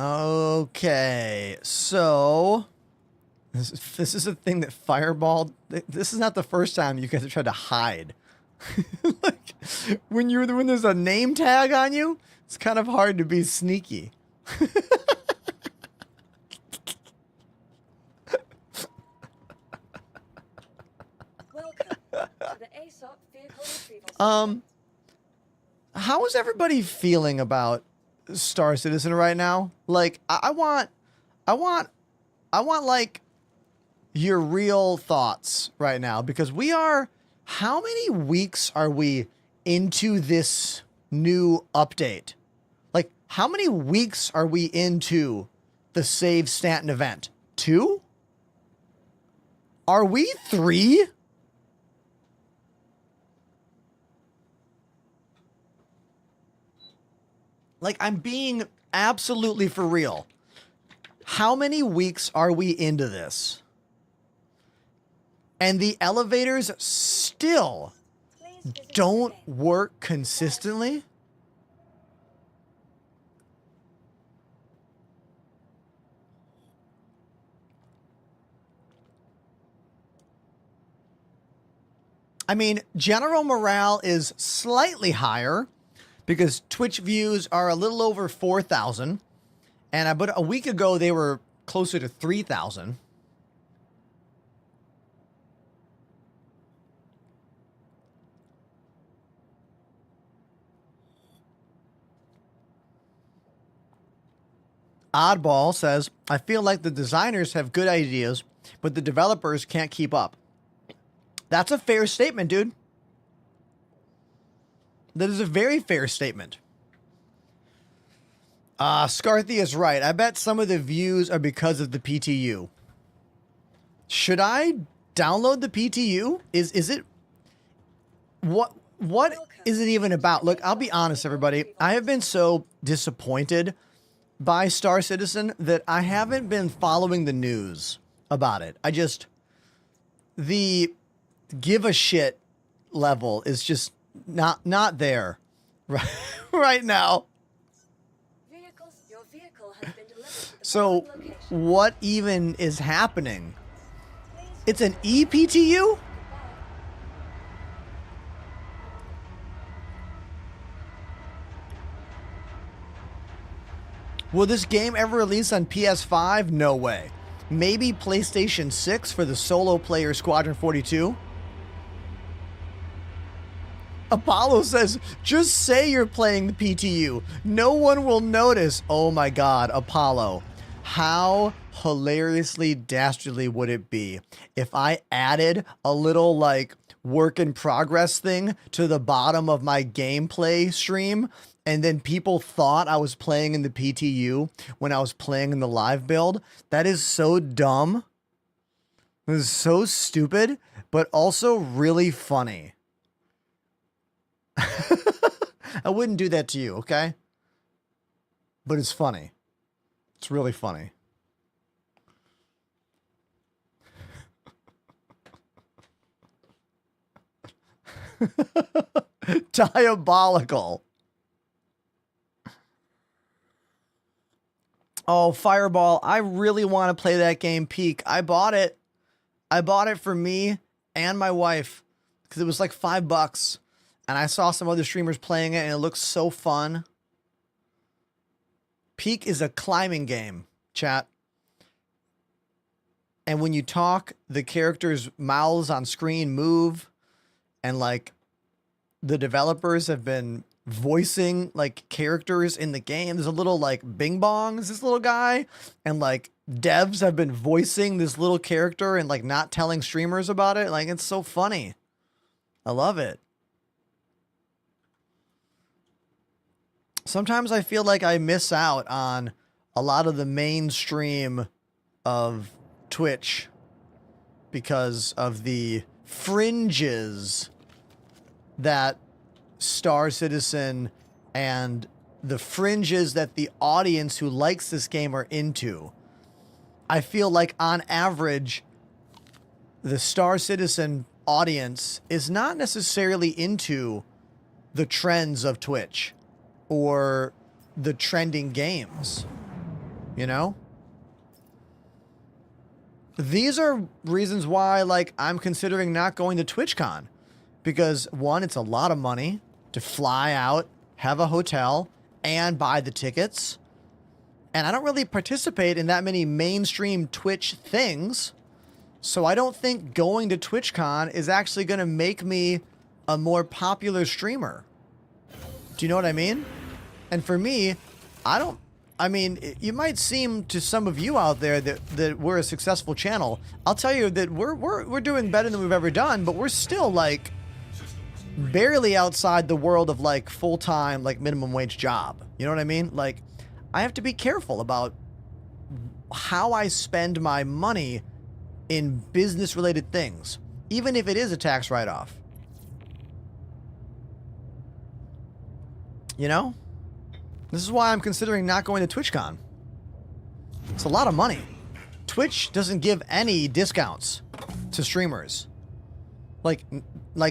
S3: Okay, so this is a thing that Fireball. This is not the first time you guys have tried to hide. Like when there's a name tag on you, it's kind of hard to be sneaky.
S6: Welcome to the ASOP vehicle retrieval.
S3: How is everybody feeling about Star Citizen right now? Like, I want like your real thoughts right now, because how many weeks are we into this new update? Like, how many weeks are we into the Save Stanton event? 2? Are we 3? Like, I'm being absolutely for real. How many weeks are we into this? And the elevators still don't work consistently? I mean, general morale is slightly higher because Twitch views are a little over 4,000. And about a week ago, they were closer to 3,000. Oddball says, I feel like the designers have good ideas, but the developers can't keep up. That's a fair statement, dude. That is a very fair statement. Scarthy is right. I bet some of the views are because of the PTU. Should I download the PTU? Is it... What is it even about? Look, I'll be honest, everybody. I have been so disappointed by Star Citizen that I haven't been following the news about it. The give a shit level is just not there right now.
S6: Your vehicle has been delivered to the
S3: So
S6: following location.
S3: what even is happening? It's an EPTU? Will this game ever release on PS5? No way. Maybe PlayStation 6 for the solo player Squadron 42? Apollo says, just say you're playing the PTU. No one will notice. Oh my God, Apollo. How hilariously dastardly would it be if I added a little like work in progress thing to the bottom of my gameplay stream, and then people thought I was playing in the PTU when I was playing in the live build? That is so dumb. It is so stupid, but also really funny. I wouldn't do that to you, okay? But it's funny. It's really funny. Diabolical. Oh, Fireball. I really want to play that game, Peak. I bought it. I bought it for me and my wife because it was like $5. And I saw some other streamers playing it and it looks so fun. Peak is a climbing game, chat. And when you talk, the characters' mouths on screen move. And like the developers have been voicing like characters in the game. There's a little like Bing Bongs, this little guy. And like devs have been voicing this little character and like not telling streamers about it. Like it's so funny. I love it. Sometimes I feel like I miss out on a lot of the mainstream of Twitch because of the fringes that Star Citizen and the fringes that the audience who likes this game are into. I feel like on average, the Star Citizen audience is not necessarily into the trends of Twitch or the trending games, you know? These are reasons why, like, I'm considering not going to TwitchCon. Because, one, it's a lot of money to fly out, have a hotel, and buy the tickets. And I don't really participate in that many mainstream Twitch things. So I don't think going to TwitchCon is actually going to make me a more popular streamer. Do you know what I mean? And for me, you might seem to some of you out there that we're a successful channel. I'll tell you that we're doing better than we've ever done, but we're still like barely outside the world of like full-time, like minimum wage job. You know what I mean? Like I have to be careful about how I spend my money in business related things, even if it is a tax write-off. You know? This is why I'm considering not going to TwitchCon. It's a lot of money. Twitch doesn't give any discounts to streamers. Like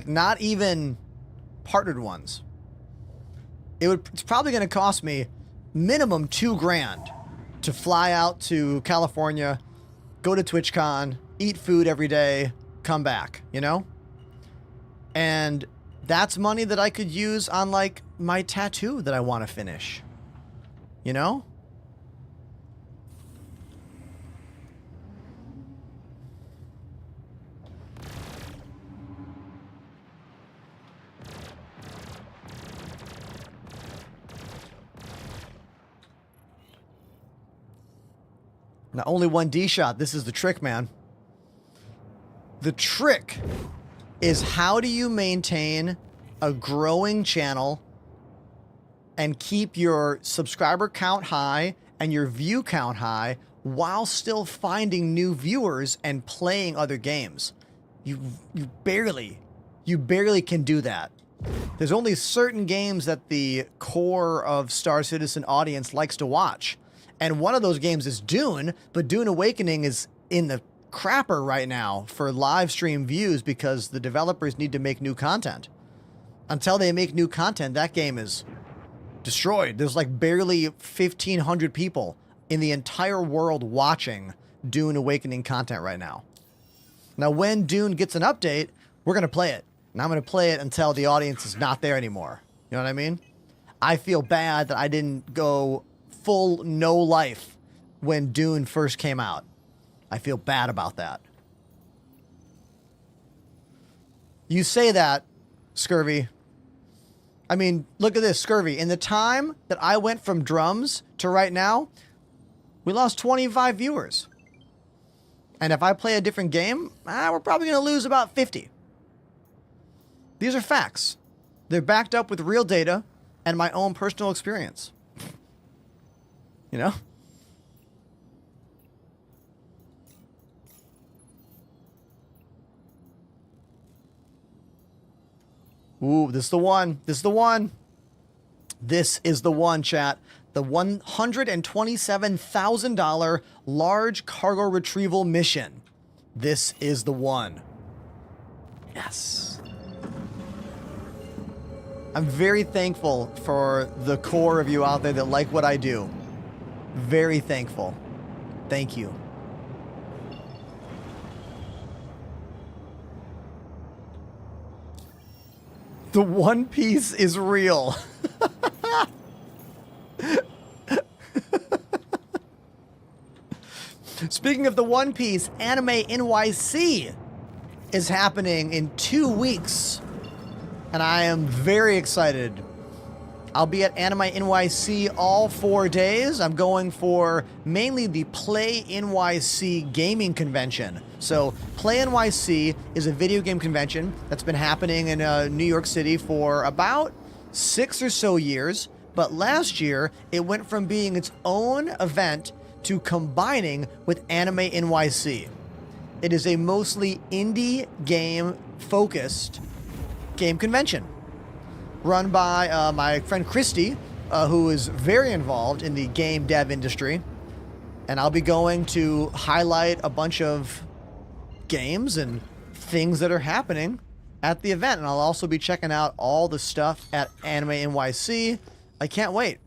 S3: not even partnered ones. It's probably going to cost me minimum $2,000 to fly out to California, go to TwitchCon, eat food every day, come back, you know? And that's money that I could use on, like, my tattoo that I want to finish. You know? Now, only one D shot. This is the trick, man. The trick is, how do you maintain a growing channel and keep your subscriber count high and your view count high while still finding new viewers and playing other games? You barely can do that. There's only certain games that the core of Star Citizen audience likes to watch. And one of those games is Dune, but Dune Awakening is in the crapper right now for live stream views because the developers need to make new content. Until they make new content, that game is destroyed. There's like barely 1,500 people in the entire world watching Dune Awakening content right now. Now, when Dune gets an update, we're going to play it. And I'm going to play it until the audience is not there anymore. You know what I mean? I feel bad that I didn't go full no life when Dune first came out. I feel bad about that. You say that, Scurvy. I mean, look at this, Scurvy. In the time that I went from drums to right now, we lost 25 viewers. And if I play a different game, we're probably going to lose about 50. These are facts. They're backed up with real data and my own personal experience. You know? Ooh, this is the one. This is the one. This is the one, chat. The $127,000 large cargo retrieval mission. This is the one. Yes. I'm very thankful for the core of you out there that like what I do. Very thankful. Thank you. The One Piece is real. Speaking of the One Piece, Anime NYC is happening in 2 weeks. And I am very excited. I'll be at Anime NYC all 4 days. I'm going for mainly the Play NYC gaming convention. So Play NYC is a video game convention that's been happening in New York City for about 6 or so years. But last year, it went from being its own event to combining with Anime NYC. It is a mostly indie game focused game convention run by my friend Christy, who is very involved in the game dev industry. And I'll be going to highlight a bunch of games and things that are happening at the event. And I'll also be checking out all the stuff at Anime NYC. I can't wait.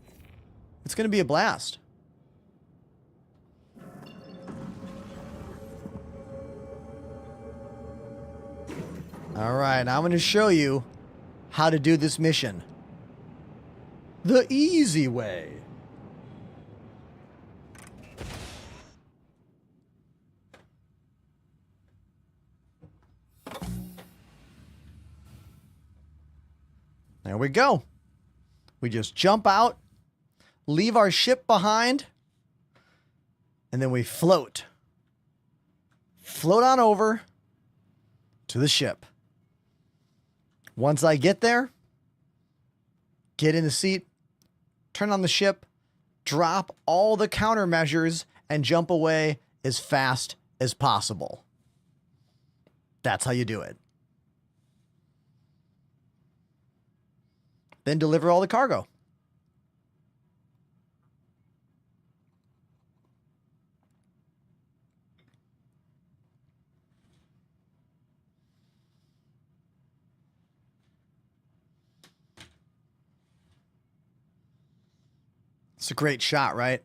S3: It's going to be a blast. All right, now I'm going to show you how to do this mission the easy way. There we go. We just jump out, leave our ship behind, and then we float. Float on over to the ship. Once I get there, get in the seat, turn on the ship, drop all the countermeasures, and jump away as fast as possible. That's how you do it. Then deliver all the cargo. It's a great shot, right?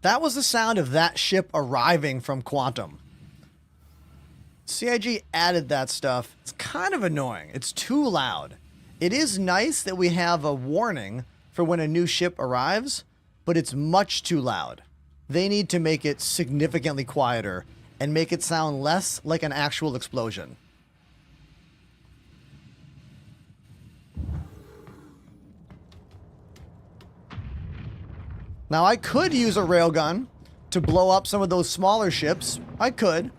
S3: That was the sound of that ship arriving from Quantum. CIG added that stuff. It's kind of annoying. It's too loud. It is nice that we have a warning for when a new ship arrives, but it's much too loud. They need to make it significantly quieter and make it sound less like an actual explosion. Now, I could use a railgun to blow up some of those smaller ships. I could.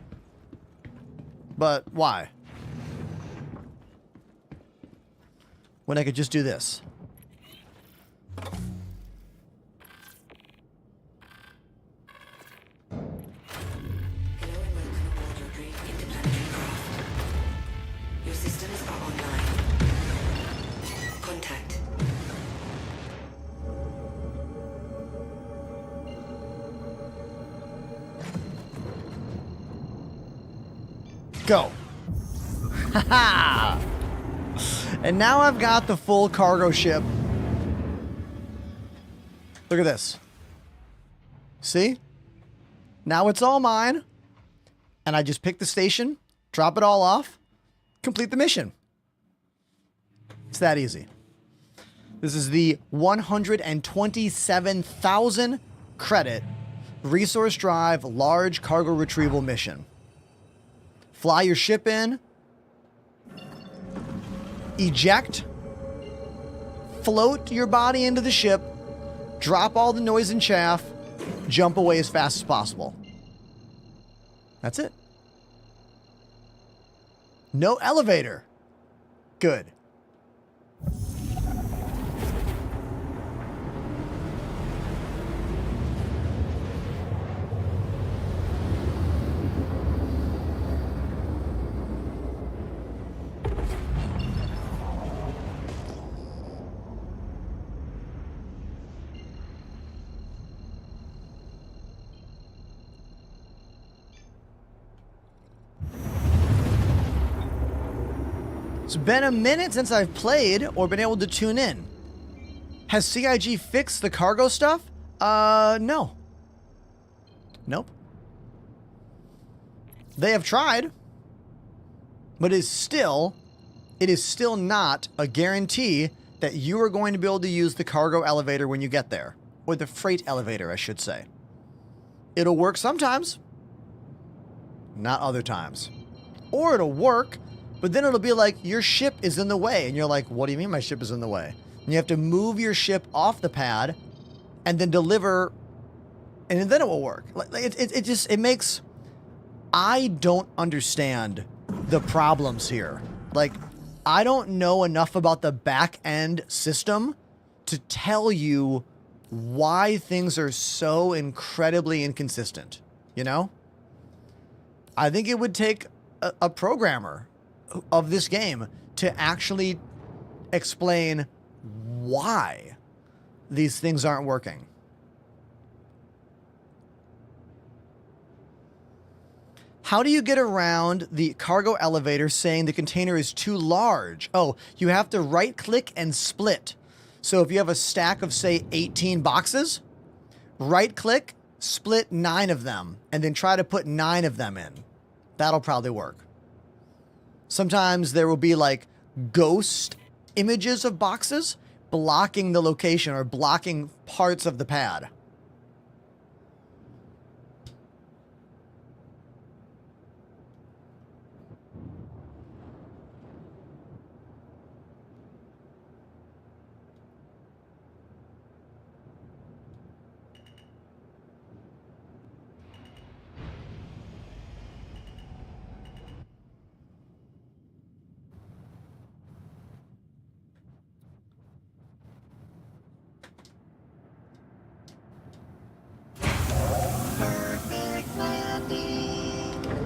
S3: But why? When I could just do this.
S5: Hello and welcome aboard your great interplanetary craft. Your systems are online. Contact.
S3: Go. Haha. And now I've got the full cargo ship. Look at this. See? Now it's all mine. And I just pick the station, drop it all off, complete the mission. It's that easy. This is the 127,000 credit resource drive large cargo retrieval mission. Fly your ship in, eject, float your body into the ship, drop all the noise and chaff, jump away as fast as possible. That's it. No elevator. Good. It's been a minute since I've played or been able to tune in. Has CIG fixed the cargo stuff? No. Nope. They have tried, but it is still not a guarantee that you are going to be able to use the cargo elevator when you get there. Or the freight elevator, I should say. It'll work sometimes, not other times. Or it'll work, but then it'll be like, your ship is in the way. And you're like, what do you mean my ship is in the way? And you have to move your ship off the pad and then deliver, and then it will work. It makes, I don't understand the problems here. Like, I don't know enough about the back end system to tell you why things are so incredibly inconsistent, you know? I think it would take a programmer of this game to actually explain why these things aren't working. How do you get around the cargo elevator saying the container is too large? Oh, you have to right click and split. So if you have a stack of, say, 18 boxes, right click, split 9 of them, and then try to put 9 of them in. That'll probably work. Sometimes there will be like ghost images of boxes blocking the location or blocking parts of the pad.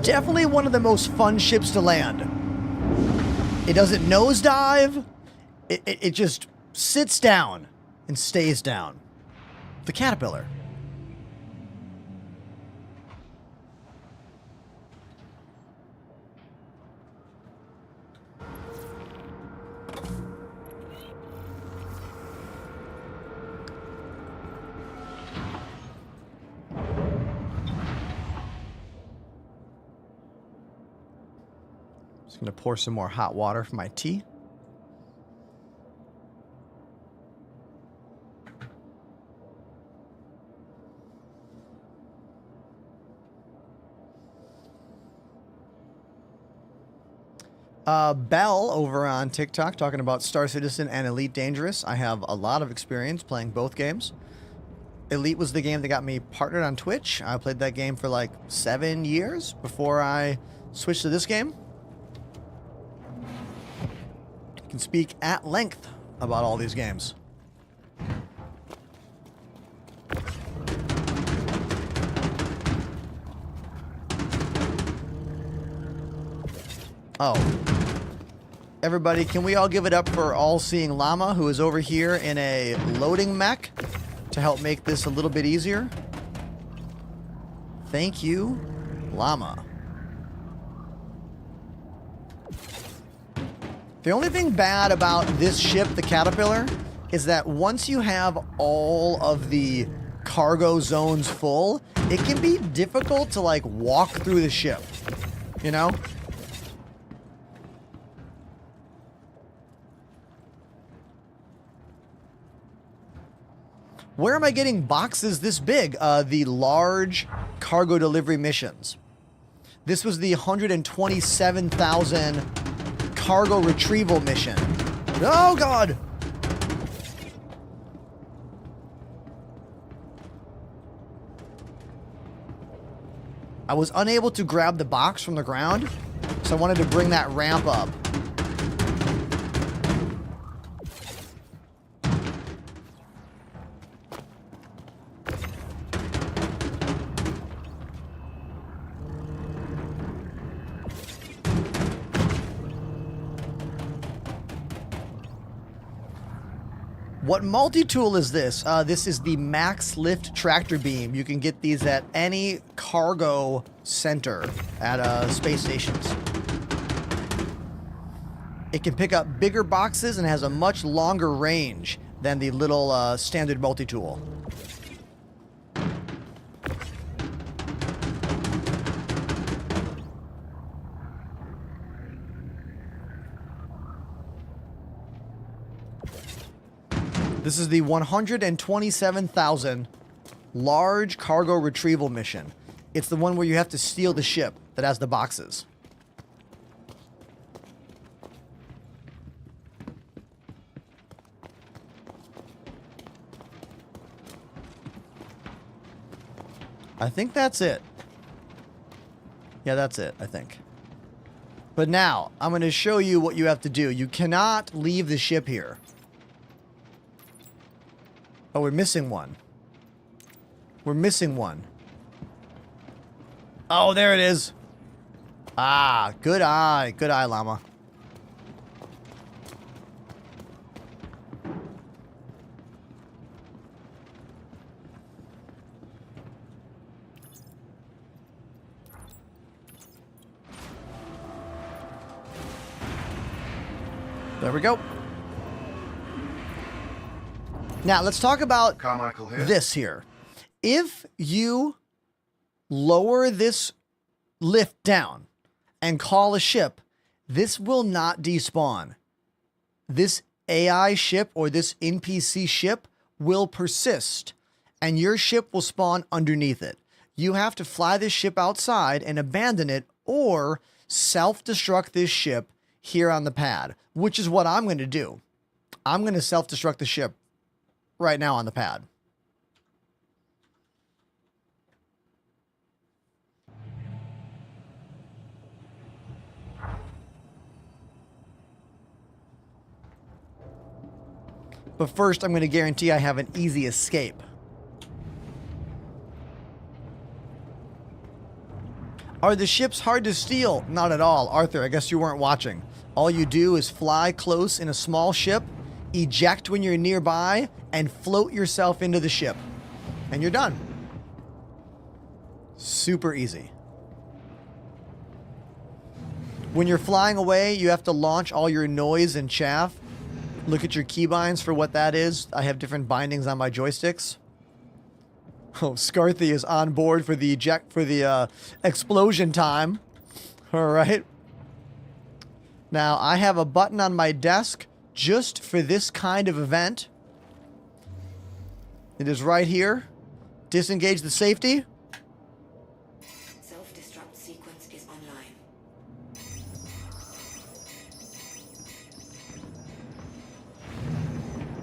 S3: Definitely one of the most fun ships to land. It doesn't nosedive. It just sits down and stays down. The Caterpillar. Just going to pour some more hot water for my tea. Bell over on TikTok talking about Star Citizen and Elite Dangerous. I have a lot of experience playing both games. Elite was the game that got me partnered on Twitch. I played that game for like 7 years before I switched to this game. I can speak at length about all these games. Oh. Everybody, can we all give it up for All-Seeing Llama, who is over here in a loading mech to help make this a little bit easier? Thank you, Llama. The only thing bad about this ship, the Caterpillar, is that once you have all of the cargo zones full, it can be difficult to, like, walk through the ship. You know? Where am I getting boxes this big? The large cargo delivery missions. This was the 127,000 cargo retrieval mission. Oh, God! I was unable to grab the box from the ground, so I wanted to bring that ramp up. What multi-tool is this? This is the Max Lift Tractor Beam. You can get these at any cargo center at space stations. It can pick up bigger boxes and has a much longer range than the little standard multi-tool. This is the 127,000 large cargo retrieval mission. It's the one where you have to steal the ship that has the boxes. I think that's it. Yeah, that's it, I think. But now, I'm going to show you what you have to do. You cannot leave the ship here. Oh, we're missing one. We're missing one. Oh, there it is. Ah, good eye. Good eye, Llama. There we go. Now, let's talk about
S8: Carmichael here.
S3: this here. If you lower this lift down and call a ship, this will not despawn. This AI ship or this NPC ship will persist, and your ship will spawn underneath it. You have to fly this ship outside and abandon it, or self-destruct this ship here on the pad, which is what I'm going to do. I'm going to self-destruct the ship right now on the pad. But first, I'm going to guarantee I have an easy escape. Are the ships hard to steal? Not at all. Arthur, I guess you weren't watching. All you do is fly close in a small ship, eject when you're nearby, and float yourself into the ship. And you're done. Super easy. When you're flying away, you have to launch all your noise and chaff. Look at your keybinds for what that is. I have different bindings on my joysticks. Oh, Scarthy is on board for the explosion time. All right. Now, I have a button on my desk just for this kind of event. It is right here. Disengage the safety.
S5: Self-destruct sequence is online.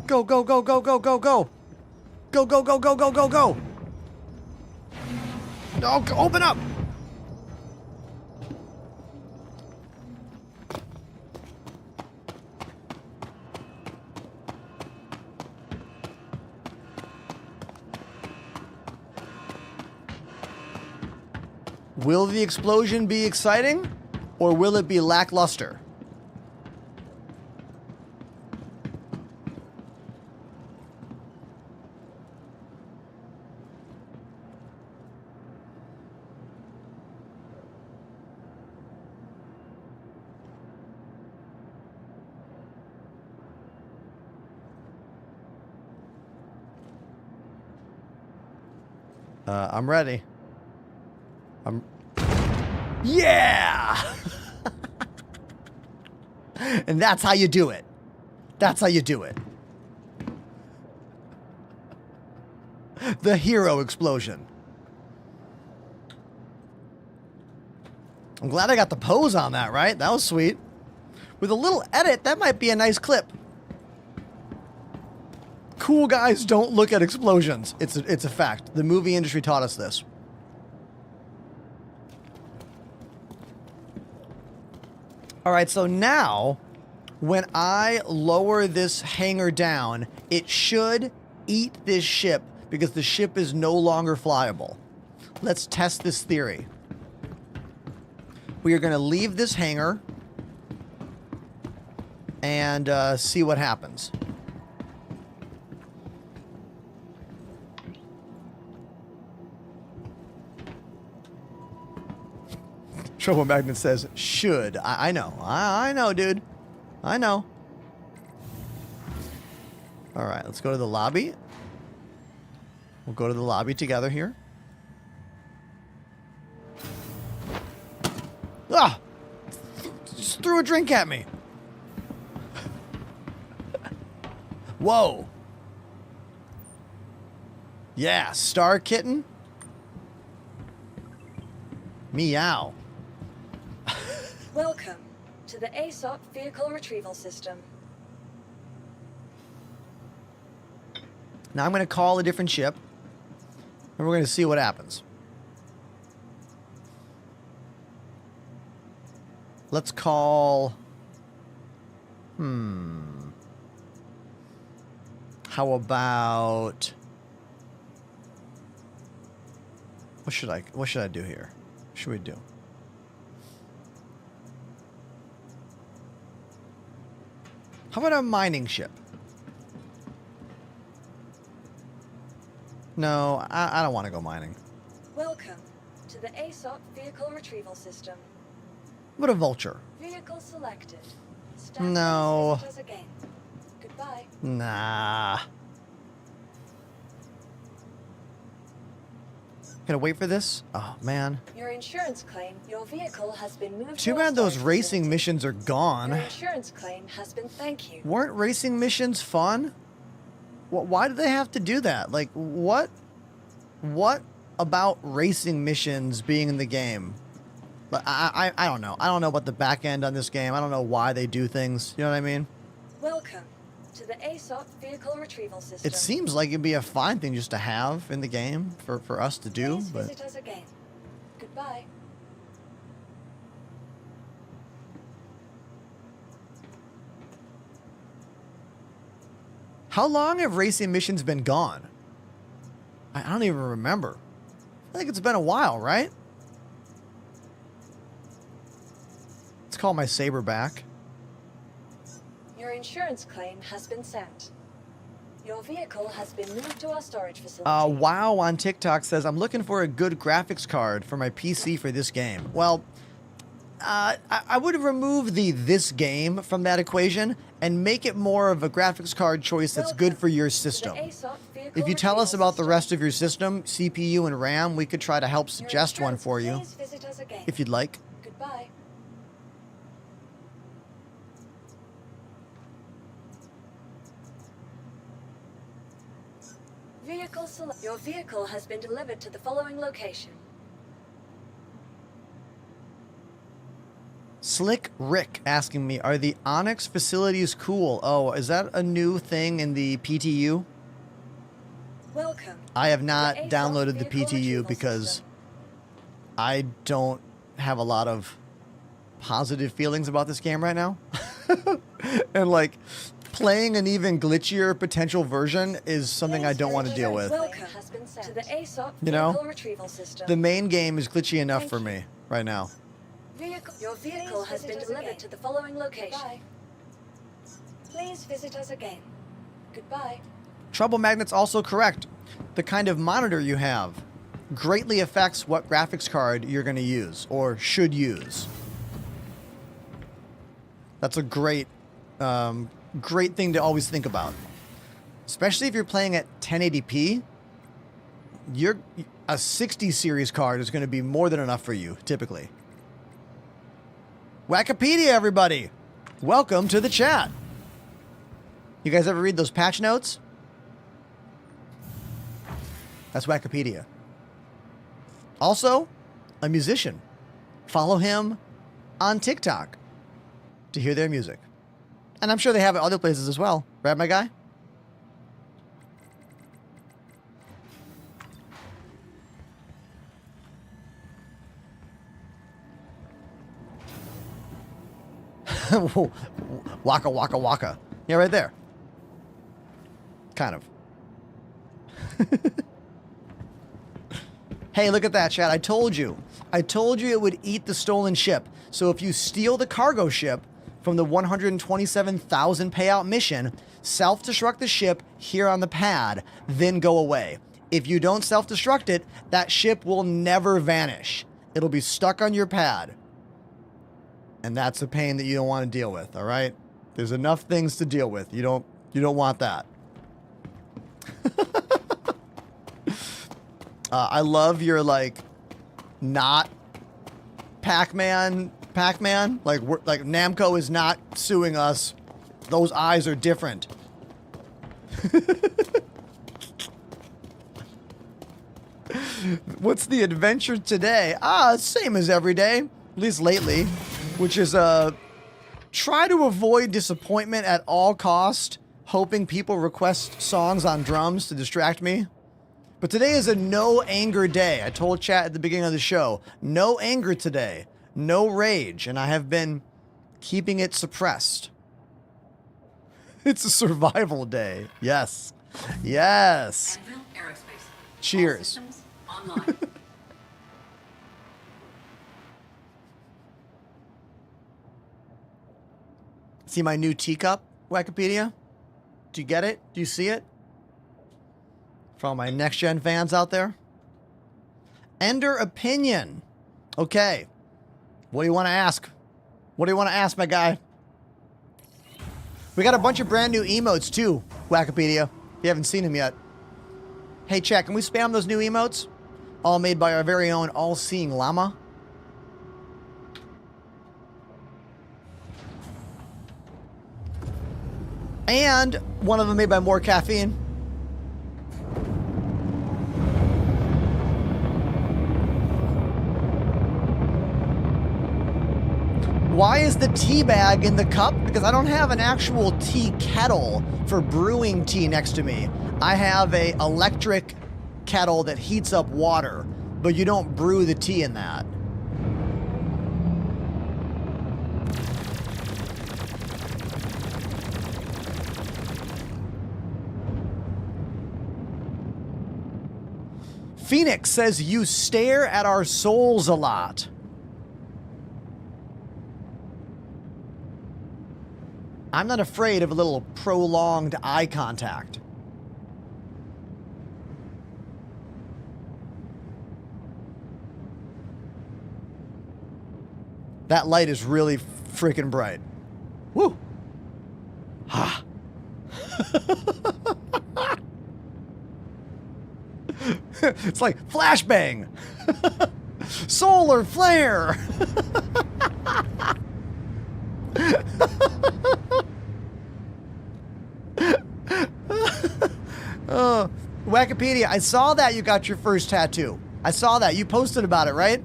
S3: Go, go, go, go, go, go, go. Go, go, go, go, go, go, go. No, open up. Will the explosion be exciting, or will it be lackluster? I'm ready. Yeah! And that's how you do it. That's how you do it. The hero explosion. I'm glad I got the pose on that, right? That was sweet. With a little edit, that might be a nice clip. Cool guys don't look at explosions. It's a fact. The movie industry taught us this. All right, so now when I lower this hangar down, it should eat this ship because the ship is no longer flyable. Let's test this theory. We are going to leave this hangar and see what happens. Trouble Magnet says, should. I know. I know, dude. I know. All right, let's go to the lobby. We'll go to the lobby together here. Ah! Just threw a drink at me. Whoa. Yeah, Star Kitten. Meow.
S6: Welcome to the ASOP Vehicle Retrieval System.
S3: Now I'm going to call a different ship, and we're going to see what happens. Let's call... How about... What should I do here? What should we do? How about a mining ship? No, I don't want to go mining.
S6: Welcome to the ASOP Vehicle Retrieval System.
S3: What a vulture.
S6: Vehicle selected. Stand
S3: No.
S6: by, visit us again. Goodbye.
S3: Nah. Gonna wait for this? Oh, man.
S6: Your insurance claim. Your vehicle has been moved.
S3: Too
S6: to a
S3: bad those
S6: storage
S3: racing
S6: facility.
S3: missions are gone.
S6: Your insurance claim has been. Thank you.
S3: Weren't racing missions fun? Why do they have to do that? Like, what about racing missions being in the game? I don't know. I don't know about the back end on this game. I don't know why they do things. You know what I mean?
S6: Welcome to the ASOP Vehicle Retrieval System.
S3: It seems like it'd be a fine thing just to have in the game for us to do,
S6: Please
S3: but...
S6: visit us again. Goodbye.
S3: How long have racing missions been gone? I don't even remember. I think it's been a while, right? Let's call my Saber back.
S6: Your insurance claim has been sent. Your vehicle has been moved to our storage facility.
S3: Wow on TikTok says, I'm looking for a good graphics card for my PC for this game. Well, I would remove the this game from that equation and make it more of a graphics card choice that's good for your system. If you tell us about the rest of your system, CPU and RAM, we could try to help suggest one for you,
S6: Please visit us again.
S3: if you'd like.
S6: Goodbye. Your vehicle has been delivered to the following location.
S3: Slick Rick asking me, are the Onyx facilities cool? Oh, is that a new thing in the PTU?
S6: Welcome.
S3: I have not
S6: to the
S3: downloaded the
S6: vehicle
S3: PTU
S6: retrieval
S3: because
S6: system.
S3: I don't have a lot of positive feelings about this game right now. And like playing an even glitchier potential version is something I don't want to deal with.
S6: Welcome to the ASOP
S3: You know,
S6: vehicle retrieval system.
S3: the main game is glitchy enough for me right now.
S6: Your vehicle has been delivered to the following location. Please visit us again. Goodbye.
S3: Trouble Magnet's also correct. The kind of monitor you have greatly affects what graphics card you're going to use or should use. That's a great thing to always think about. Especially if you're playing at 1080p, a 60 series card is going to be more than enough for you, typically. Wikipedia, everybody! Welcome to the chat. You guys ever read those patch notes? That's Wikipedia. Also, a musician. Follow him on TikTok to hear their music. And I'm sure they have it other places as well. Right, my guy? Waka, waka, waka. Yeah, right there. Kind of. Hey, look at that, chat. I told you. I told you it would eat the stolen ship. So if you steal the cargo ship from the 127,000 payout mission, self-destruct the ship here on the pad, then go away. If you don't self-destruct it, that ship will never vanish. It'll be stuck on your pad. And that's a pain that you don't want to deal with, all right? There's enough things to deal with. You don't want that. I love your, like, not Pac-Man. Like Namco is not suing us. Those eyes are different. What's the adventure today? Same as every day, at least lately, which is try to avoid disappointment at all cost, hoping people request songs on drums to distract me. But today is a no anger day. I told chat at the beginning of the show, no anger today, no rage, and I have been keeping it suppressed. It's a survival day. Yes. Yes.
S7: Anvil Aerospace.
S3: Cheers.
S7: All systems online.
S3: See my new teacup, Wikipedia? Do you get it? Do you see it? For all my next-gen fans out there. Ender opinion. Okay. What do you want to ask? What do you want to ask, my guy? We got a bunch of brand new emotes, too, Wikipedia. If you haven't seen them yet. Hey, chat, can we spam those new emotes? All made by our very own all-seeing llama. And one of them made by More Caffeine. Why is the tea bag in the cup? Because I don't have an actual tea kettle for brewing tea next to me. I have a electric kettle that heats up water, but you don't brew the tea in that. Phoenix says you stare at our souls a lot. I'm not afraid of a little prolonged eye contact. That light is really freaking bright. Woo! Ha! It's like flashbang. Solar flare. Wikipedia, I saw that you got your first tattoo. I saw that. You posted about it, right?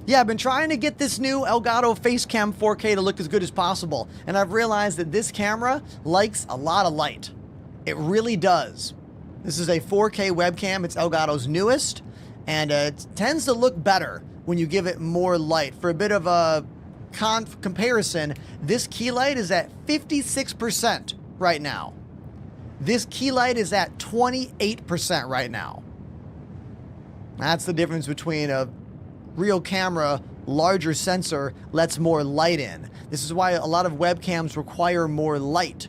S3: Yeah, I've been trying to get this new Elgato Facecam 4K to look as good as possible, and I've realized that this camera likes a lot of light. It really does. This is a 4K webcam. It's Elgato's newest, and it tends to look better when you give it more light. For a bit of a comparison, this key light is at 56% right now. This key light is at 28% right now. That's the difference between a real camera, larger sensor, lets more light in. This is why a lot of webcams require more light,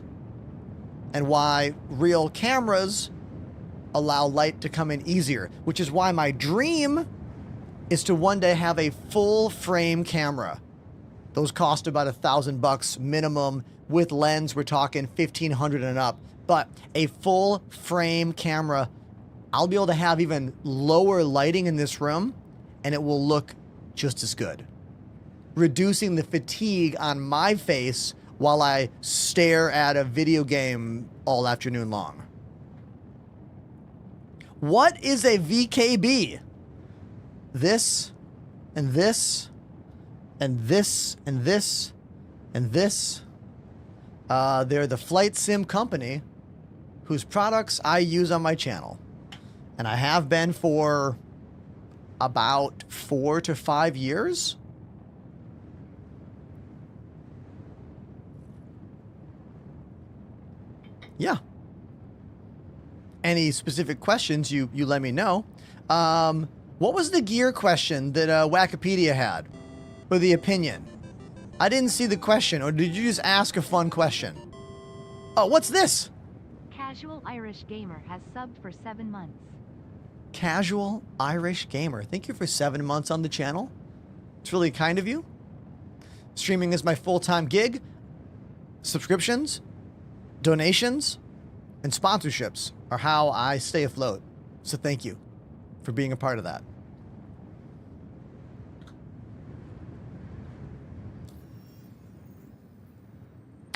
S3: and why real cameras allow light to come in easier, which is why my dream is to one day have a full frame camera. Those cost about $1,000 minimum. With lens, we're talking $1,500 and up. But a full frame camera, I'll be able to have even lower lighting in this room, and it will look just as good, reducing the fatigue on my face while I stare at a video game all afternoon long. What is a VKB? This, and this, and this, and this, and this. They're the flight sim company whose products I use on my channel. And I have been for about 4 to 5 years. Yeah. Any specific questions, you let me know. What was the gear question that Wikipedia had? Or the opinion? I didn't see the question, or did you just ask a fun question? Oh, what's this?
S2: Casual Irish Gamer has subbed for 7 months.
S3: Casual Irish Gamer. Thank you for 7 months on the channel. It's really kind of you. Streaming is my full-time gig. Subscriptions, donations, and sponsorships are how I stay afloat. So thank you for being a part of that.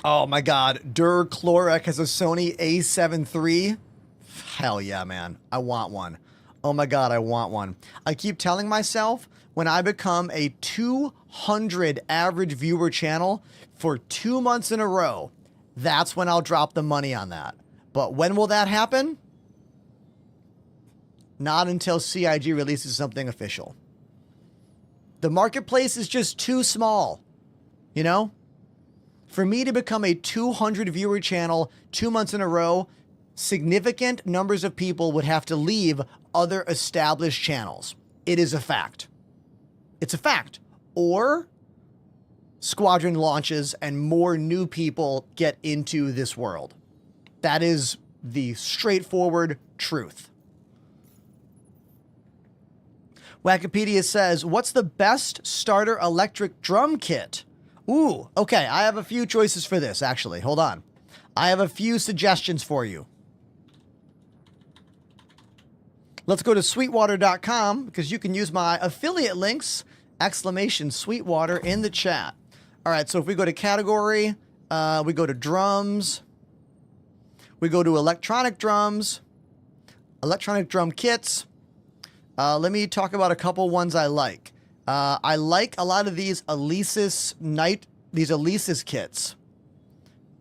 S3: Oh my God, Dur Chlorek has a Sony A7 III. Hell yeah, man. I want one. Oh my God, I want one. I keep telling myself when I become a 200 average viewer channel for 2 months in a row, that's when I'll drop the money on that. But when will that happen? Not until CIG releases something official. The marketplace is just too small, you know? For me to become a 200 viewer channel 2 months in a row, significant numbers of people would have to leave other established channels. It is a fact. It's a fact. Or Squadron launches and more new people get into this world. That is the straightforward truth. Wikipedia says, what's the best starter electric drum kit? Ooh, okay, I have a few choices for this, actually. Hold on. I have a few suggestions for you. Let's go to sweetwater.com because you can use my affiliate links, !Sweetwater in the chat. All right, so if we go to category, we go to drums, we go to electronic drums, electronic drum kits. Let me talk about a couple ones I like. I like a lot of these Alesis kits.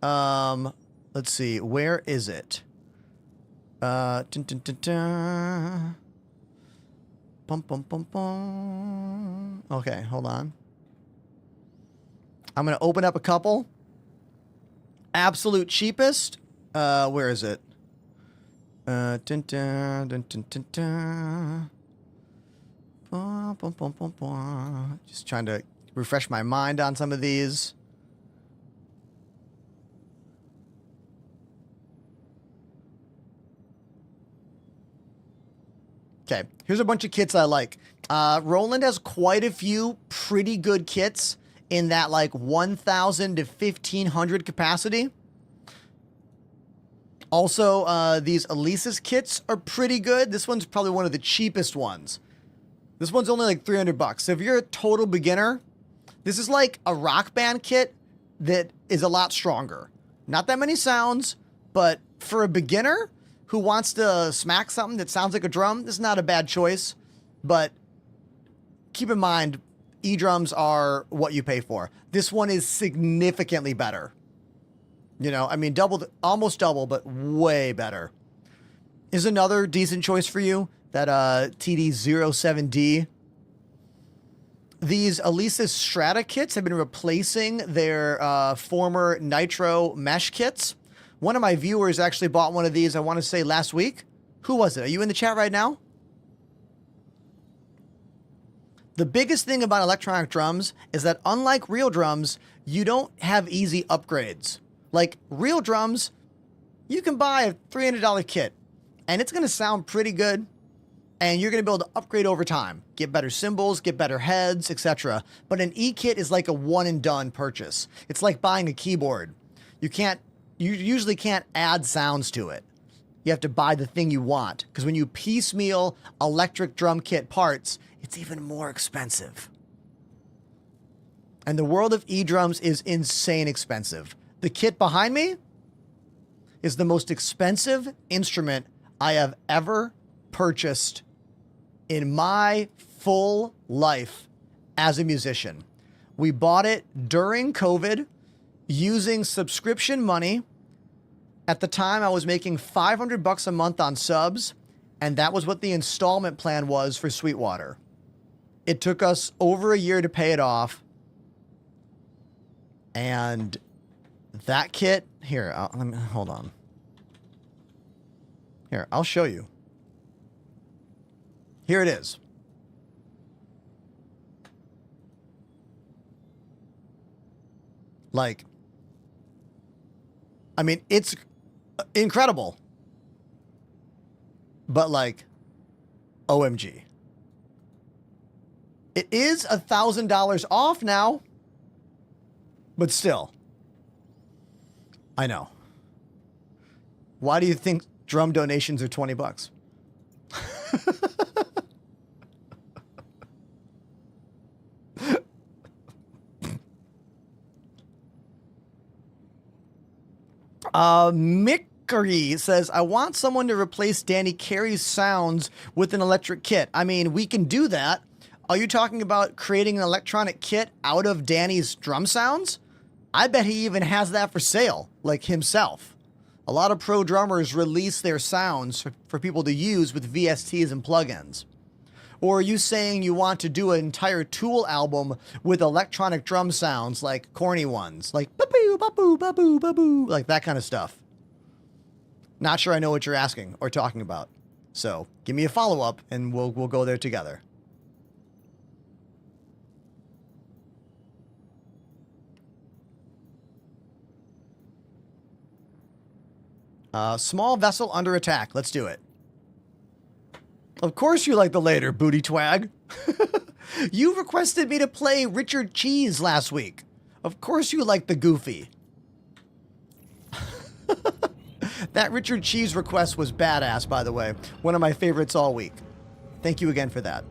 S3: Let's see, where is it? Bum, bum, bum, bum. Okay, hold on. I'm going to open up a couple. Absolute cheapest. Where is it? Dun, dun, dun, dun, dun, dun. Bum, bum, bum, bum, bum. Just trying to refresh my mind on some of these. Okay, here's a bunch of kits I like. Roland has quite a few pretty good kits in that like 1,000 to 1,500 capacity. Also, these Alesis kits are pretty good. This one's probably one of the cheapest ones. This one's only like $300. So if you're a total beginner, this is like a Rock Band kit that is a lot stronger. Not that many sounds, but for a beginner who wants to smack something that sounds like a drum, this is not a bad choice. But keep in mind, E-drums are what you pay for. This one is significantly better. You know, I mean, almost double, but way better. Is another decent choice for you, that TD07D. These Alesis Strata kits have been replacing their former Nitro mesh kits. One of my viewers actually bought one of these, I want to say last week. Who was it? Are you in the chat right now? The biggest thing about electronic drums is that unlike real drums, you don't have easy upgrades. Like real drums, you can buy a $300 kit and it's going to sound pretty good and you're going to be able to upgrade over time. Get better cymbals, get better heads, etc. But an E-kit is like a one and done purchase. It's like buying a keyboard. You usually can't add sounds to it. You have to buy the thing you want, because when you piecemeal electric drum kit parts, it's even more expensive. And the world of E-drums is insane expensive. The kit behind me is the most expensive instrument I have ever purchased in my full life as a musician. We bought it during COVID using subscription money. At the time, I was making $500 a month on subs, and that was what the installment plan was for Sweetwater. It took us over a year to pay it off. And that kit, here, hold on. Here, I'll show you. Here it is. Like, I mean, it's incredible. But like, OMG. It is $1,000 off now. But still. I know. Why do you think drum donations are $20? Mickery says, I want someone to replace Danny Carey's sounds with an electric kit. I mean, we can do that. Are you talking about creating an electronic kit out of Danny's drum sounds? I bet he even has that for sale, like himself. A lot of pro drummers release their sounds for people to use with VSTs and plugins. Or are you saying you want to do an entire Tool album with electronic drum sounds, like corny ones, like ba-boo, ba-boo, ba-boo, ba-boo, like that kind of stuff? Not sure I know what you're asking or talking about. So give me a follow-up and we'll go there together. Small vessel under attack. Let's do it. Of course you like the later, booty twag. You requested me to play Richard Cheese last week. Of course you like the goofy. That Richard Cheese request was badass, by the way. One of my favorites all week. Thank you again for that.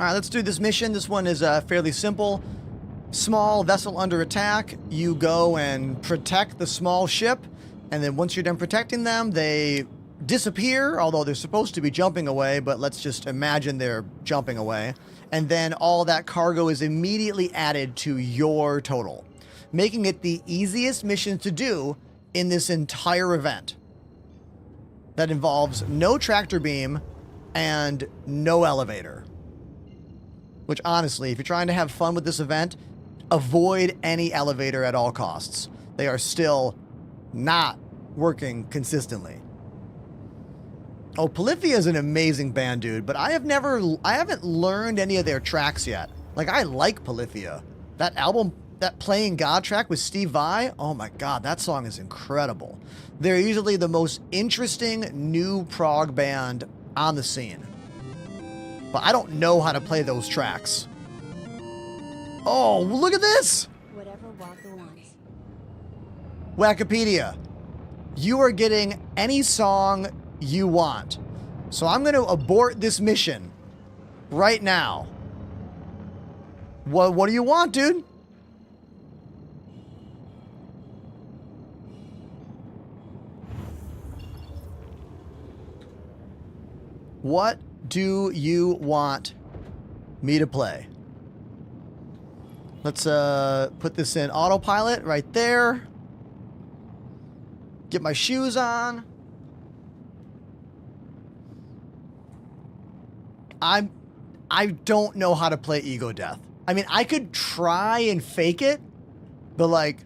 S3: All right, let's do this mission. This one is fairly simple. Small vessel under attack. You go and protect the small ship. And then once you're done protecting them, they disappear, although they're supposed to be jumping away, but let's just imagine they're jumping away. And then all that cargo is immediately added to your total, making it the easiest mission to do in this entire event. That involves no tractor beam and no elevator. Which, honestly, if you're trying to have fun with this event, avoid any elevator at all costs. They are still not working consistently. Oh, Polyphia is an amazing band, dude, but I haven't learned any of their tracks yet. Like, I like Polyphia. That album, that Playing God track with Steve Vai, oh my god, that song is incredible. They're usually the most interesting new prog band on the scene. But I don't know how to play those tracks. Oh, look at this!
S4: Whatever Walker wants.
S3: Wikipedia. You are getting any song you want. So I'm going to abort this mission right now. What do you want, dude? What do you want me to play? Let's put this in autopilot right there. Get my shoes on. I don't know how to play Ego Death. I mean, I could try and fake it, but like,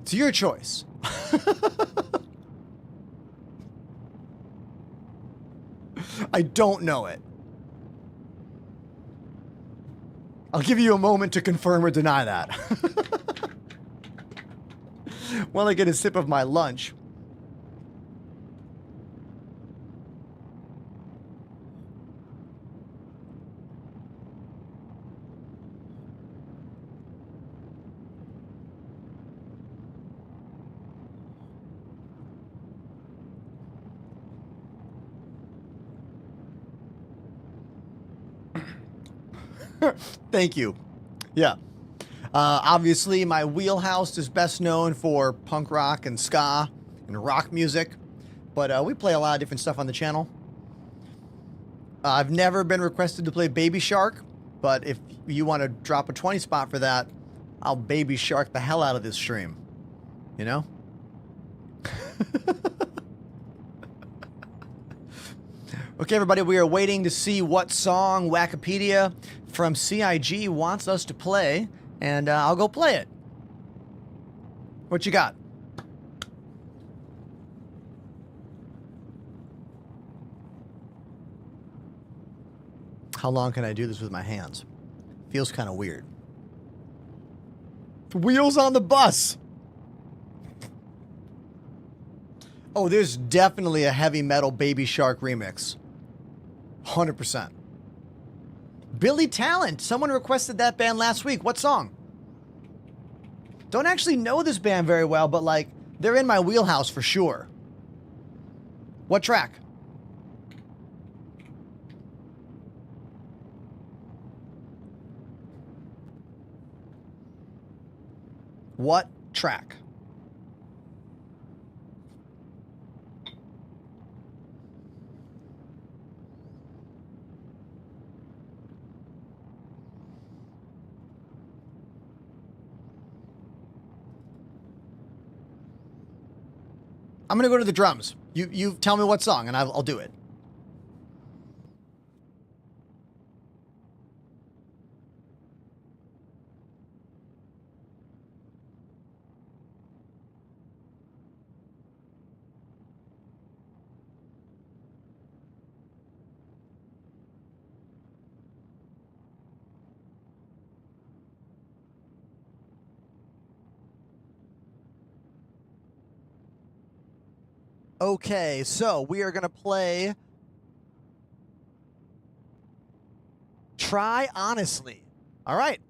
S3: it's your choice. I don't know it. I'll give you a moment to confirm or deny that. While I get a sip of my lunch. Thank you. Yeah. Obviously, my wheelhouse is best known for punk rock and ska and rock music, but we play a lot of different stuff on the channel. I've never been requested to play Baby Shark, but if you want to drop a 20 spot for that, I'll Baby Shark the hell out of this stream. You know? Okay, everybody, we are waiting to see what song Wikipedia from CIG wants us to play, and I'll go play it. What you got? How long can I do this with my hands? Feels kind of weird. Wheels on the bus! Oh, there's definitely a heavy metal Baby Shark remix. 100%. Billy Talent. Someone requested that band last week. What song? Don't actually know this band very well, but like, they're in my wheelhouse for sure. What track? What track? I'm gonna go to the drums. You tell me what song, and I'll do it. Okay, so we are gonna play Try Honestly. All right.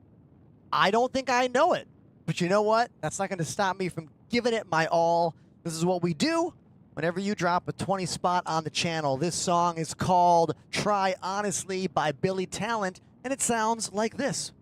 S3: I don't think I know it, but you know what? That's not gonna stop me from giving it my all. This is what we do whenever you drop a 20 spot on the channel. This song is called Try Honestly by Billy Talent, and it sounds like this.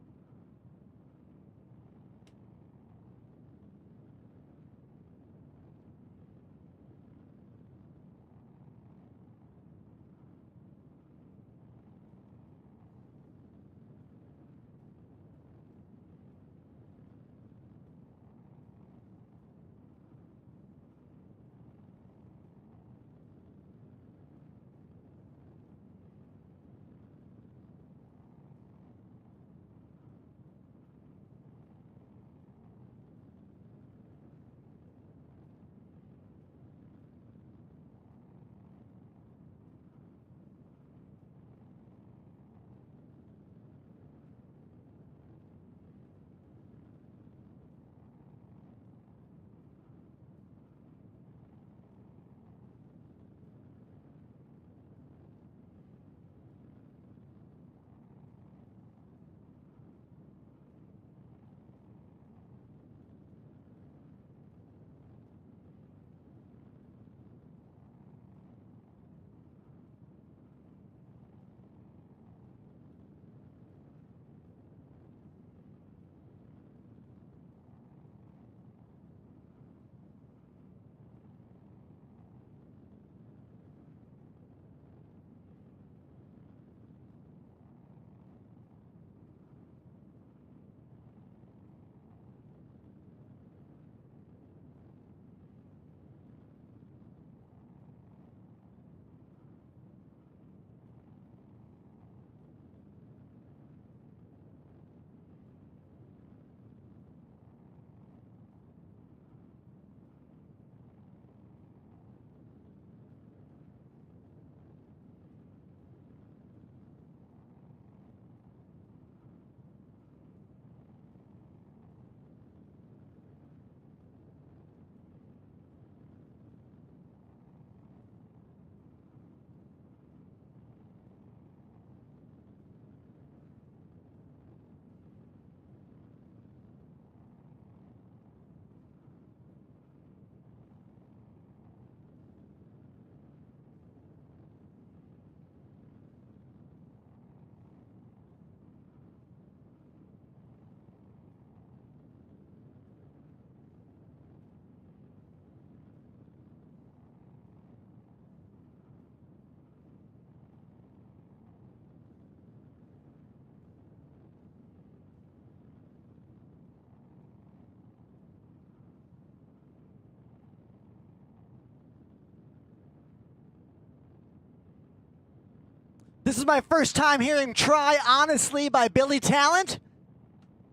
S3: This is my first time hearing Try Honestly by Billy Talent.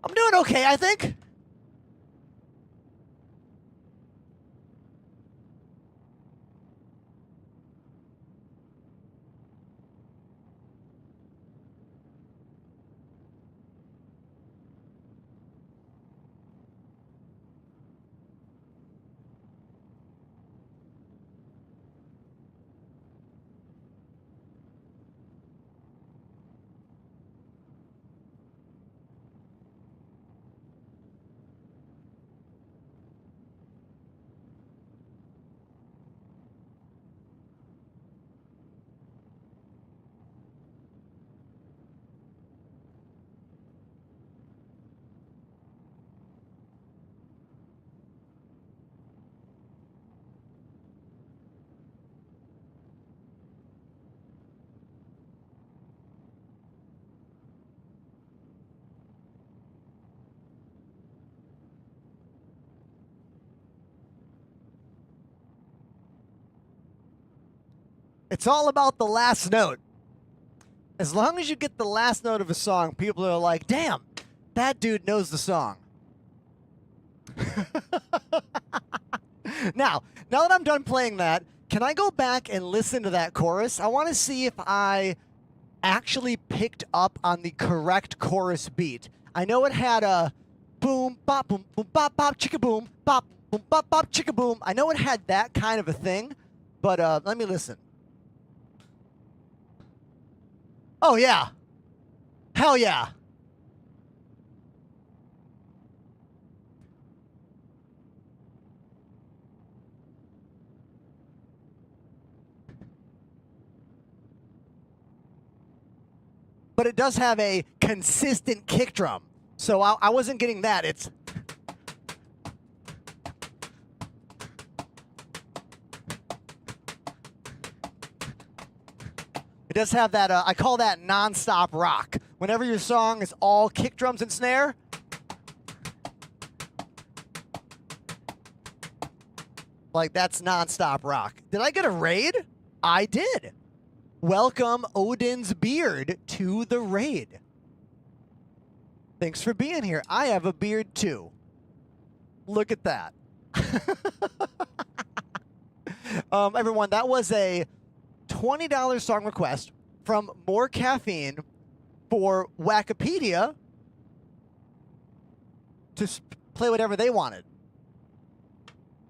S3: I'm doing okay, I think. It's all about the last note. As long as you get the last note of a song, people are like, damn, that dude knows the song. Now that I'm done playing that, can I go back and listen to that chorus? I want to see if I actually picked up on the correct chorus beat. I know it had a boom, bop, boom, bop, chicka boom, bop, chicka boom. I know it had that kind of a thing, but let me listen. Oh, yeah. Hell yeah. But it does have a consistent kick drum. So I wasn't getting that. It's... It does have that, I call that non-stop rock. Whenever your song is all kick drums and snare, like that's non-stop rock. Did I get a raid? I did. Welcome Odin's Beard to the raid. Thanks for being here. I have a beard too. Look at that. Everyone, that was a $20 song request from More Caffeine for Wikipedia to play whatever they wanted.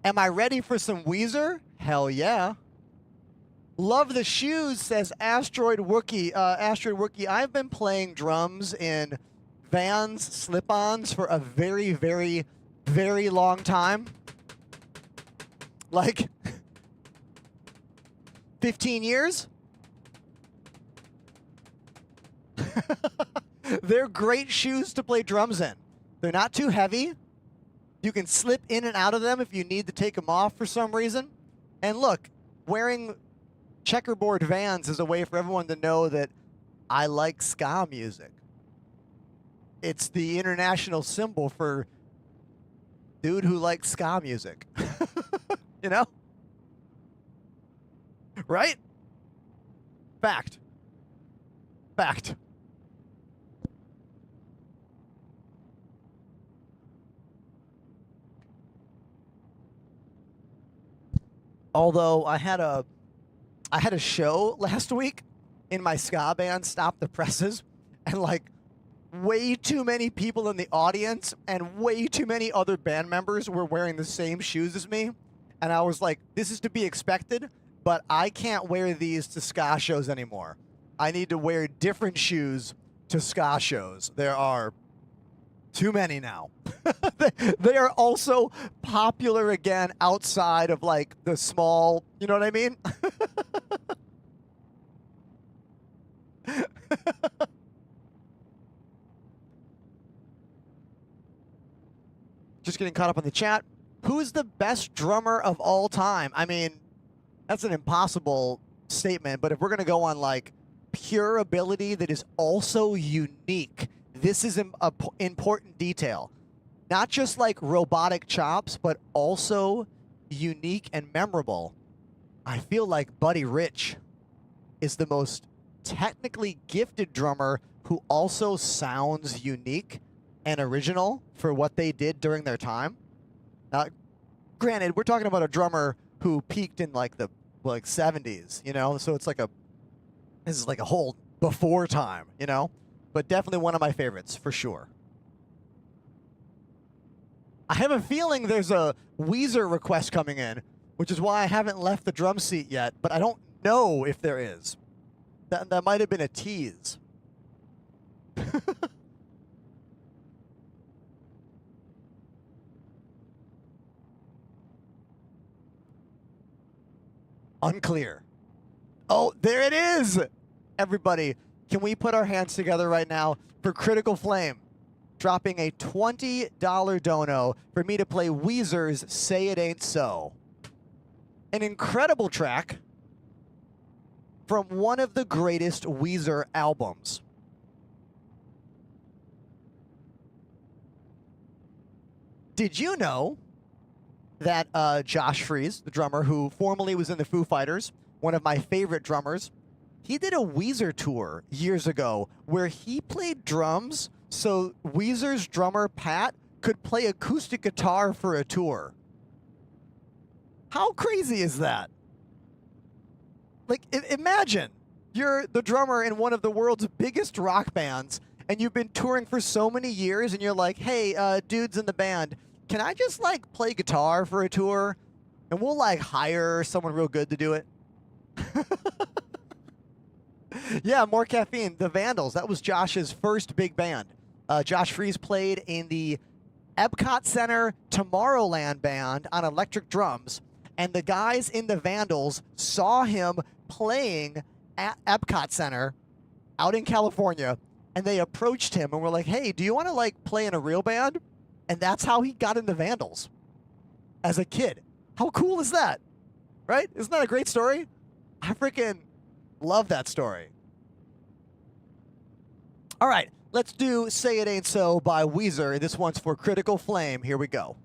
S3: Am I ready for some Weezer? Hell yeah. Love the shoes, says Asteroid Wookie. Asteroid Wookie, I've been playing drums in Vans slip-ons for a very, very, very long time. Like 15 years? They're great shoes to play drums in. They're not too heavy. You can slip in and out of them if you need to take them off for some reason. And look, wearing checkerboard Vans is a way for everyone to know that I like ska music. It's the international symbol for dude who likes ska music. You know? Right? Fact. Fact. Although I had a show last week in my ska band, Stop the Presses, and like way too many people in the audience and way too many other band members were wearing the same shoes as me. And I was like, this is to be expected, but I can't wear these to ska shows anymore. I need to wear different shoes to ska shows. There are too many now. They are also popular again outside of like the small, you know what I mean? Just getting caught up on the chat. Who's the best drummer of all time? I mean, that's an impossible statement, but if we're going to go on like pure ability that is also unique, this is an important detail. Not just like robotic chops, but also unique and memorable. I feel like Buddy Rich is the most technically gifted drummer who also sounds unique and original for what they did during their time. Granted, we're talking about a drummer who peaked in like the 70s, you know, so this is like a whole before time, you know, but definitely one of my favorites for sure. I have a feeling there's a Weezer request coming in, which is why I haven't left the drum seat yet, but I don't know if there is. That might have been a tease. Unclear. Oh, there it is! Everybody, can we put our hands together right now for Critical Flame dropping a $20 dono for me to play Weezer's Say It Ain't So. An incredible track from one of the greatest Weezer albums. Did you know that Josh Freese, the drummer who formerly was in the Foo Fighters, one of my favorite drummers, he did a Weezer tour years ago where he played drums so Weezer's drummer Pat could play acoustic guitar for a tour. How crazy is that? Like, imagine you're the drummer in one of the world's biggest rock bands and you've been touring for so many years and you're like, hey, dudes in the band, can I just like play guitar for a tour? And we'll like hire someone real good to do it. Yeah, More Caffeine. The Vandals. That was Josh's first big band. Josh Freese played in the Epcot Center Tomorrowland band on electric drums. And the guys in the Vandals saw him playing at Epcot Center out in California. And they approached him and were like, hey, do you want to like play in a real band? And that's how he got in the Vandals as a kid. How cool is that? Right? Isn't that a great story? I freaking love that story. All right, let's do Say It Ain't So by Weezer. This one's for Critical Flame. Here we go.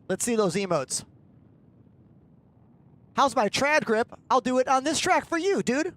S3: Let's see those emotes. How's my trad grip? I'll do it on this track for you, dude.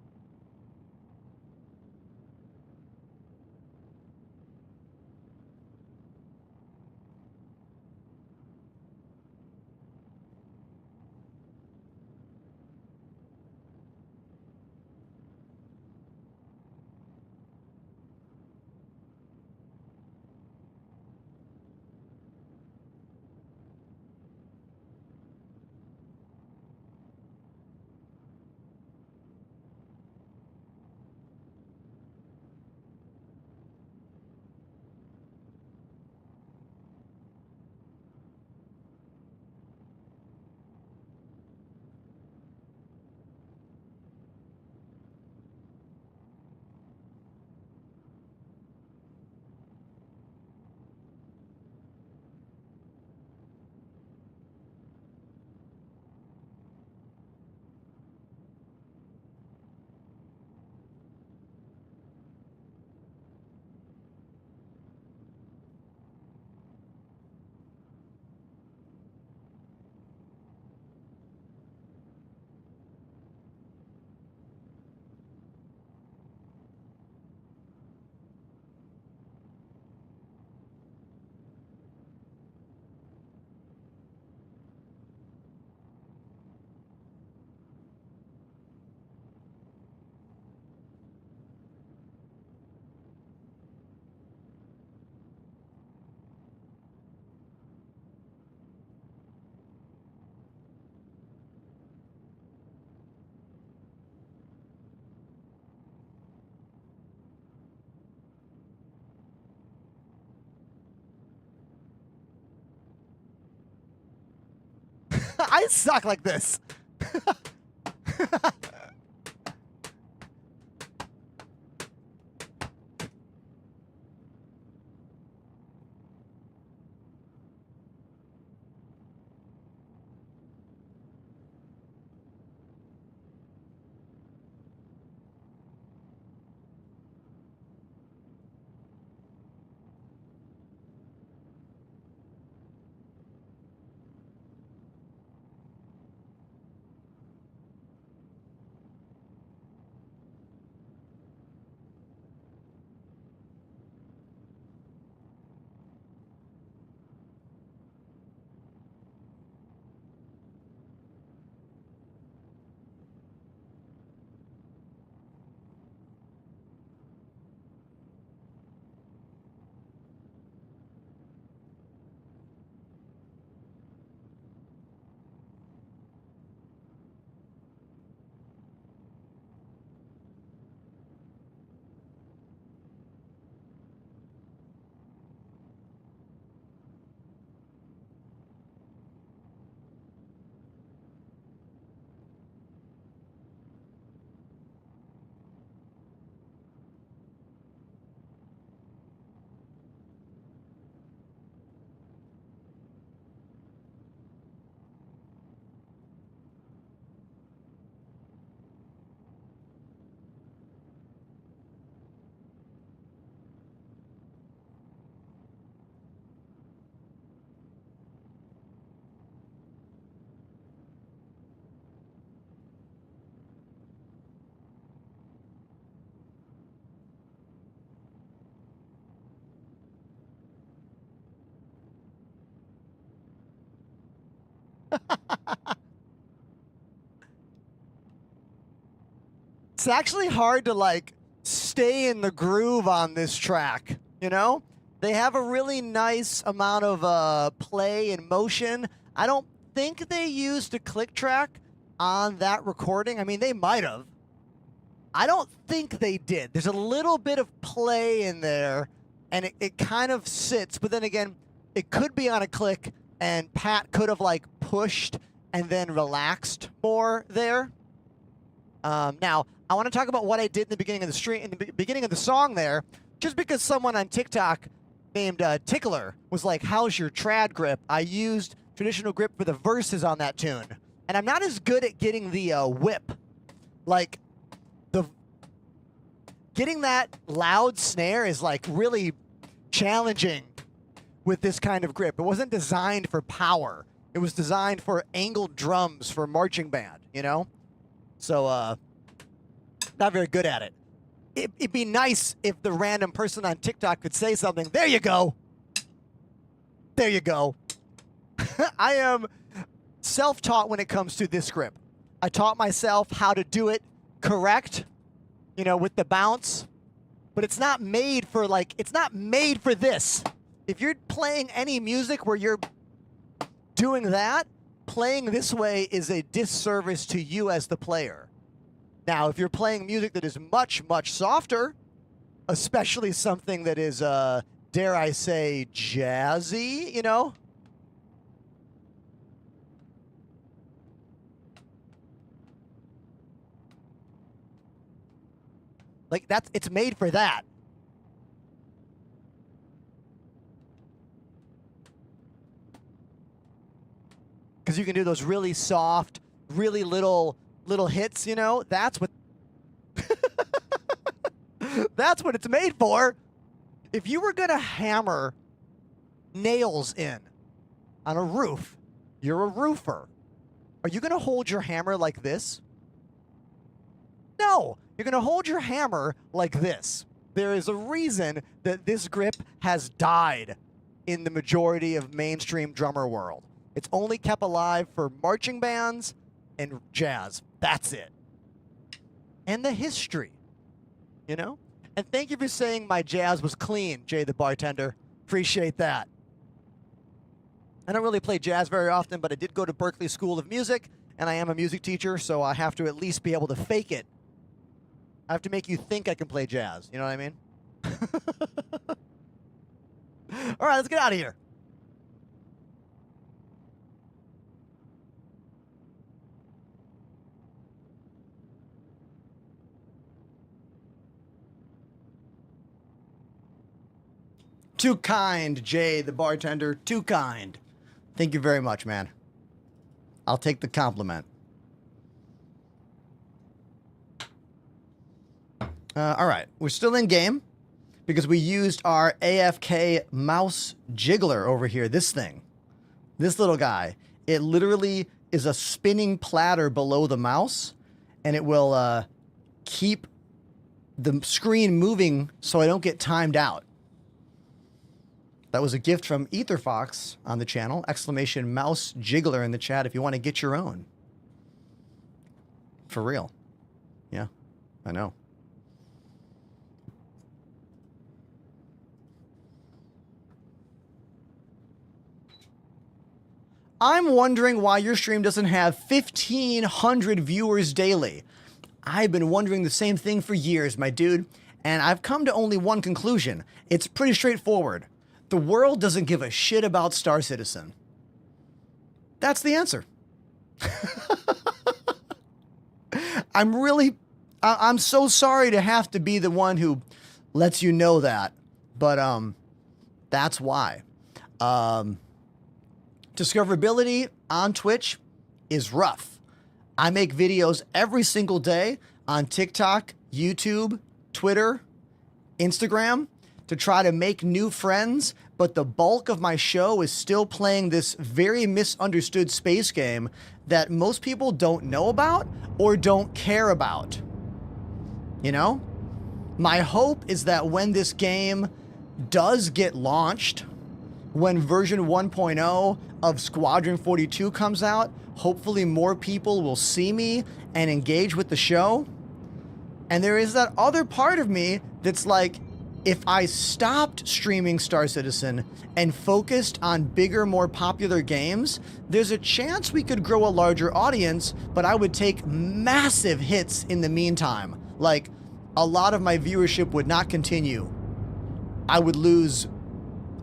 S3: I suck like this. It's actually hard to like stay in the groove on this track, you know? They have a really nice amount of play and motion. I don't think they used a click track on that recording. I mean, they might have. I don't think they did. There's a little bit of play in there, and it kind of sits. But then again, it could be on a click, and Pat could have like pushed and then relaxed more there. Now, I want to talk about what I did in the beginning of the stream, in the beginning of the song there, just because someone on TikTok named Tickler was like, "How's your trad grip?" I used traditional grip for the verses on that tune, and I'm not as good at getting the whip, like getting that loud snare is like really challenging with this kind of grip. It wasn't designed for power. It was designed for angled drums for marching band, you know? So, not very good at it. It'd be nice if the random person on TikTok could say something. There you go. There you go. I am self-taught when it comes to this grip. I taught myself how to do it correct, you know, with the bounce, but it's not made for like, it's not made for this. If you're playing any music where you're doing that, playing this way is a disservice to you as the player. Now, if you're playing music that is much, much softer, especially something that is, dare I say, jazzy, you know? Like, it's made for that. Because you can do those really soft, really little hits, you know? That's what that's what it's made for. If you were gonna hammer nails in on a roof, you're a roofer. Are you gonna hold your hammer like this? No, you're gonna hold your hammer like this. There is a reason that this grip has died in the majority of mainstream drummer world. It's only kept alive for marching bands and jazz. That's it. And the history, you know? And thank you for saying my jazz was clean, Jay the bartender. Appreciate that. I don't really play jazz very often, but I did go to Berklee School of Music, and I am a music teacher, so I have to at least be able to fake it. I have to make you think I can play jazz. You know what I mean? All right, let's get out of here. Too kind, Jay, the bartender. Too kind. Thank you very much, man. I'll take the compliment. All right, we're still in game because we used our AFK mouse jiggler over here. This thing, this little guy, it literally is a spinning platter below the mouse, and it will keep the screen moving so I don't get timed out. That was a gift from EtherFox on the channel. Exclamation mouse jiggler in the chat if you want to get your own. For real. Yeah, I know. I'm wondering why your stream doesn't have 1,500 viewers daily. I've been wondering the same thing for years, my dude, and I've come to only one conclusion. It's pretty straightforward. The world doesn't give a shit about Star Citizen. That's the answer. I'm so sorry to have to be the one who lets you know that, but that's why. Discoverability on Twitch is rough. I make videos every single day on TikTok, YouTube, Twitter, Instagram to try to make new friends, but the bulk of my show is still playing this very misunderstood space game that most people don't know about or don't care about. You know? My hope is that when this game does get launched, when version 1.0 of Squadron 42 comes out, hopefully more people will see me and engage with the show. And there is that other part of me that's like, if I stopped streaming Star Citizen and focused on bigger, more popular games, there's a chance we could grow a larger audience, but I would take massive hits in the meantime. Like, a lot of my viewership would not continue. I would lose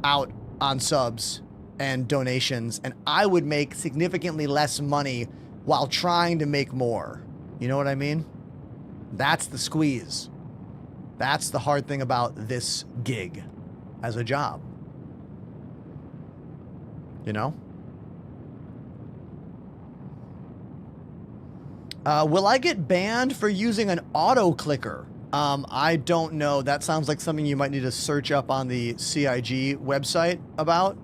S3: out on subs and donations, and I would make significantly less money while trying to make more. You know what I mean? That's the squeeze. That's the hard thing about this gig as a job. You know? Will I get banned for using an auto clicker? I don't know. That sounds like something you might need to search up on the CIG website about.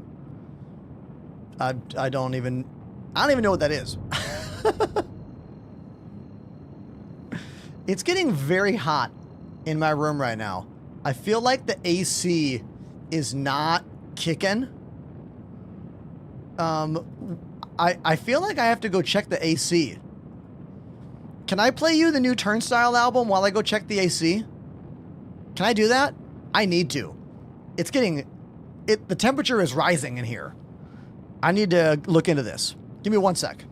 S3: I don't even know what that is. It's getting very hot in my room right now. I feel like the AC is not kicking. I feel like I have to go check the AC. Can I play you the new Turnstile album while I go check the AC? Can I do that? I need to. The temperature is rising in here. I need to look into this. Give me 1 sec.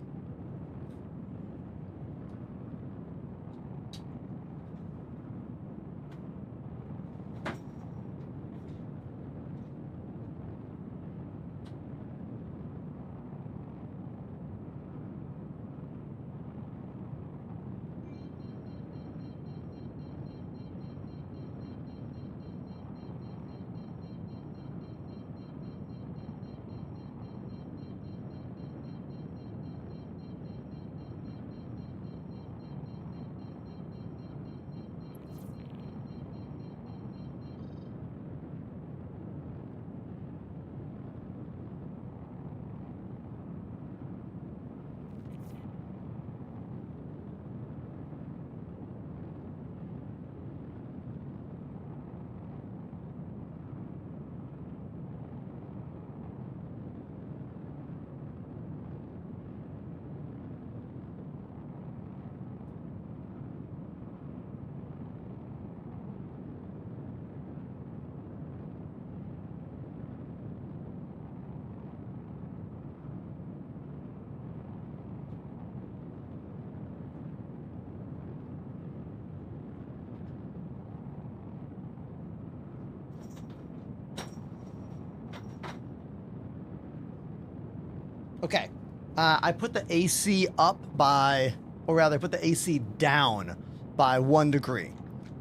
S3: Okay. I put the AC up by, or rather, I put the AC down by 1 degree.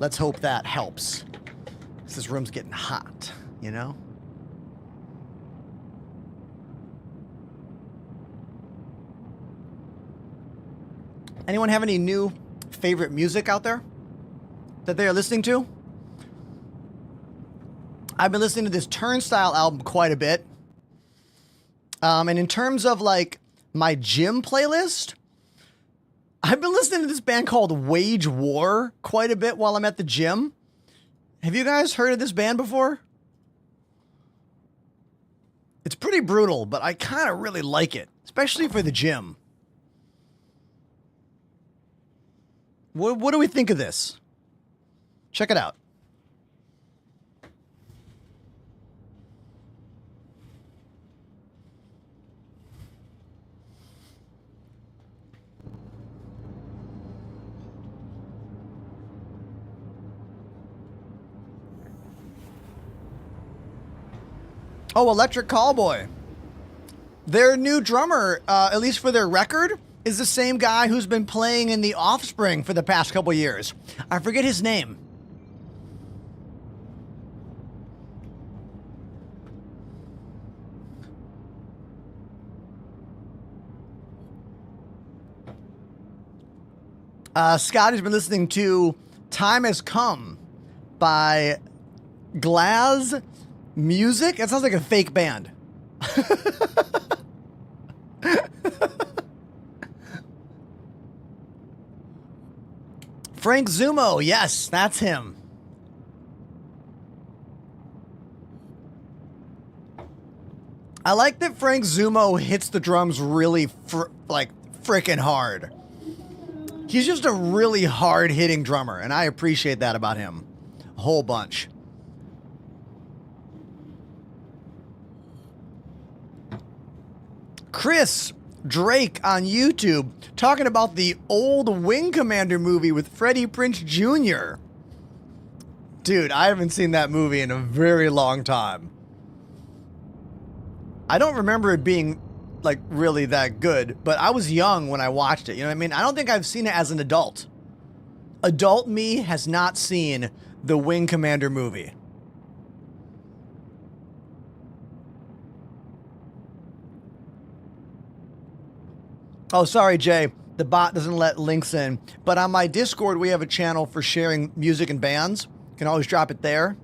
S3: Let's hope that helps. This room's getting hot, you know? Anyone have any new favorite music out there that they are listening to? I've been listening to this Turnstile album quite a bit. And in terms of like my gym playlist, I've been listening to this band called Wage War quite a bit while I'm at the gym. Have you guys heard of this band before? It's pretty brutal, but I kind of really like it, especially for the gym. What do we think of this? Check it out. Oh, Electric Callboy. Their new drummer, at least for their record, is the same guy who's been playing in The Offspring for the past couple years. I forget his name. Scotty's been listening to Time Has Come by Glaz Music. That sounds like a fake band. Frank Zumo, yes, that's him. I like that Frank Zumo hits the drums really freaking hard. He's just a really hard-hitting drummer, and I appreciate that about him a whole bunch. Chris Drake on YouTube talking about the old Wing Commander movie with Freddie Prinze Jr. Dude, I haven't seen that movie in a very long time. I don't remember it being like really that good, but I was young when I watched it. You know what I mean? I don't think I've seen it as an adult. Adult me has not seen the Wing Commander movie. Oh, sorry, Jay. The bot doesn't let links in. But on my Discord, we have a channel for sharing music and bands. You can always drop it there.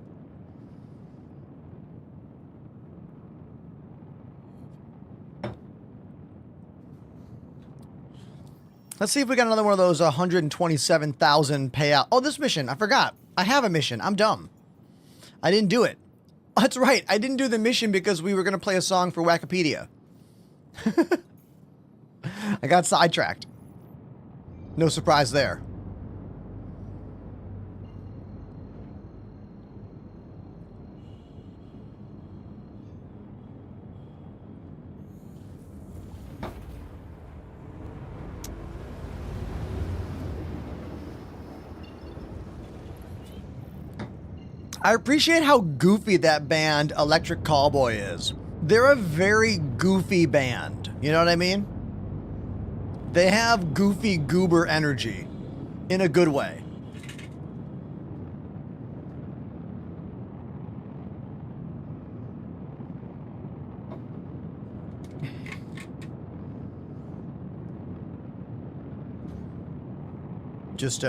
S3: Let's see if we got another one of those 127,000 payout. Oh, this mission. I forgot. I have a mission. I'm dumb. I didn't do it. That's right. I didn't do the mission because we were going to play a song for Wikipedia. I got sidetracked. No surprise there. I appreciate how goofy that band Electric Callboy is. They're a very goofy band. You know what I mean? They have goofy goober energy in a good way. Just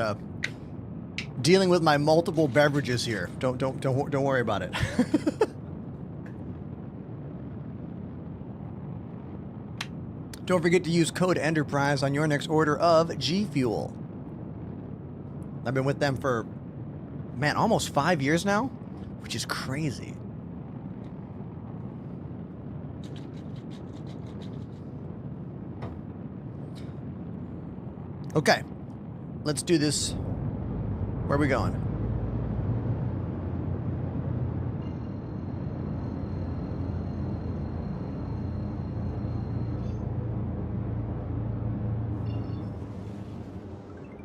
S3: dealing with my multiple beverages here. Don't worry about it. Don't forget to use code Enterprise on your next order of G Fuel. I've been with them for, man, almost 5 years now, which is crazy. Okay, let's do this. Where are we going?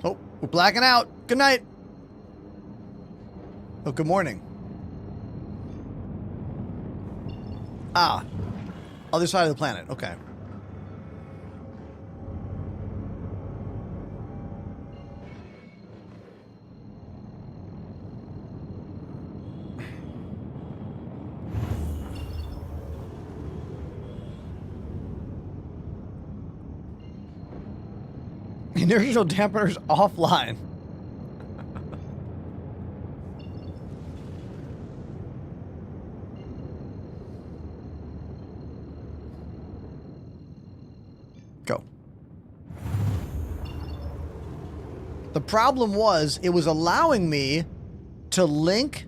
S3: Oh, we're blacking out. Good night. Oh, good morning. Ah, other side of the planet. Okay. Inertial dampeners offline. Go. The problem was it was allowing me to link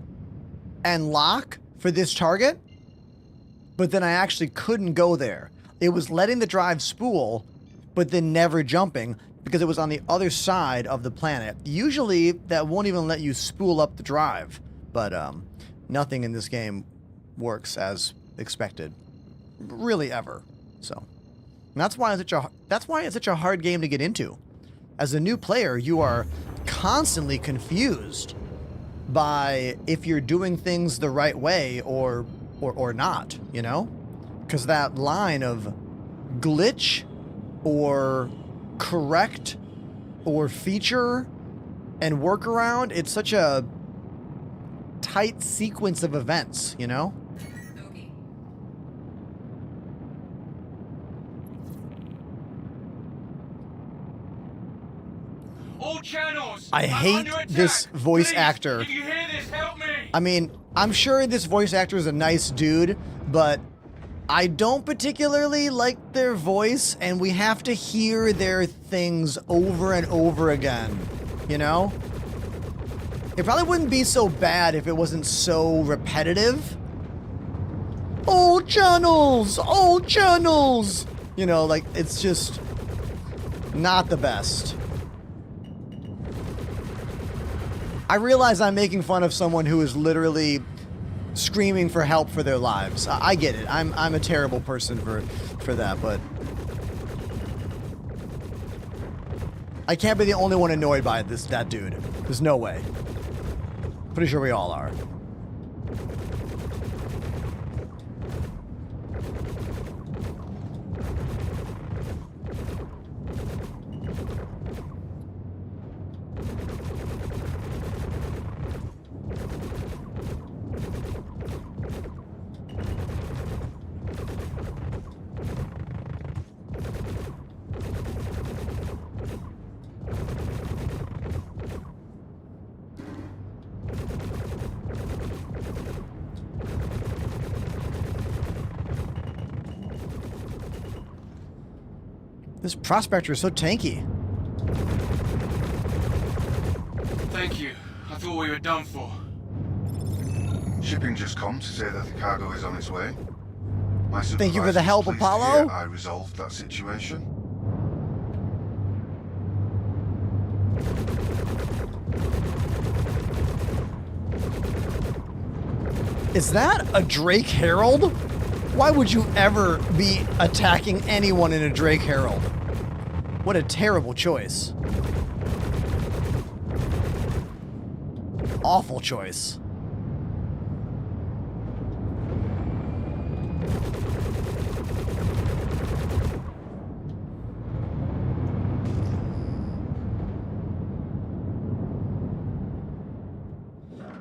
S3: and lock for this target, but then I actually couldn't go there. It was letting the drive spool, but then never jumping, because it was on the other side of the planet. Usually, that won't even let you spool up the drive, but nothing in this game works as expected, really ever. So, and that's why it's such a hard game to get into. As a new player, you are constantly confused by if you're doing things the right way or not. You know, because that line of glitch or correct or feature and workaround, it's such a tight sequence of events, you know?
S7: Okay.
S9: All channels.
S3: I hate this voice actor.
S9: If you hear this, help me.
S3: I mean, I'm sure this voice actor is a nice dude, but I don't particularly like their voice, and we have to hear their things over and over again, you know? It probably wouldn't be so bad if it wasn't so repetitive, Old channels! Old channels! You know, like, it's just not the best. I realize I'm making fun of someone who is literally screaming for help for their lives. I get it. I'm a terrible person for that, but I can't be the only one annoyed by that dude. There's no way. Pretty sure we all are. This prospector is so tanky.
S9: Thank you. I thought we were done for.
S8: Shipping just come to say that the cargo is on its way. My
S3: Thank you for the
S8: supervisor's
S3: help,
S8: pleased to
S3: Apollo.
S8: hear I resolved that situation.
S3: Is that a Drake Herald? Why would you ever be attacking anyone in a Drake Herald? What a terrible choice. Awful choice.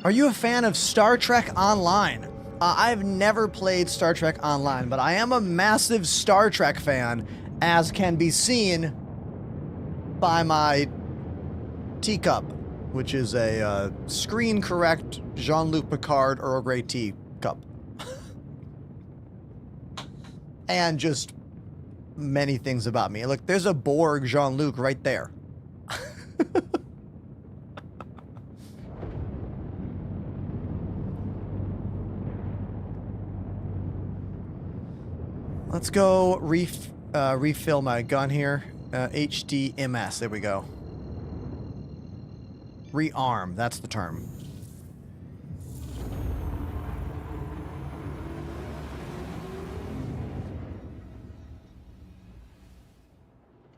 S3: Are you a fan of Star Trek Online? I've never played Star Trek Online, but I am a massive Star Trek fan, as can be seen by my teacup, which is a screen-correct Jean-Luc Picard Earl Grey tea cup. And just many things about me. Look, there's a Borg Jean-Luc right there. Let's go refill my gun here. HDMS, there we go. Rearm, that's the term.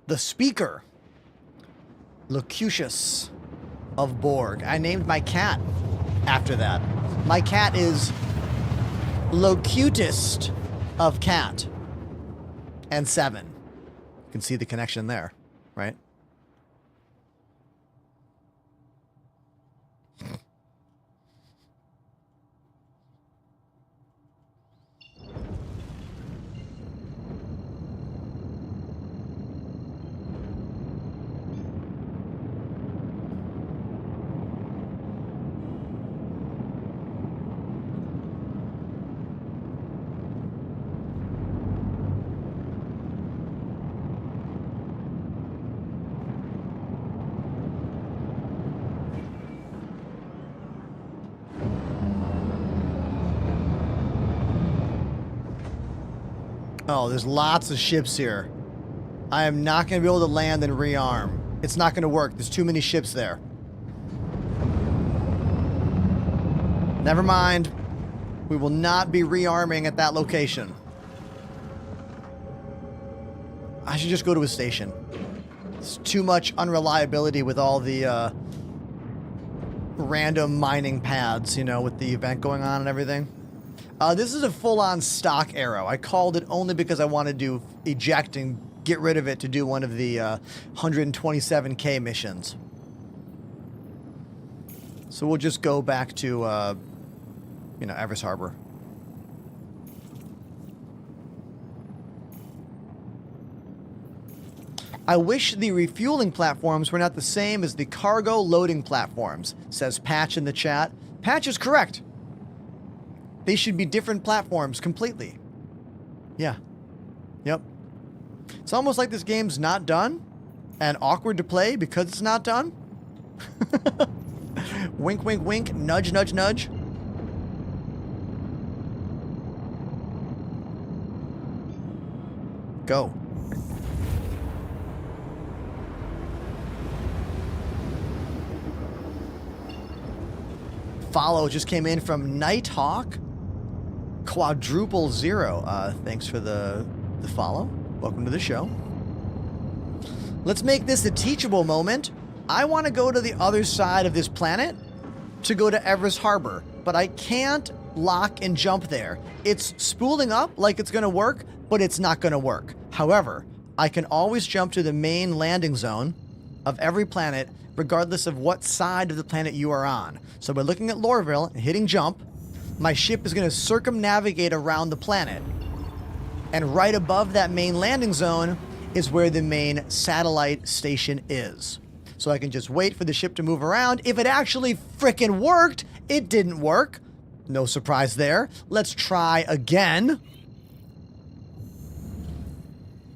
S3: The Speaker. Locutus of Borg. I named my cat after that. My cat is Locutus of Cat. And 7. You can see the connection there, right? Oh, there's lots of ships here. I am not going to be able to land and rearm. It's not going to work. There's too many ships there. Never mind. We will not be rearming at that location. I should just go to a station. It's too much unreliability with all the random mining pads, you know, with the event going on and everything. This is a full-on stock arrow. I called it only because I wanted to eject and get rid of it to do one of the 127K missions. So we'll just go back to, you know, Everest Harbor. I wish the refueling platforms were not the same as the cargo loading platforms, says Patch in the chat. Patch is correct. They should be different platforms completely. Yeah. Yep. It's almost like this game's not done and awkward to play because it's not done. Wink, wink, wink. Nudge, nudge, nudge. Go. Follow just came in from Nighthawk. Quadruple Zero. Thanks for the follow. Welcome to the show. Let's make this a teachable moment. I want to go to the other side of this planet to go to Everest Harbor, but I can't lock and jump there. It's spooling up like it's going to work, but it's not going to work. However, I can always jump to the main landing zone of every planet, regardless of what side of the planet you are on. So by looking at Lorville and hitting jump, my ship is going to circumnavigate around the planet. And right above that main landing zone is where the main satellite station is. So I can just wait for the ship to move around. If it actually frickin' worked, it didn't work. No surprise there. Let's try again.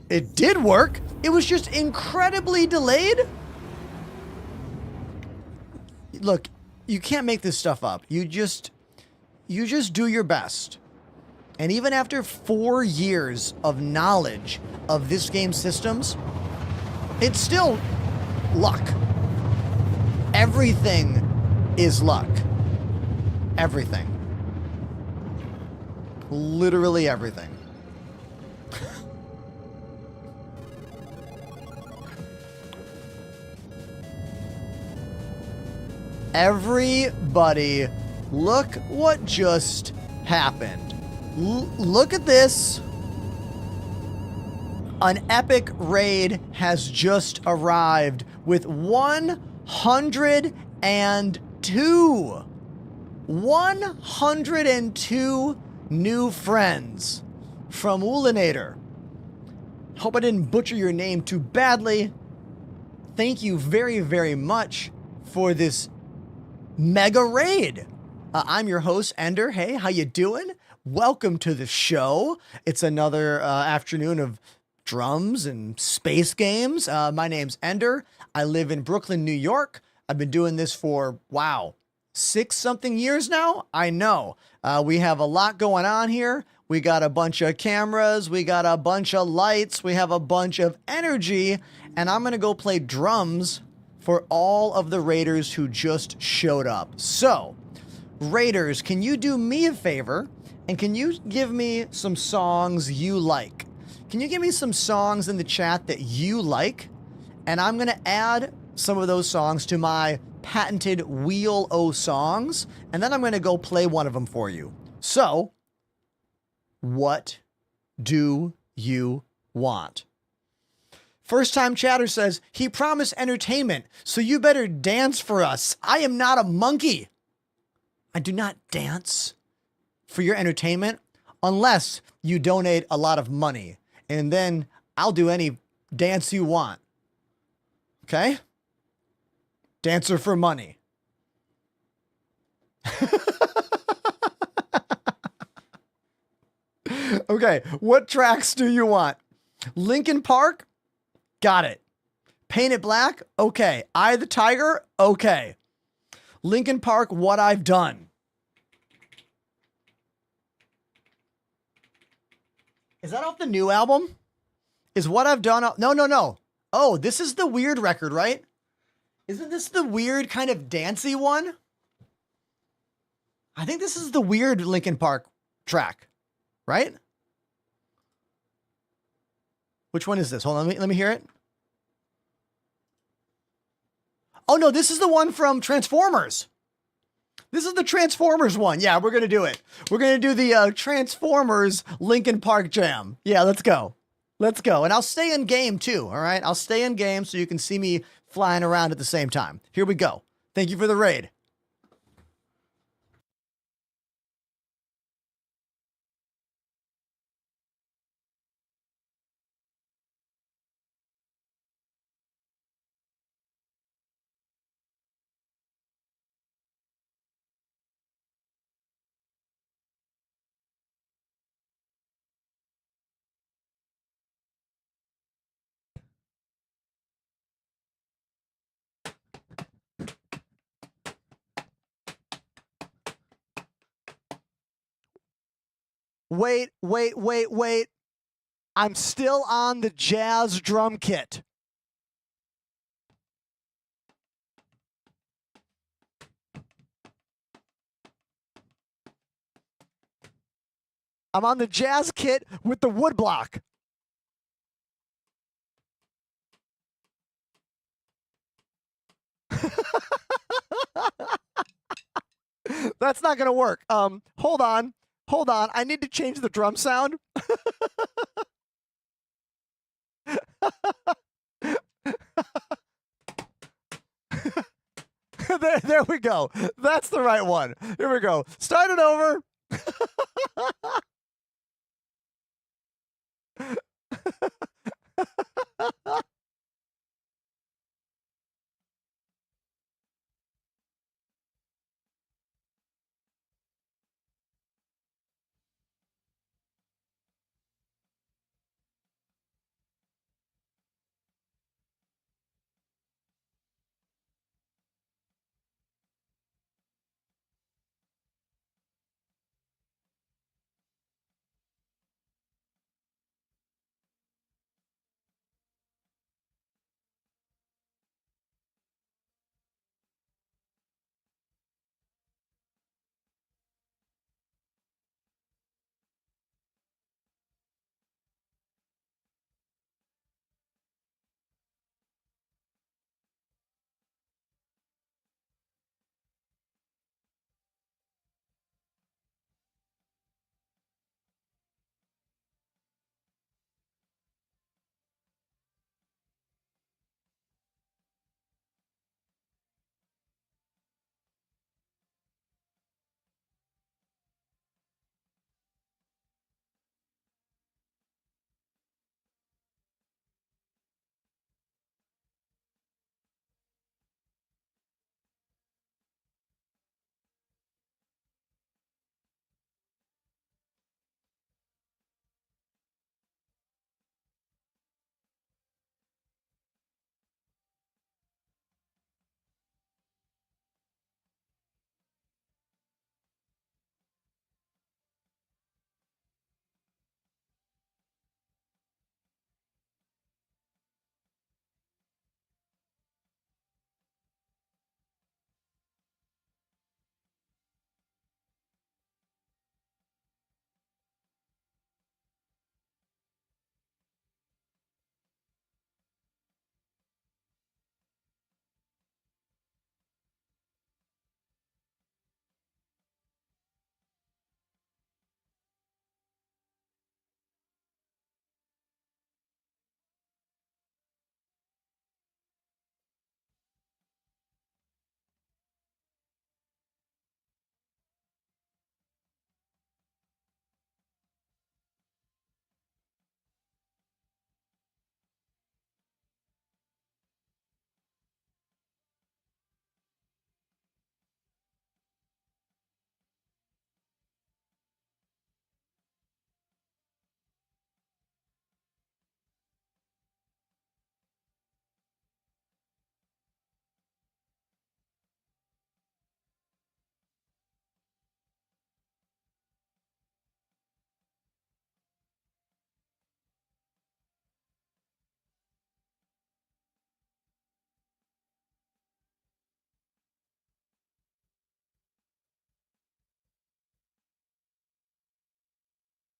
S3: It did work. It was just incredibly delayed. Look, you can't make this stuff up. You just do your best. And even after 4 years of knowledge of this game's systems, it's still luck. Everything is luck. Everything. Literally everything. Everybody, look what just happened. Look at this. An epic raid has just arrived with 102. 102 new friends from Ulanator. Hope I didn't butcher your name too badly. Thank you very, very much for this mega raid. I'm your host, Ender. Hey, how you doing? Welcome to the show. It's another afternoon of drums and space games. My name's Ender. I live in Brooklyn, New York. I've been doing this for, wow, 6-something years now? I know. We have a lot going on here. We got a bunch of cameras. We got a bunch of lights. We have a bunch of energy. And I'm going to go play drums for all of the raiders who just showed up. So, raiders, can you do me a favor? And can you give me some songs you like? Can you give me some songs in the chat that you like? And I'm going to add some of those songs to my patented Wheel O Songs. And then I'm going to go play one of them for you. So, what do you want? First time chatter says, he promised entertainment, so you better dance for us. I am not a monkey. I do not dance for your entertainment unless you donate a lot of money. And then I'll do any dance you want. Okay? Dancer for money. Okay, what tracks do you want? Linkin Park? Got it. Paint It Black? Okay. Eye of the Tiger? Okay. Linkin Park, What I've Done. Is that off the new album? Is What I've Done? No. Oh, this is the weird record, right? Isn't this the weird kind of dancey one? I think this is the weird Linkin Park track, right? Which one is this? Hold on, let me hear it. Oh no, this is the one from Transformers. This is the Transformers one. Yeah, we're going to do it. We're going to do the Transformers Linkin Park jam. Yeah, let's go. Let's go. And I'll stay in game too, all right? I'll stay in game so you can see me flying around at the same time. Here we go. Thank you for the raid. Wait. I'm still on the jazz drum kit. I'm on the jazz kit with the wood block. That's not going to work. Hold on. Hold on. I need to change the drum sound. there we go. That's the right one. Here we go. Start it over.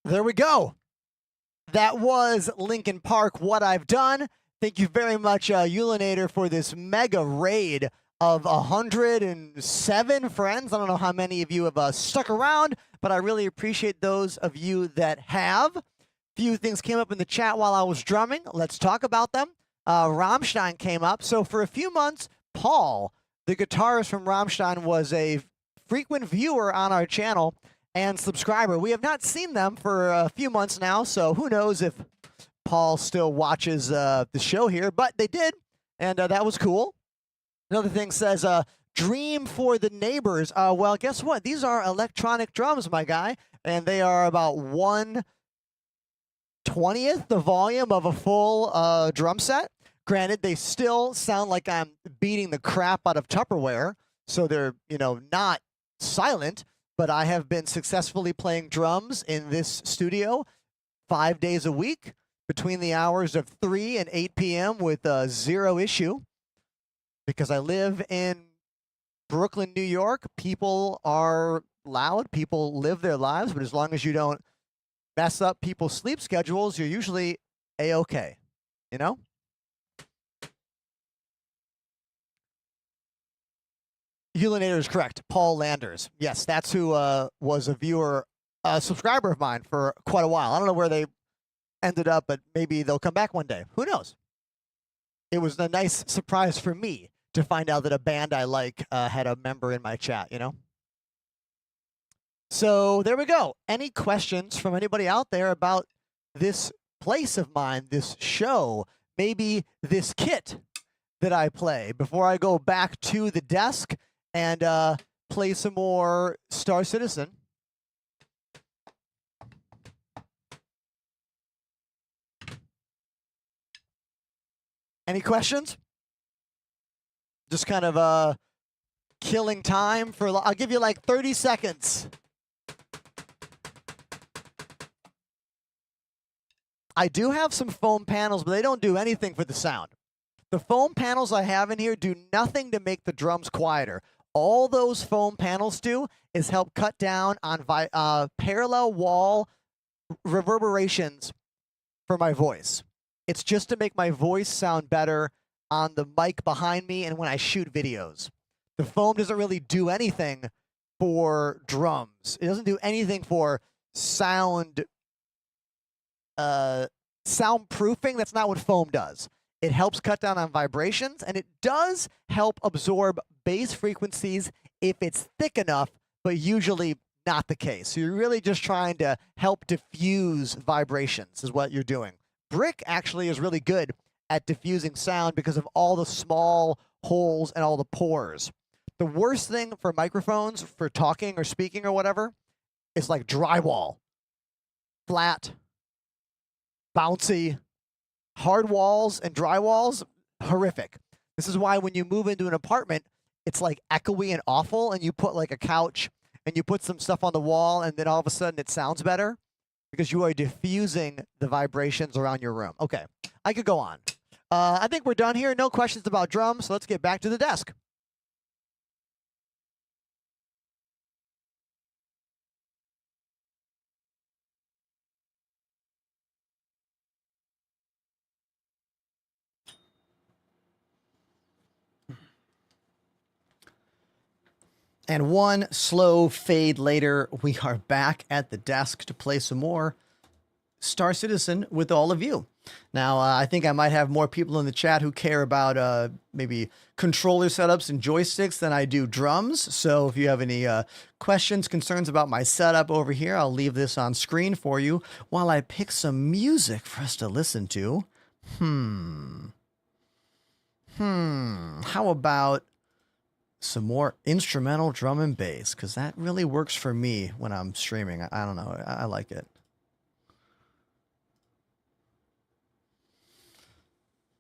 S3: There we go. That was Linkin Park, What I've Done. Thank you very much, Ulinator, for this mega raid of 107 friends. I don't know how many of you have stuck around, but I really appreciate those of you that have. Few things came up in the chat while I was drumming. Let's talk about them. Rammstein came up. So for a few months, Paul, the guitarist from Rammstein, was a frequent viewer on our channel and subscriber. We have not seen them for a few months now, so who knows if Paul still watches the show here, but they did, and that was cool. Another thing says, dream for the neighbors. Well, guess what? These are electronic drums, my guy, and they are about 1/20th the volume of a full drum set. Granted, they still sound like I'm beating the crap out of Tupperware, so they're, not silent, but I have been successfully playing drums in this studio 5 days a week. between the hours of 3 and 8 p.m. with zero issue. Because I live in Brooklyn, New York, people are loud, people live their lives, but as long as you don't mess up people's sleep schedules, you're usually A-okay, you know? Ulinator is correct. Paul Landers. Yes, that's who was a subscriber of mine for quite a while. I don't know where they ended up, but maybe they'll come back one day. Who knows? It was a nice surprise for me to find out that a band I like had a member in my chat, you know? So there we go. Any questions from anybody out there about this place of mine, this show, maybe this kit that I play before I go back to the desk and play some more Star Citizen? Any questions? Just kind of killing time for, I'll give you like 30 seconds. I do have some foam panels, but they don't do anything for the sound. The foam panels I have in here do nothing to make the drums quieter. All those foam panels do is help cut down on parallel wall reverberations for my voice. It's just to make my voice sound better on the mic behind me and when I shoot videos. The foam doesn't really do anything for drums. It doesn't do anything for soundproofing. That's not what foam does. It helps cut down on vibrations, and it does help absorb bass frequencies if it's thick enough, but usually not the case. So you're really just trying to help diffuse vibrations is what you're doing. Brick actually is really good at diffusing sound because of all the small holes and all the pores. The worst thing for microphones, for talking or speaking or whatever, is like drywall. Flat, bouncy, hard walls and dry walls, horrific. This is why when you move into an apartment, it's like echoey and awful, and you put like a couch and you put some stuff on the wall, and then all of a sudden it sounds better because you are diffusing the vibrations around your room. Okay, I could go on. I think we're done here. No questions about drums, so let's get back to the desk. And one slow fade later, we are back at the desk to play some more Star Citizen with all of you. Now, I think I might have more people in the chat who care about maybe controller setups and joysticks than I do drums. So if you have any questions, concerns about my setup over here, I'll leave this on screen for you while I pick some music for us to listen to. How about some more instrumental drum and bass, because that really works for me when I'm streaming. I don't know. I like it.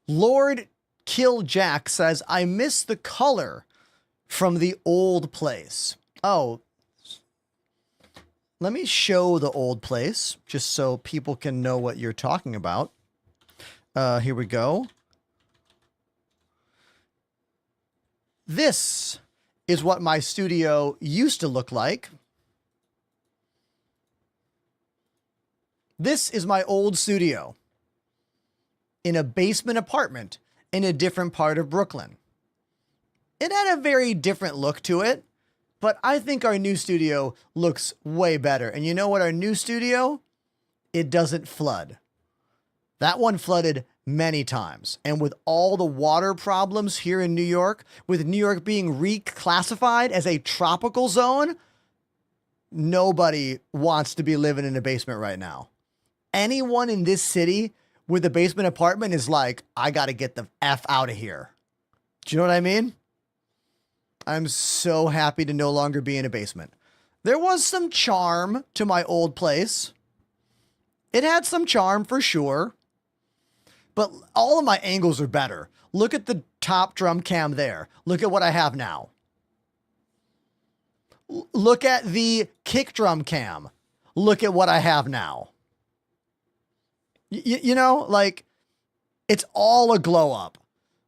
S3: Lord Kill Jack says, I miss the color from the old place. Oh, let me show the old place just so people can know what you're talking about. Here we go. This is what my studio used to look like. This is my old studio in a basement apartment in a different part of Brooklyn. It had a very different look to it, but I think our new studio looks way better. And you know what? Our new studio, it doesn't flood. That one flooded many times. And with all the water problems here in New York, with New York being reclassified as a tropical zone, nobody wants to be living in a basement right now. Anyone in this city with a basement apartment is like, I got to get the F out of here. Do you know what I mean? I'm so happy to no longer be in a basement. There was some charm to my old place. It had some charm for sure. But all of my angles are better. Look at the top drum cam there. Look at what I have now. Look at the kick drum cam. Look at what I have now. You know, like, it's all a glow up.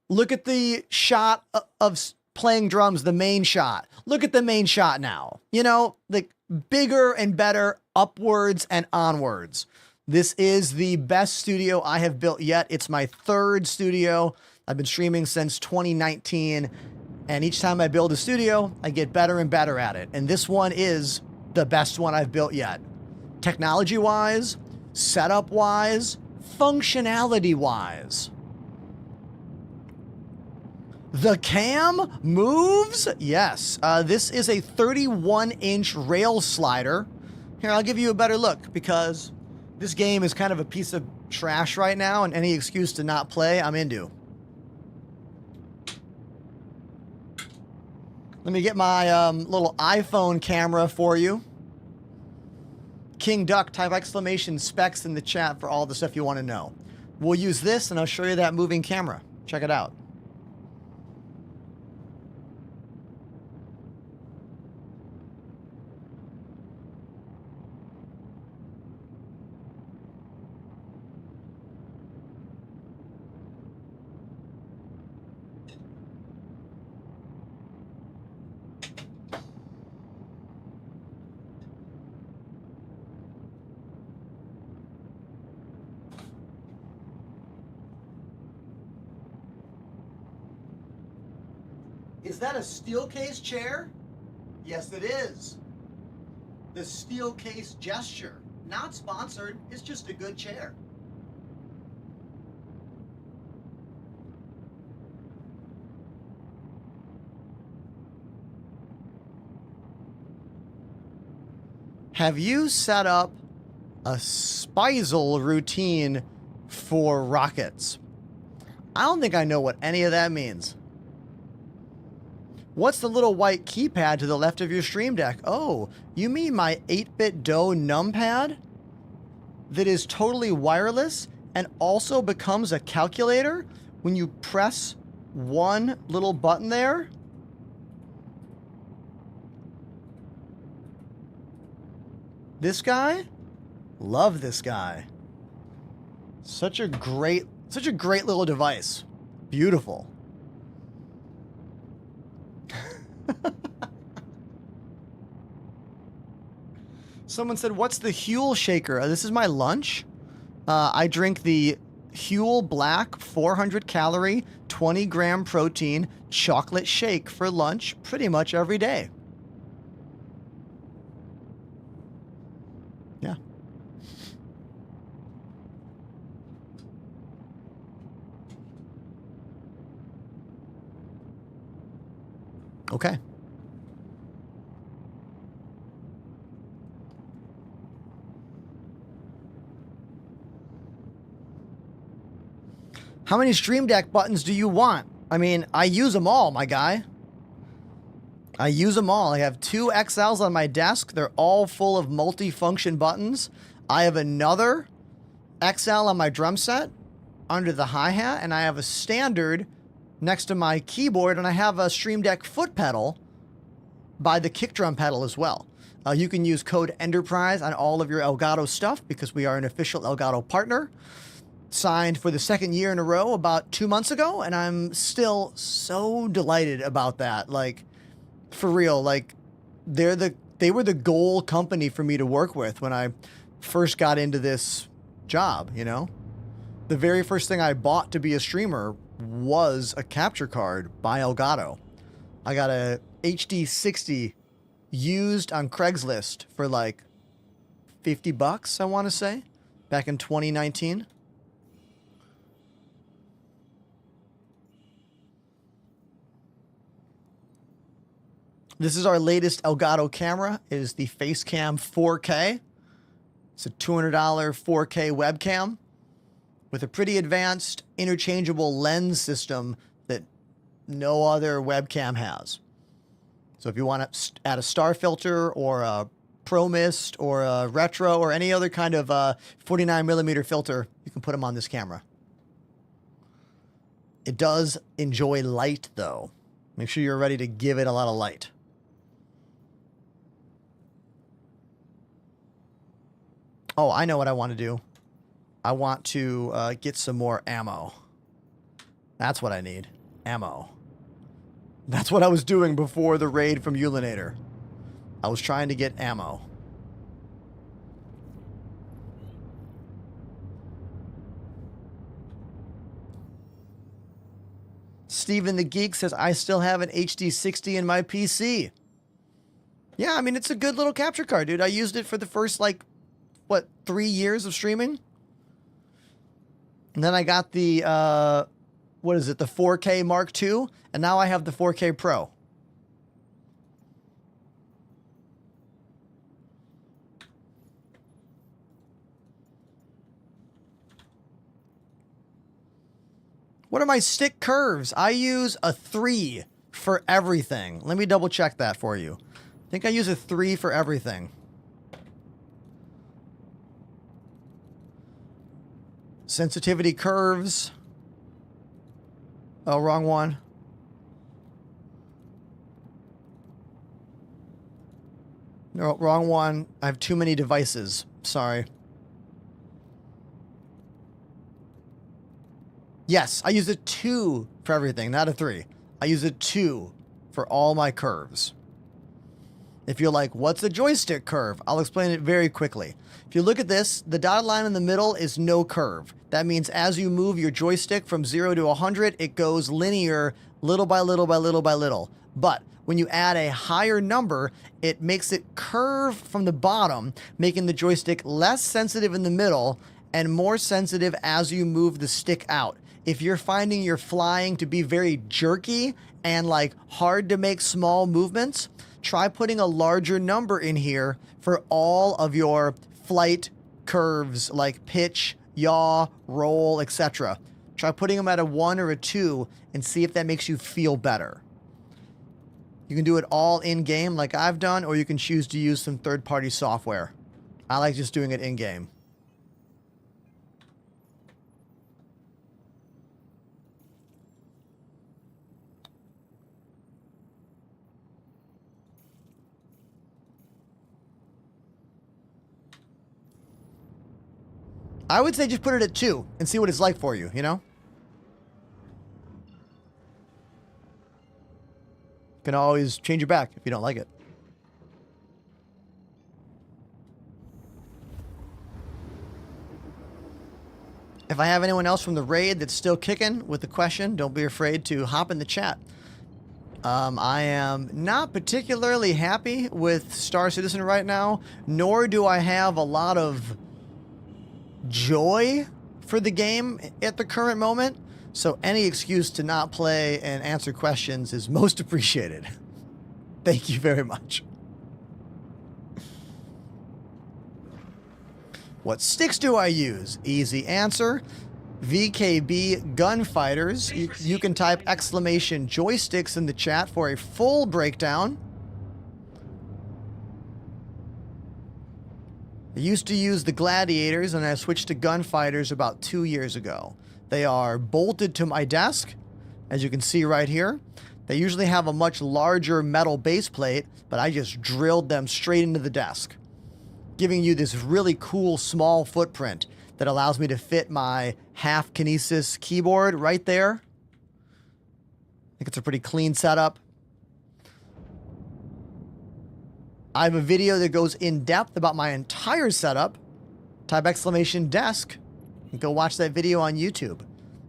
S3: Look at the shot of playing drums, the main shot. Look at the main shot now. You know, like, bigger and better, upwards and onwards. This is the best studio I have built yet. It's my third studio. I've been streaming since 2019. And each time I build a studio, I get better and better at it. And this one is the best one I've built yet. Technology-wise, setup-wise, functionality-wise. The cam moves? Yes. This is a 31-inch rail slider. Here, I'll give you a better look because this game is kind of a piece of trash right now, and any excuse to not play, I'm into. Let me get my little iPhone camera for you. King Duck, type exclamation specs in the chat for all the stuff you want to know. We'll use this, and I'll show you that moving camera. Check it out. Is that a steel case chair? Yes, it is. The steel case gesture. Not sponsored, it's just a good chair. Have you set up a Speisel routine for rockets? I don't think I know what any of that means. What's the little white keypad to the left of your Stream Deck? Oh, you mean my 8-bit DOE numpad that is totally wireless and also becomes a calculator when you press one little button there? This guy? Love this guy. Such a great little device. Beautiful. Someone said, what's the Huel shaker? This is my lunch. I drink the Huel Black 400 calorie, 20 gram protein chocolate shake for lunch pretty much every day. Yeah. Okay. How many Stream Deck buttons do you want? I mean, I use them all, my guy. I use them all. I have 2 XLs on my desk. They're all full of multi-function buttons. I have another XL on my drum set under the hi-hat, and I have a standard next to my keyboard, and I have a Stream Deck foot pedal by the kick drum pedal as well. You can use code ENTERPRISE on all of your Elgato stuff because we are an official Elgato partner. Signed for the 2nd year in a row about 2 months ago, and I'm still so delighted about that. Like, for real, like, they were the goal company for me to work with when I first got into this job, you know? The very first thing I bought to be a streamer was a capture card by Elgato. I got a HD60 used on Craigslist for like $50, I want to say, back in 2019. This is our latest Elgato camera. It is the Facecam 4K. It's a $200 4K webcam with a pretty advanced interchangeable lens system that no other webcam has. So if you want to add a star filter or a Pro Mist or a retro or any other kind of 49mm filter, you can put them on this camera. It does enjoy light though. Make sure you're ready to give it a lot of light. Oh, I know what I want to do. I want to get some more ammo. That's what I need. Ammo. That's what I was doing before the raid from Ulinator. I was trying to get ammo. Steven the Geek says, I still have an HD60 in my PC. Yeah, I mean, it's a good little capture card, dude. I used it for the first, like, what, 3 years of streaming? And then I got the, what is it, the 4K Mark II, and now I have the 4K Pro. What are my stick curves? I use a 3 for everything. Let me double check that for you. I think I use a 3 for everything. Sensitivity curves. Oh, wrong one. No, wrong one. I have too many devices. Sorry. Yes, I use a 2 for everything, not a 3. I use a 2 for all my curves. If you're like, what's a joystick curve? I'll explain it very quickly. If you look at this, the dotted line in the middle is no curve. That means as you move your joystick from 0 to 100, it goes linear little by little by little by little. But when you add a higher number, it makes it curve from the bottom, making the joystick less sensitive in the middle and more sensitive as you move the stick out. If you're finding your flying to be very jerky and like hard to make small movements, try putting a larger number in here for all of your flight curves like pitch, yaw, roll, etc. Try putting them at a 1 or a 2 and see if that makes you feel better. You can do it all in-game like I've done, or you can choose to use some third-party software. I like just doing it in-game. I would say just put it at 2 and see what it's like for you, you know? You can always change it back if you don't like it. If I have anyone else from the raid that's still kicking with the question, don't be afraid to hop in the chat. I am not particularly happy with Star Citizen right now, nor do I have a lot of joy for the game at the current moment, so any excuse to not play and answer questions is most appreciated. Thank you very much. What sticks do I use? Easy answer. VKB Gunfighters. You can type exclamation joysticks in the chat for a full breakdown. I used to use the Gladiators, and I switched to Gunfighters about 2 years ago. They are bolted to my desk, as you can see right here. They usually have a much larger metal base plate, but I just drilled them straight into the desk, giving you this really cool small footprint that allows me to fit my half Kinesis keyboard right there. I think it's a pretty clean setup. I have a video that goes in depth about my entire setup. Type exclamation desk and go watch that video on YouTube.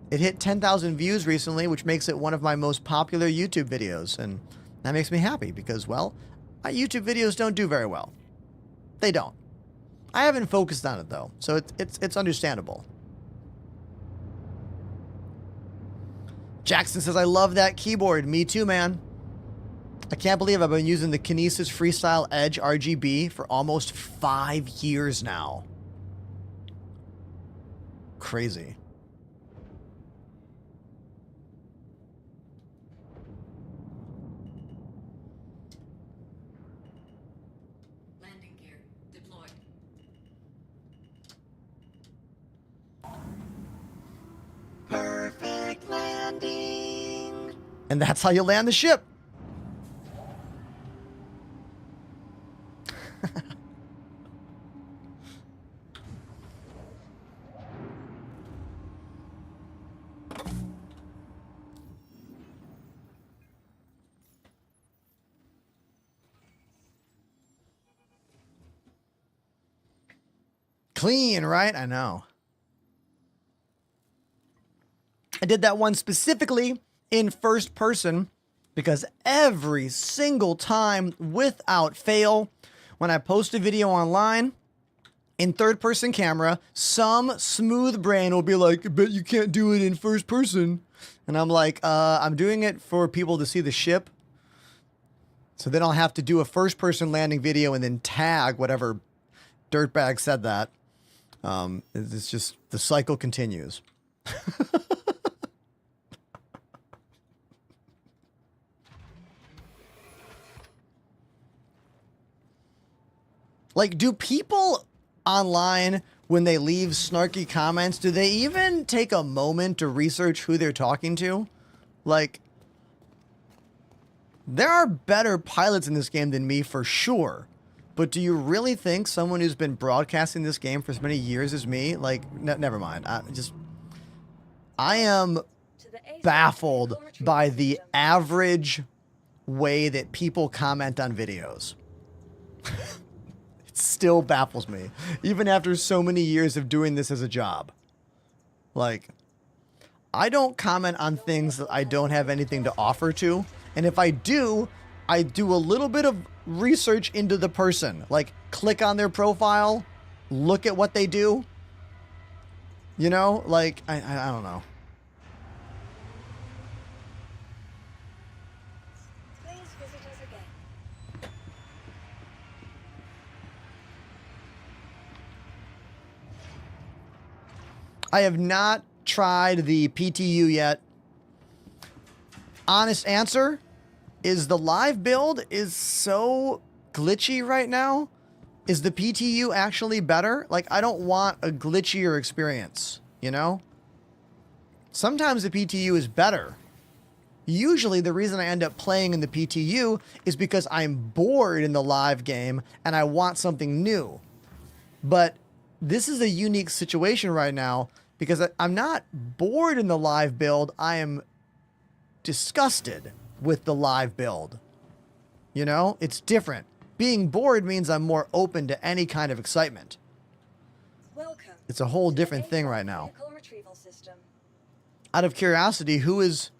S3: It hit 10,000 views recently, which makes it one of my most popular YouTube videos. And that makes me happy because, well, my YouTube videos don't do very well. They don't. I haven't focused on it though, so it's understandable. Jackson says, I love that keyboard. Me too, man. I can't believe I've been using the Kinesis Freestyle Edge RGB for almost 5 years now. Crazy.
S7: Landing gear deployed.
S3: Perfect landing. And that's how you land the ship. Clean, right? I know. I did that one specifically in first person because every single time, without fail, when I post a video online in third person camera, some smooth brain will be like, I bet you can't do it in first person. And I'm like, I'm doing it for people to see the ship. So then I'll have to do a first person landing video and then tag whatever dirtbag said that. It's just, the cycle continues. Like, do people online, when they leave snarky comments, do they even take a moment to research who they're talking to? Like, there are better pilots in this game than me for sure. But do you really think someone who's been broadcasting this game for as many years as me, like, never mind. I am baffled by the average way that people comment on videos. It still baffles me, even after so many years of doing this as a job. Like, I don't comment on things that I don't have anything to offer to. And if I do a little bit of research into the person. Like, click on their profile, look at what they do. You know, like, I don't know.
S6: Please visit us again.
S3: I have not tried the PTU yet. Honest answer is the live build is so glitchy right now. Is the PTU actually better? Like, I don't want a glitchier experience, you know? Sometimes the PTU is better. Usually the reason I end up playing in the PTU is because I'm bored in the live game and I want something new. But this is a unique situation right now because I'm not bored in the live build. I am disgusted with the live build. You know, it's different. Being bored means I'm more open to any kind of excitement.
S6: Welcome.
S3: It's a whole different thing right now.
S6: Vehicle retrieval system.
S3: Out of curiosity, who is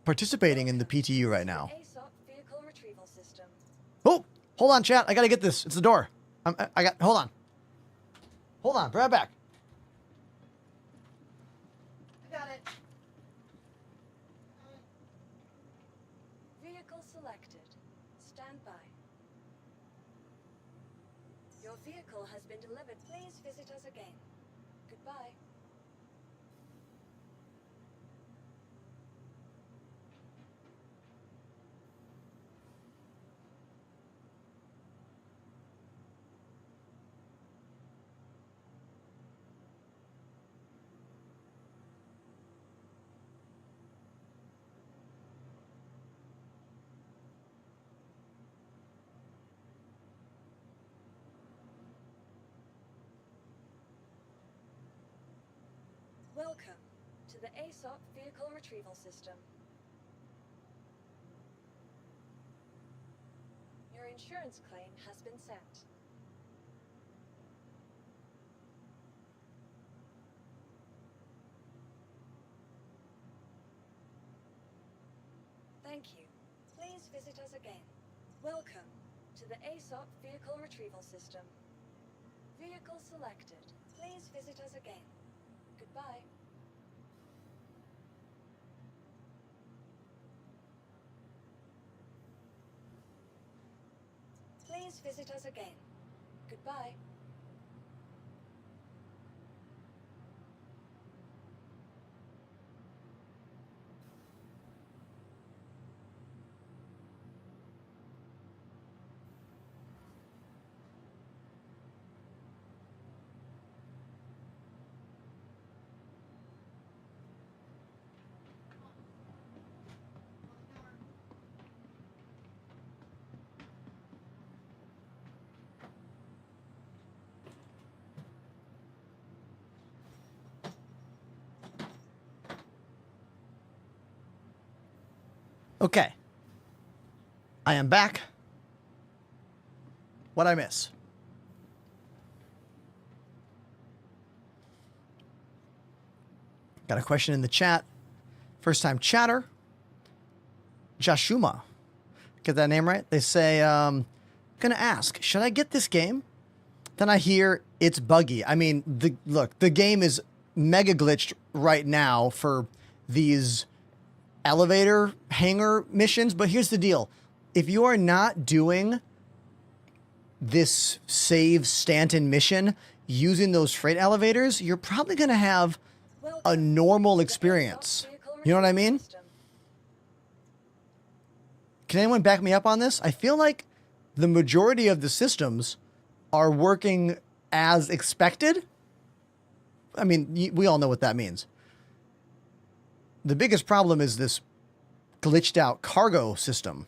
S3: participating in the PTU right now?
S6: ASOP vehicle retrieval system.
S3: Oh, hold on, chat. I gotta get this. It's the door. Hold on. Hold on. Be right back. I got it.
S6: Vehicle selected. Stand by. Your vehicle has been delivered. Please visit us again. Goodbye. Welcome to the ASOP vehicle retrieval system. Your insurance claim has been sent. Thank you. Please visit us again. Welcome to the ASOP vehicle retrieval system. Vehicle selected. Please visit us again. Goodbye. Please visit us again. Goodbye.
S3: Okay. I am back. What'd I miss? Got a question in the chat. First time chatter. Jashuma. Get that name right? They say, gonna ask, should I get this game? Then I hear it's buggy. I mean, the game is mega glitched right now for these elevator hangar missions. But here's the deal. If you are not doing this save Stanton mission using those freight elevators, you're probably going to have a normal experience. You know what I mean? Can anyone back me up on this? I feel like the majority of the systems are working as expected. I mean, we all know what that means. The biggest problem is this glitched out cargo system,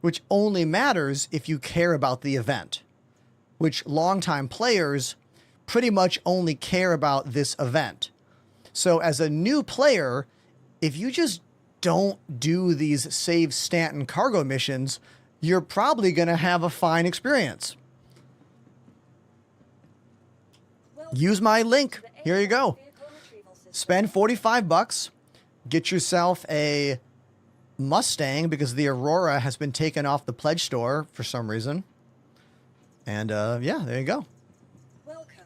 S3: which only matters if you care about the event, which longtime players pretty much only care about this event. So as a new player, if you just don't do these save Stanton cargo missions, you're probably going to have a fine experience. Use my link. Here you go. Spend $45. Get yourself a Mustang because the Aurora has been taken off the pledge store for some reason. And yeah, there you go.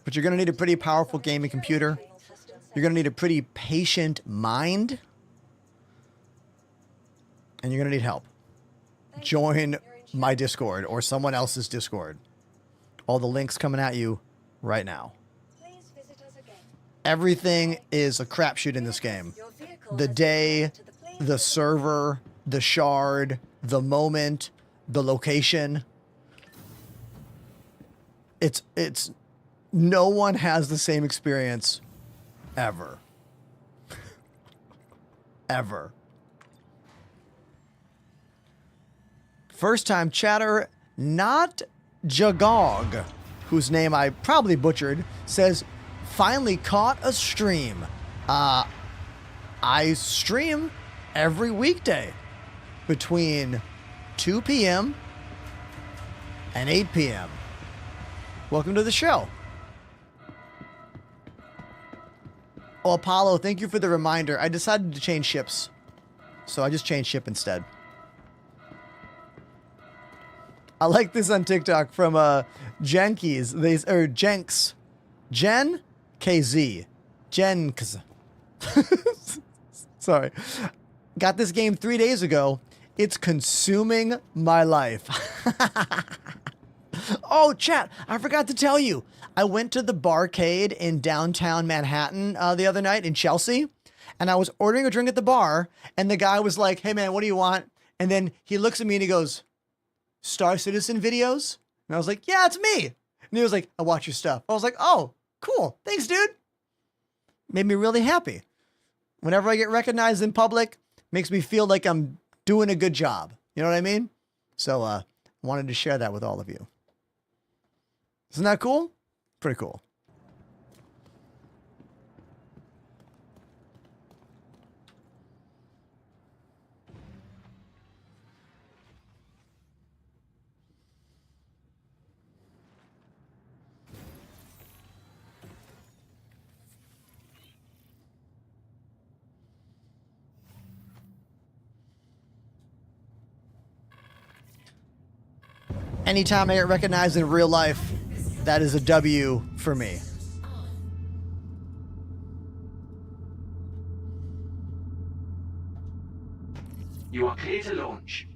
S3: But you're going to need a pretty powerful gaming computer. You're going to need a pretty patient mind. And you're going to need help. Join my Discord or someone else's Discord. All the links coming at you right now. Everything is a crapshoot in this game. The day, the server, the shard, the moment, the location. It's no one has the same experience ever. Ever. First time chatter, not Jagog, whose name I probably butchered, says, finally caught a stream. I stream every weekday between 2 p.m. and 8 p.m. Welcome to the show. Oh, Apollo, thank you for the reminder. I decided to change ships, so I just changed ship instead. I like this on TikTok from Jenkies. Or Jenks. Jen KZ. Jenks. Sorry. Got this game 3 days ago. It's consuming my life. Oh, chat, I forgot to tell you. I went to the barcade in downtown Manhattan the other night in Chelsea, and I was ordering a drink at the bar, and the guy was like, hey, man, what do you want? And then he looks at me and he goes, Star Citizen videos? And I was like, yeah, it's me. And he was like, I watch your stuff. I was like, oh, cool. Thanks, dude. Made me really happy. Whenever I get recognized in public, makes me feel like I'm doing a good job. You know what I mean? So, wanted to share that with all of you. Isn't that cool? Pretty cool. Anytime I get recognized in real life, that is a W for me.
S10: You are clear to launch.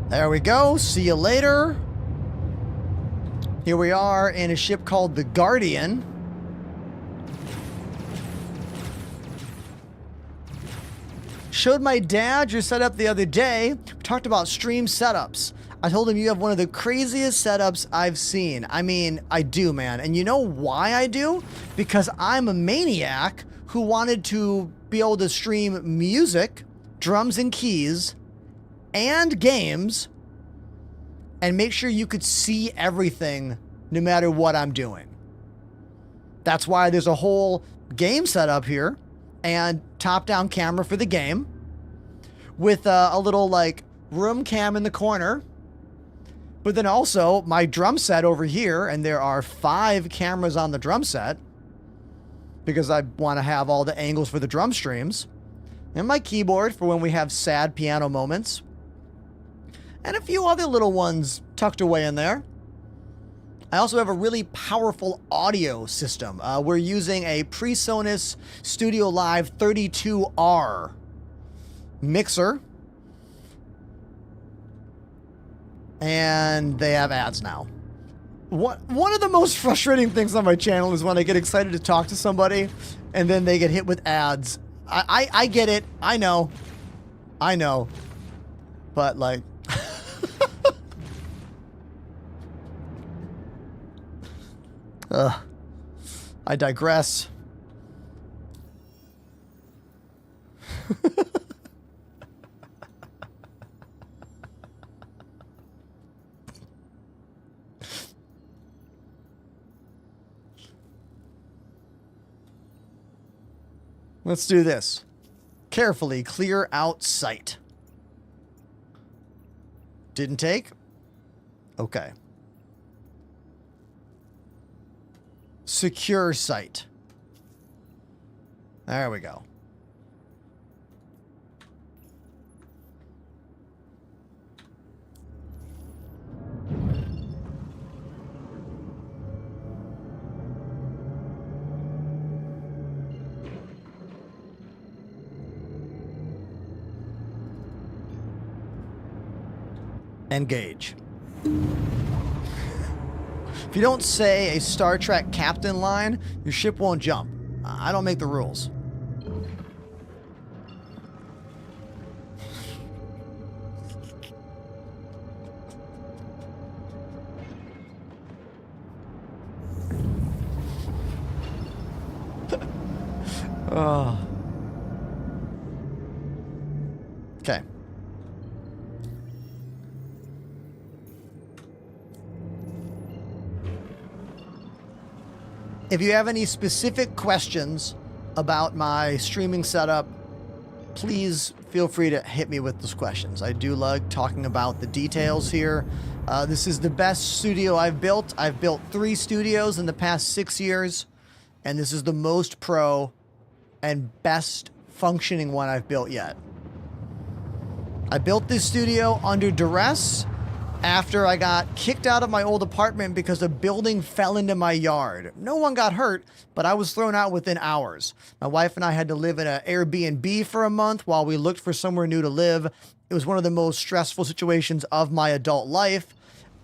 S3: There we go. See you later. Here we are in a ship called the Guardian. Showed my dad your setup the other day. We talked about stream setups. I told him you have one of the craziest setups I've seen. I mean, I do, man. And you know why I do? Because I'm a maniac who wanted to be able to stream music, drums and keys, and games and make sure you could see everything no matter what I'm doing. That's why there's a whole game set up here and top-down camera for the game with a little like room cam in the corner. But then also my drum set over here, and there are 5 cameras on the drum set because I want to have all the angles for the drum streams. And my keyboard for when we have sad piano moments. And a few other little ones tucked away in there. I also have a really powerful audio system. We're using a PreSonus Studio Live 32R mixer. And they have ads now. One of the most frustrating things on my channel is when I get excited to talk to somebody and then they get hit with ads. I get it. I know. But like... I digress. Let's do this. Carefully clear out site. Didn't take? Okay. Secure site. There we go. Engage. If you don't say a Star Trek captain line, your ship won't jump. I don't make the rules. Oh. Okay. If you have any specific questions about my streaming setup, please feel free to hit me with those questions. I do like talking about the details here. This is the best studio I've built. I've built 3 studios in the past 6 years, and this is the most pro and best functioning one I've built yet. I built this studio under duress after I got kicked out of my old apartment because a building fell into my yard. No one got hurt, but I was thrown out within hours. My wife and I had to live in an Airbnb for a month while we looked for somewhere new to live. It was one of the most stressful situations of my adult life.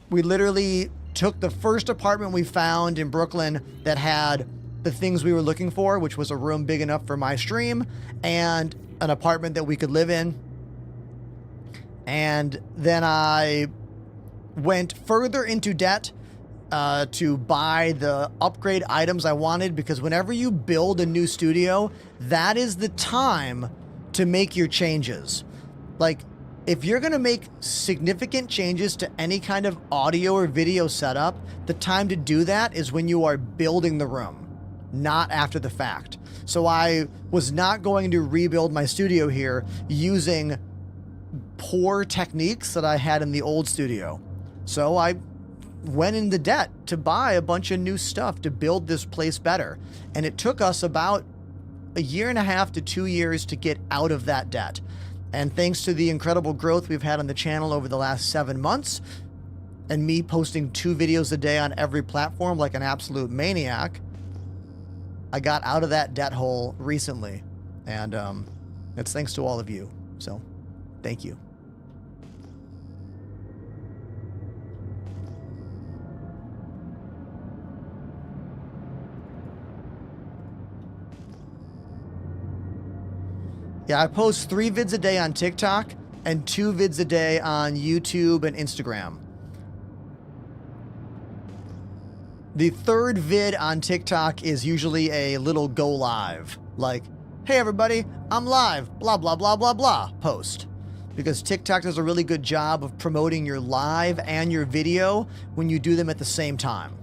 S3: We literally took the first apartment we found in Brooklyn that had the things we were looking for, which was a room big enough for my stream and an apartment that we could live in. And then I went further into debt to buy the upgrade items I wanted, because whenever you build a new studio, that is the time to make your changes. Like, if you're going to make significant changes to any kind of audio or video setup, the time to do that is when you are building the room, not after the fact. So I was not going to rebuild my studio here using poor techniques that I had in the old studio. So I went into debt to buy a bunch of new stuff to build this place better. And it took us about 1.5 to 2 years to get out of that debt. And thanks to the incredible growth we've had on the channel over the last 7 months, and me posting 2 videos a day on every platform like an absolute maniac, I got out of that debt hole recently. And it's thanks to all of you. So thank you. Yeah, I post 3 vids a day on TikTok and 2 vids a day on YouTube and Instagram. The third vid on TikTok is usually a little go live. Like, hey everybody, I'm live, blah, blah, blah, blah, blah, post. because TikTok does a really good job of promoting your live and your video when you do them at the same time.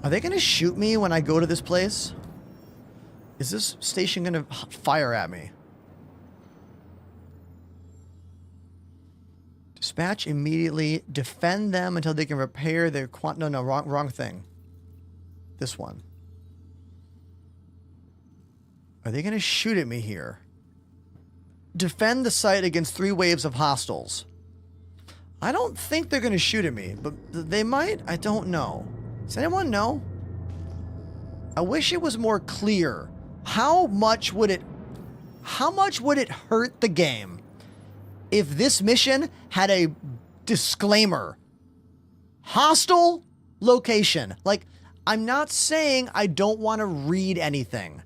S3: Are they going to shoot me when I go to this place? Is this station going to fire at me? Dispatch immediately. Defend them until they can repair their no, wrong thing. This one. Are they going to shoot at me here? Defend the site against 3 waves of hostiles. I don't think they're going to shoot at me, but they might. I don't know. Does anyone know? I wish it was more clear. How much would it hurt the game if this mission had a disclaimer? Hostile location. Like, I'm not saying I don't want to read anything.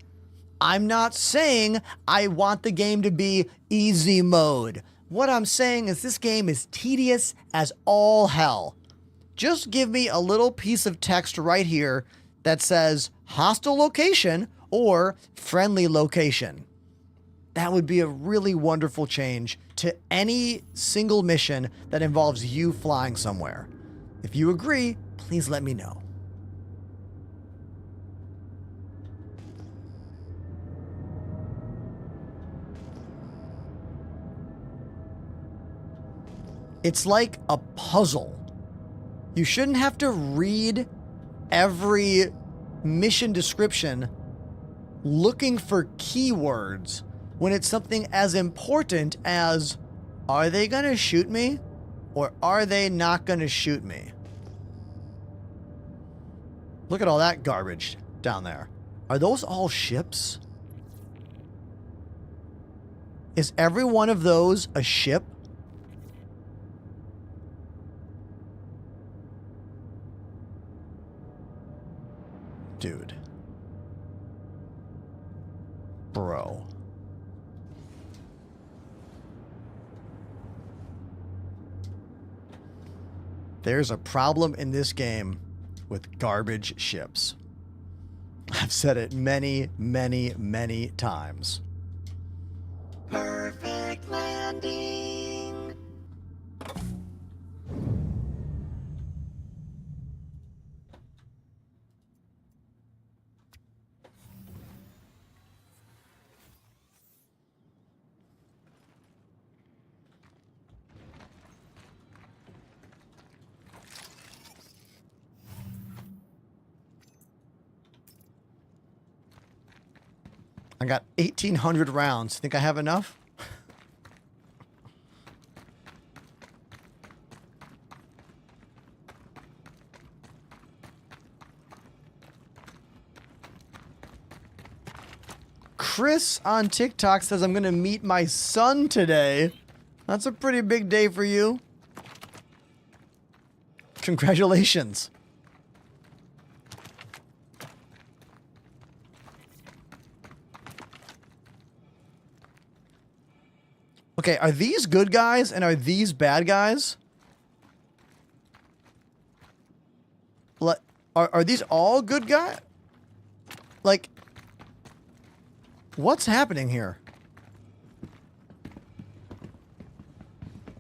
S3: I'm not saying I want the game to be easy mode. What I'm saying is this game is tedious as all hell. Just give me a little piece of text right here that says hostile location or friendly location. That would be a really wonderful change to any single mission that involves you flying somewhere. If you agree, please let me know. It's like a puzzle. You shouldn't have to read every mission description looking for keywords when it's something as important as, are they going to shoot me or are they not going to shoot me? Look at all that garbage down there. Are those all ships? Is every one of those a ship? Dude. Bro. There's a problem in this game with garbage ships. I've said it many, many, many times. Perfect landing. I got 1,800 rounds. Think I have enough? Chris on TikTok says I'm going to meet my son today. That's a pretty big day for you. Congratulations. Okay, are these good guys and are these bad guys? Are these all good guys? Like, what's happening here?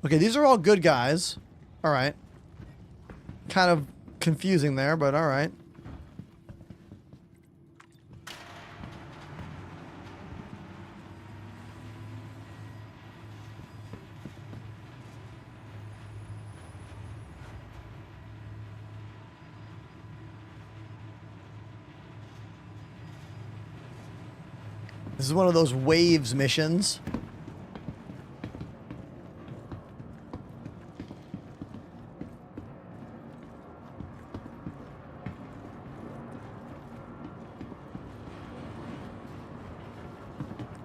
S3: Okay, these are all good guys. All right. Kind of confusing there, but all right. This is one of those waves missions.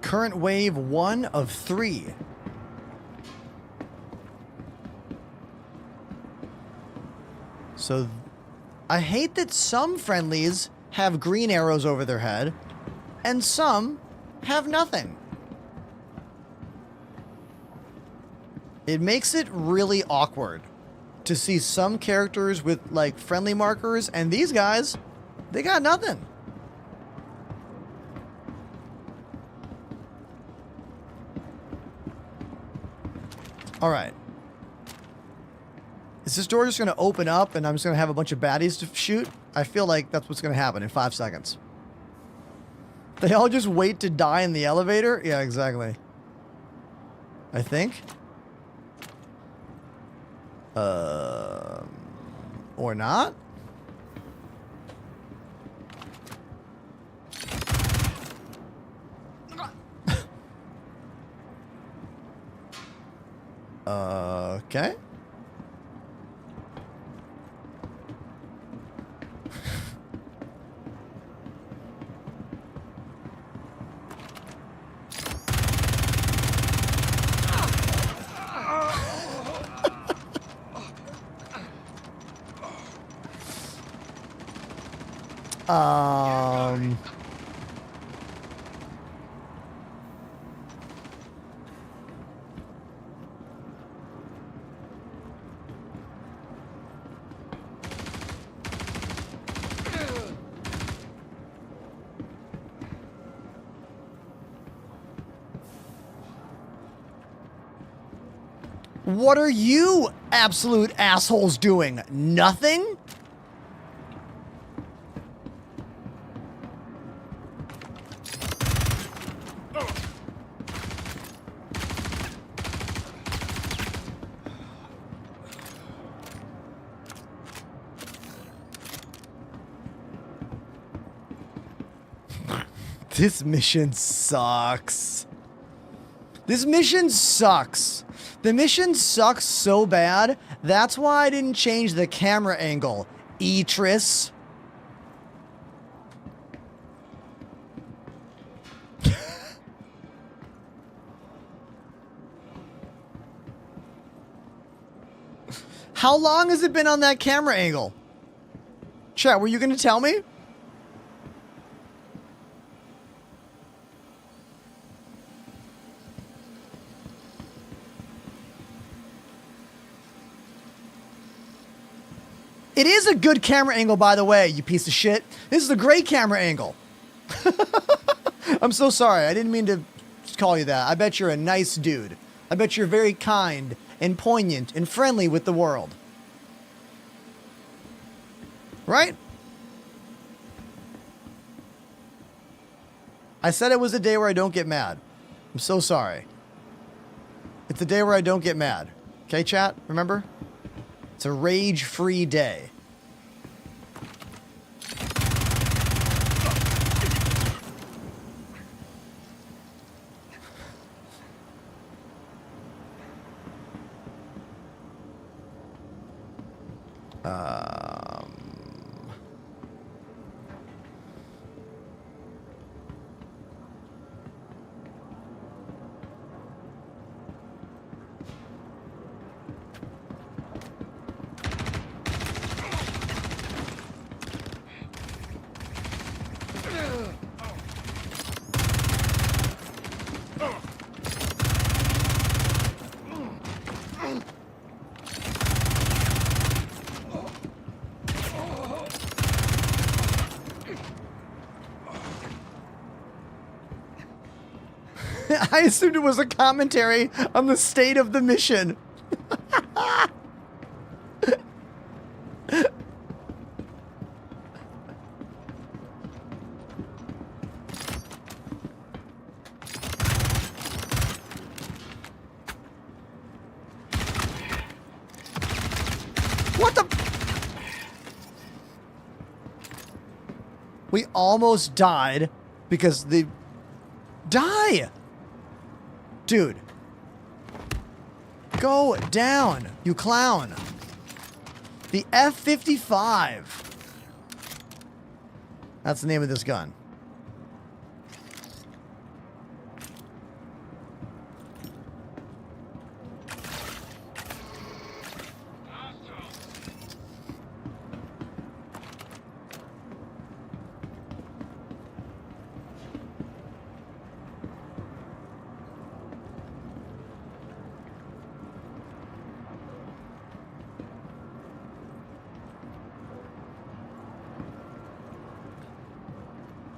S3: Current wave 1 of 3. So I hate that some friendlies have green arrows over their head and some have nothing. It makes it really awkward to see some characters with like friendly markers, and these guys, they got nothing. All right. Is this door just going to open up and I'm just going to have a bunch of baddies to shoot? I feel like that's what's going to happen in 5 seconds. They all just wait to die in the elevator? Yeah, exactly. I think. Or not? Okay. What are you absolute assholes doing? Nothing? This mission sucks. This mission sucks. The mission sucks so bad, that's why I didn't change the camera angle, Etris. How long has it been on that camera angle? Chat, were you going to tell me? It is a good camera angle, by the way, you piece of shit. This is a great camera angle. I'm so sorry. I didn't mean to call you that. I bet you're a nice dude. I bet you're very kind and poignant and friendly with the world. Right? I said it was a day where I don't get mad. I'm so sorry. It's a day where I don't get mad. Okay, chat? Remember? It's a rage-free day. I assumed it was a commentary on the state of the mission. What the? We almost died because the... Die! Dude. Go down, you clown. The F-55. That's the name of this gun.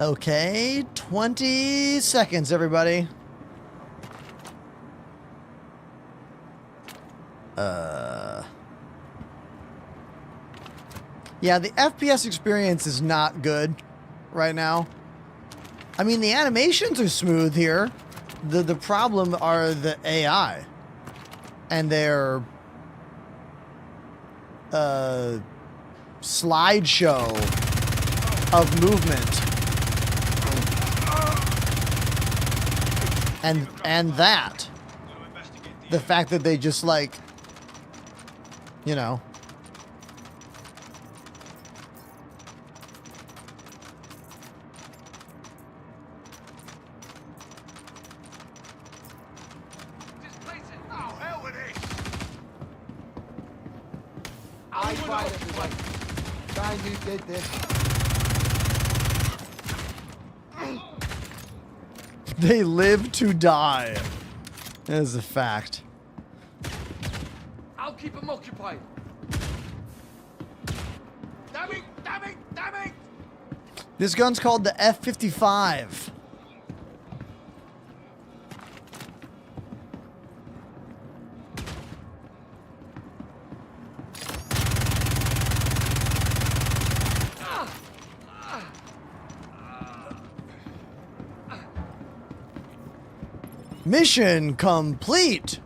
S3: Okay, 20 seconds, everybody. Yeah, the FPS experience is not good right now. I mean, the animations are smooth here. The problem are the AI and their slideshow of movement. And that. The fact that they just like, you know.
S11: I tried everybody. Guy who did this.
S3: They live to die. That is a fact.
S11: I'll keep him occupied. Damn it! Damn it! Damn it!
S3: This gun's called the F-55. Mission complete.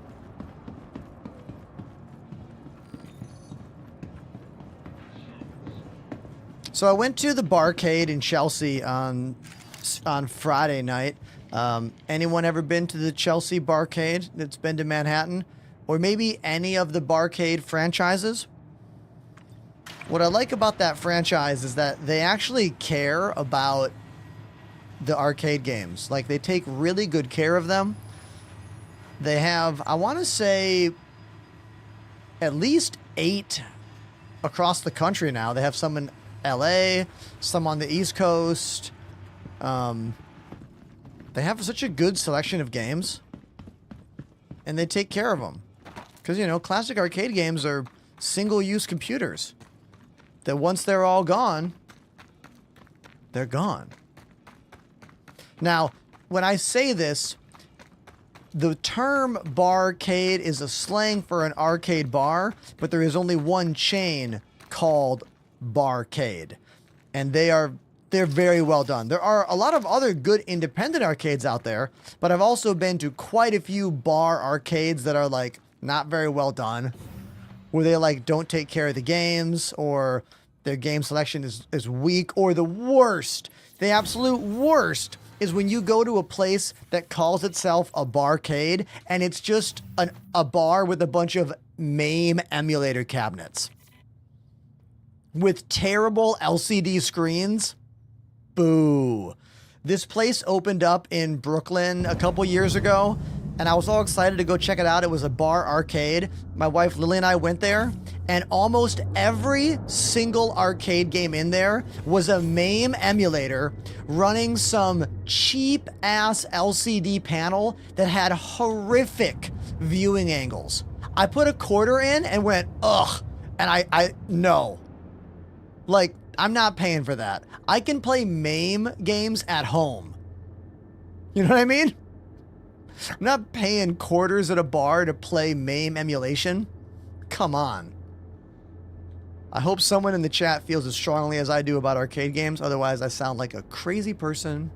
S3: So I went to the barcade in Chelsea on Friday night. Anyone ever been to the Chelsea barcade that's been to Manhattan? Or maybe any of the barcade franchises? What I like about that franchise is that they actually care about the arcade games. Like, they take really good care of them. They have, I want to say, at least 8 across the country now. They have some in LA, some on the East Coast. They have such a good selection of games. And they take care of them. Because, you know, classic arcade games are single-use computers. That once they're all gone, they're gone. Now, when I say this, the term barcade is a slang for an arcade bar, but there is only one chain called Barcade. And they're very well done. There are a lot of other good independent arcades out there, but I've also been to quite a few bar arcades that are like not very well done, where they like don't take care of the games, or their game selection is weak, or the worst, the absolute worst is when you go to a place that calls itself a barcade and it's just a bar with a bunch of MAME emulator cabinets with terrible LCD screens. Boo. This place opened up in Brooklyn a couple years ago, and I was all excited to go check it out. It was a bar arcade. My wife Lily and I went there, and almost every single arcade game in there was a MAME emulator running some cheap-ass LCD panel that had horrific viewing angles. I put a quarter in and went, ugh, and no. Like, I'm not paying for that. I can play MAME games at home. You know what I mean? I'm not paying quarters at a bar to play MAME emulation. Come on. I hope someone in the chat feels as strongly as I do about arcade games. Otherwise, I sound like a crazy person.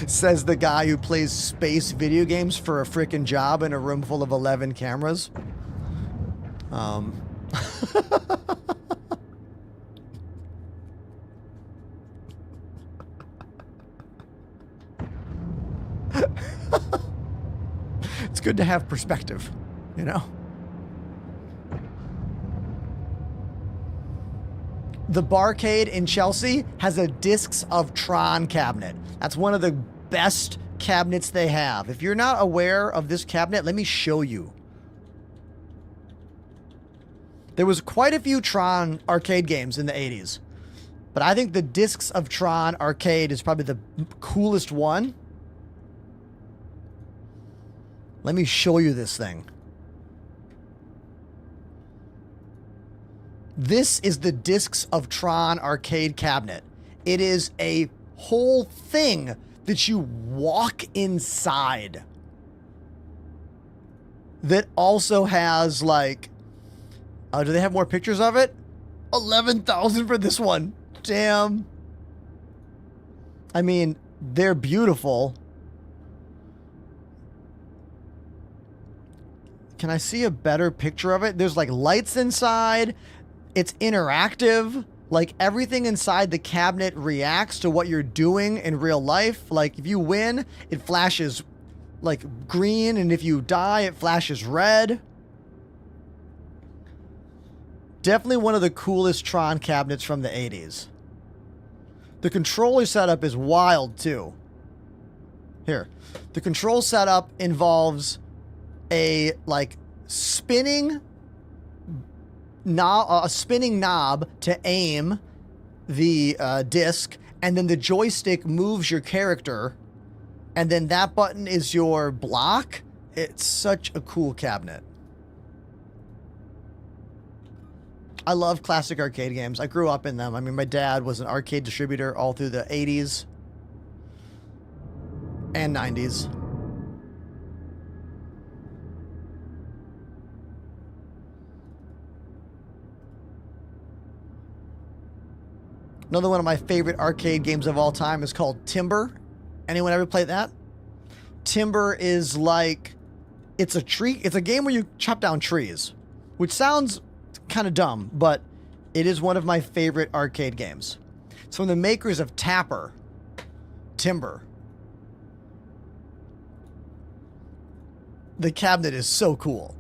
S3: Says the guy who plays space video games for a frickin' job in a room full of 11 cameras. It's good to have perspective, you know? The barcade in Chelsea has a Discs of Tron cabinet. That's one of the best cabinets they have. If you're not aware of this cabinet, let me show you. There was quite a few Tron arcade games in the 80s, but I think the Discs of Tron arcade is probably the coolest one. Let me show you this thing. This is the Discs of Tron arcade cabinet. It is a whole thing that you walk inside. That also has like, do they have more pictures of it? 11,000 for this one. Damn. I mean, they're beautiful. Can I see a better picture of it? There's like lights inside. It's interactive. Like everything inside the cabinet reacts to what you're doing in real life. Like if you win, it flashes like green, and if you die, it flashes red. Definitely one of the coolest Tron cabinets from the 80s. The controller setup is wild too. Here, the control setup involves a like spinning knob, a spinning knob to aim the disc, and then the joystick moves your character, and then that button is your block. It's such a cool cabinet. I love classic arcade games. I grew up in them. I mean, my dad was an arcade distributor all through the 80s and 90s. Another one of my favorite arcade games of all time is called Timber. Anyone ever play that? Timber is like, it's a game where you chop down trees, which sounds kind of dumb, but it is one of my favorite arcade games. It's from the makers of Tapper. Timber. The cabinet is so cool.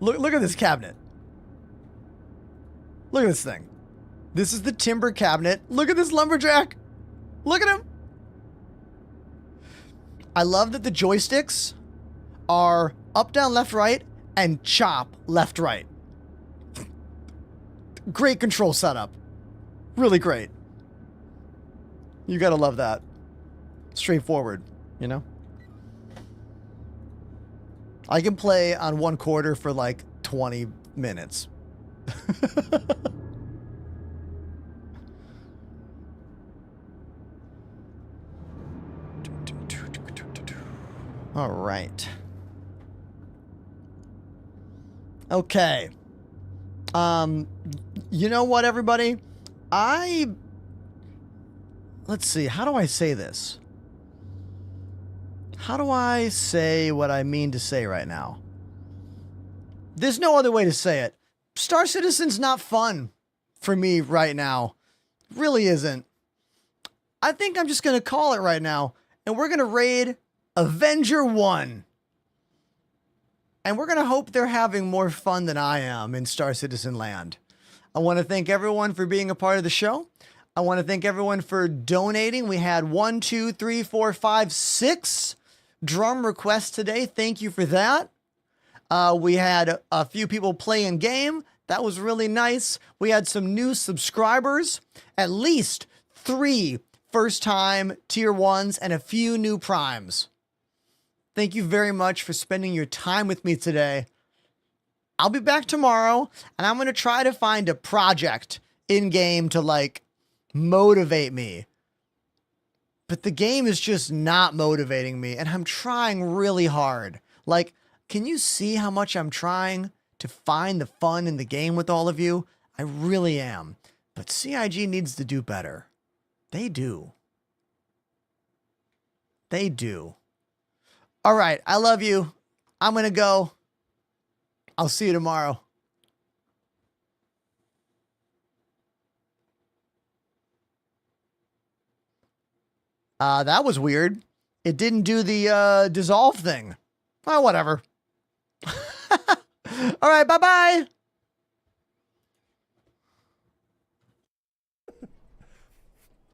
S3: Look at this cabinet. Look at this thing. This is the Timber cabinet. Look at this lumberjack. Look at him. I love that the joysticks are up, down, left, right, and chop, left, right. Great control setup. Really great. You gotta love that. Straightforward, you know? I can play on 1/4 for like 20 minutes. All right. Okay. You know what, everybody? Let's see. How do I say this? How do I say what I mean to say right now? There's no other way to say it. Star Citizen's not fun for me right now. Really isn't. I think I'm just going to call it right now, and we're going to raid Avenger 1. And we're going to hope they're having more fun than I am in Star Citizen Land. I want to thank everyone for being a part of the show. I want to thank everyone for donating. We had 1, 2, 3, 4, 5, 6 drum requests today. Thank you for that. We had a few people playing game. That was really nice. We had some new subscribers, at least 3 first-time tier 1s and a few new primes. Thank you very much for spending your time with me today. I'll be back tomorrow, and I'm going to try to find a project in-game to, like, motivate me. But the game is just not motivating me, and I'm trying really hard. Like, can you see how much I'm trying to find the fun in the game with all of you? I really am. But CIG needs to do better. They do. They do. All right, I love you. I'm going to go. I'll see you tomorrow. That was weird. It didn't do the dissolve thing. Oh, whatever. All right, bye-bye.